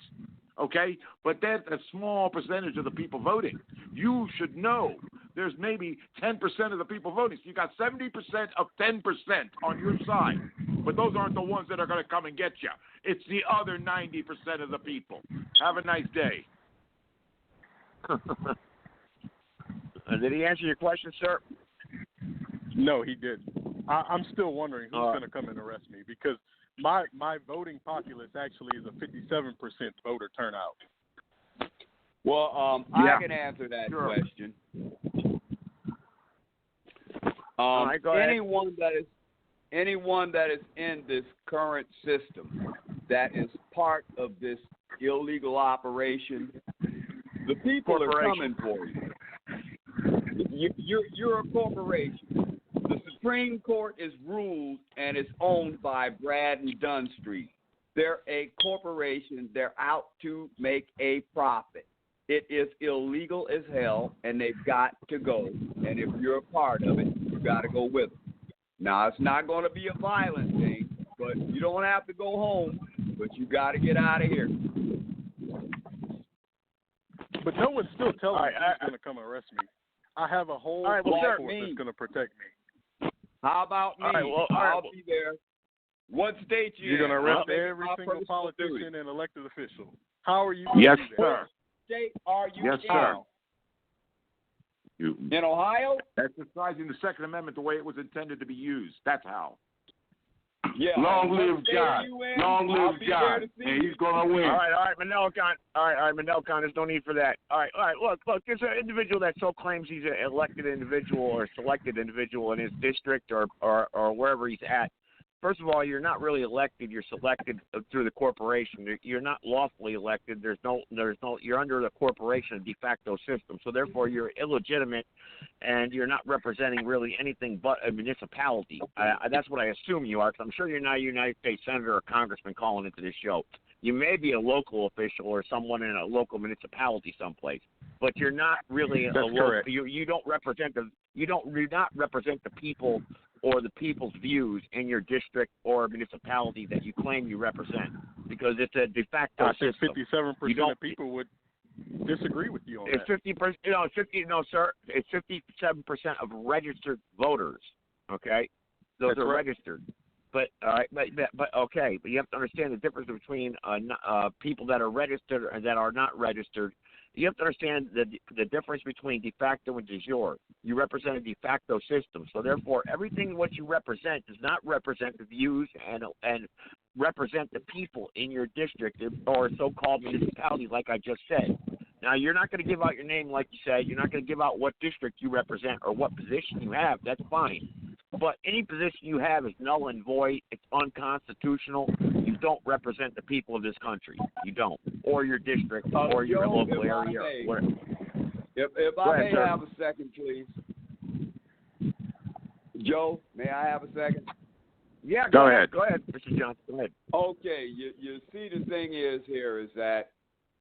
Okay? But that's a small percentage of the people voting. You should know there's maybe 10% of the people voting. So you got 70% of 10% on your side. But those aren't the ones that are going to come and get you. It's the other 90% of the people. Have a nice day. Did he answer your question, sir? No, he didn't. I'm still wondering who's going to come and arrest me, because my voting populace actually is a 57% voter turnout. Well, I can answer that question. Anyone that is in this current system that is part of this illegal operation, the people are coming for you. You're a corporation. The Supreme Court is ruled and is owned by Brad and Dunn Street. They're a corporation. They're out to make a profit. It is illegal as hell, and they've got to go. And if you're a part of it, you got to go with them. Now, it's not going to be a violent thing, but you don't have to go home, but you got to get out of here. But no one's still telling me who's going to come arrest me. I have a whole force that's going to protect me. How about me? I'll be there. What state you're going to arrest every single politician and elected official. How are you? Yes, sir. What state are you in? Sir. In Ohio? Exercising the Second Amendment the way it was intended to be used. That's how. Yeah. Long live God. Long live God. And he's going to win. All right, Manelcon. All right, Manelcon. There's no need for that. All right. Look. There's an individual that so claims he's an elected individual or selected individual in his district or wherever he's at. First of all, you're not really elected. You're selected through the corporation. You're not lawfully elected. There's no. You're under the corporation de facto system. So therefore, you're illegitimate, and you're not representing really anything but a municipality. That's what I assume you are, because I'm sure you're not a United States senator or congressman calling into this show. You may be a local official or someone in a local municipality someplace, but you're not really a local. You don't represent the. You do not represent the people or the people's views in your district or municipality that you claim you represent, because it's a de facto system. I think 57% of people would disagree with you on that. 50%. No, sir. It's 57% of registered voters. Okay, those are registered. But okay. But you have to understand the difference between people that are registered and that are not registered You have to understand the difference between de facto and de jure. You represent a de facto system, so therefore everything what you represent does not represent the views and represent the people in your district or so-called municipality, like I just said. Now, you're not going to give out your name, like you said. You're not going to give out what district you represent or what position you have. That's fine. But any position you have is null and void. It's unconstitutional. You don't represent the people of this country. You don't. Or your district or your local area. If I may have a second, please. Joe, may I have a second? Yeah, go ahead. Go ahead, Mr. Johnson. Go ahead. Okay, you see, the thing is here is that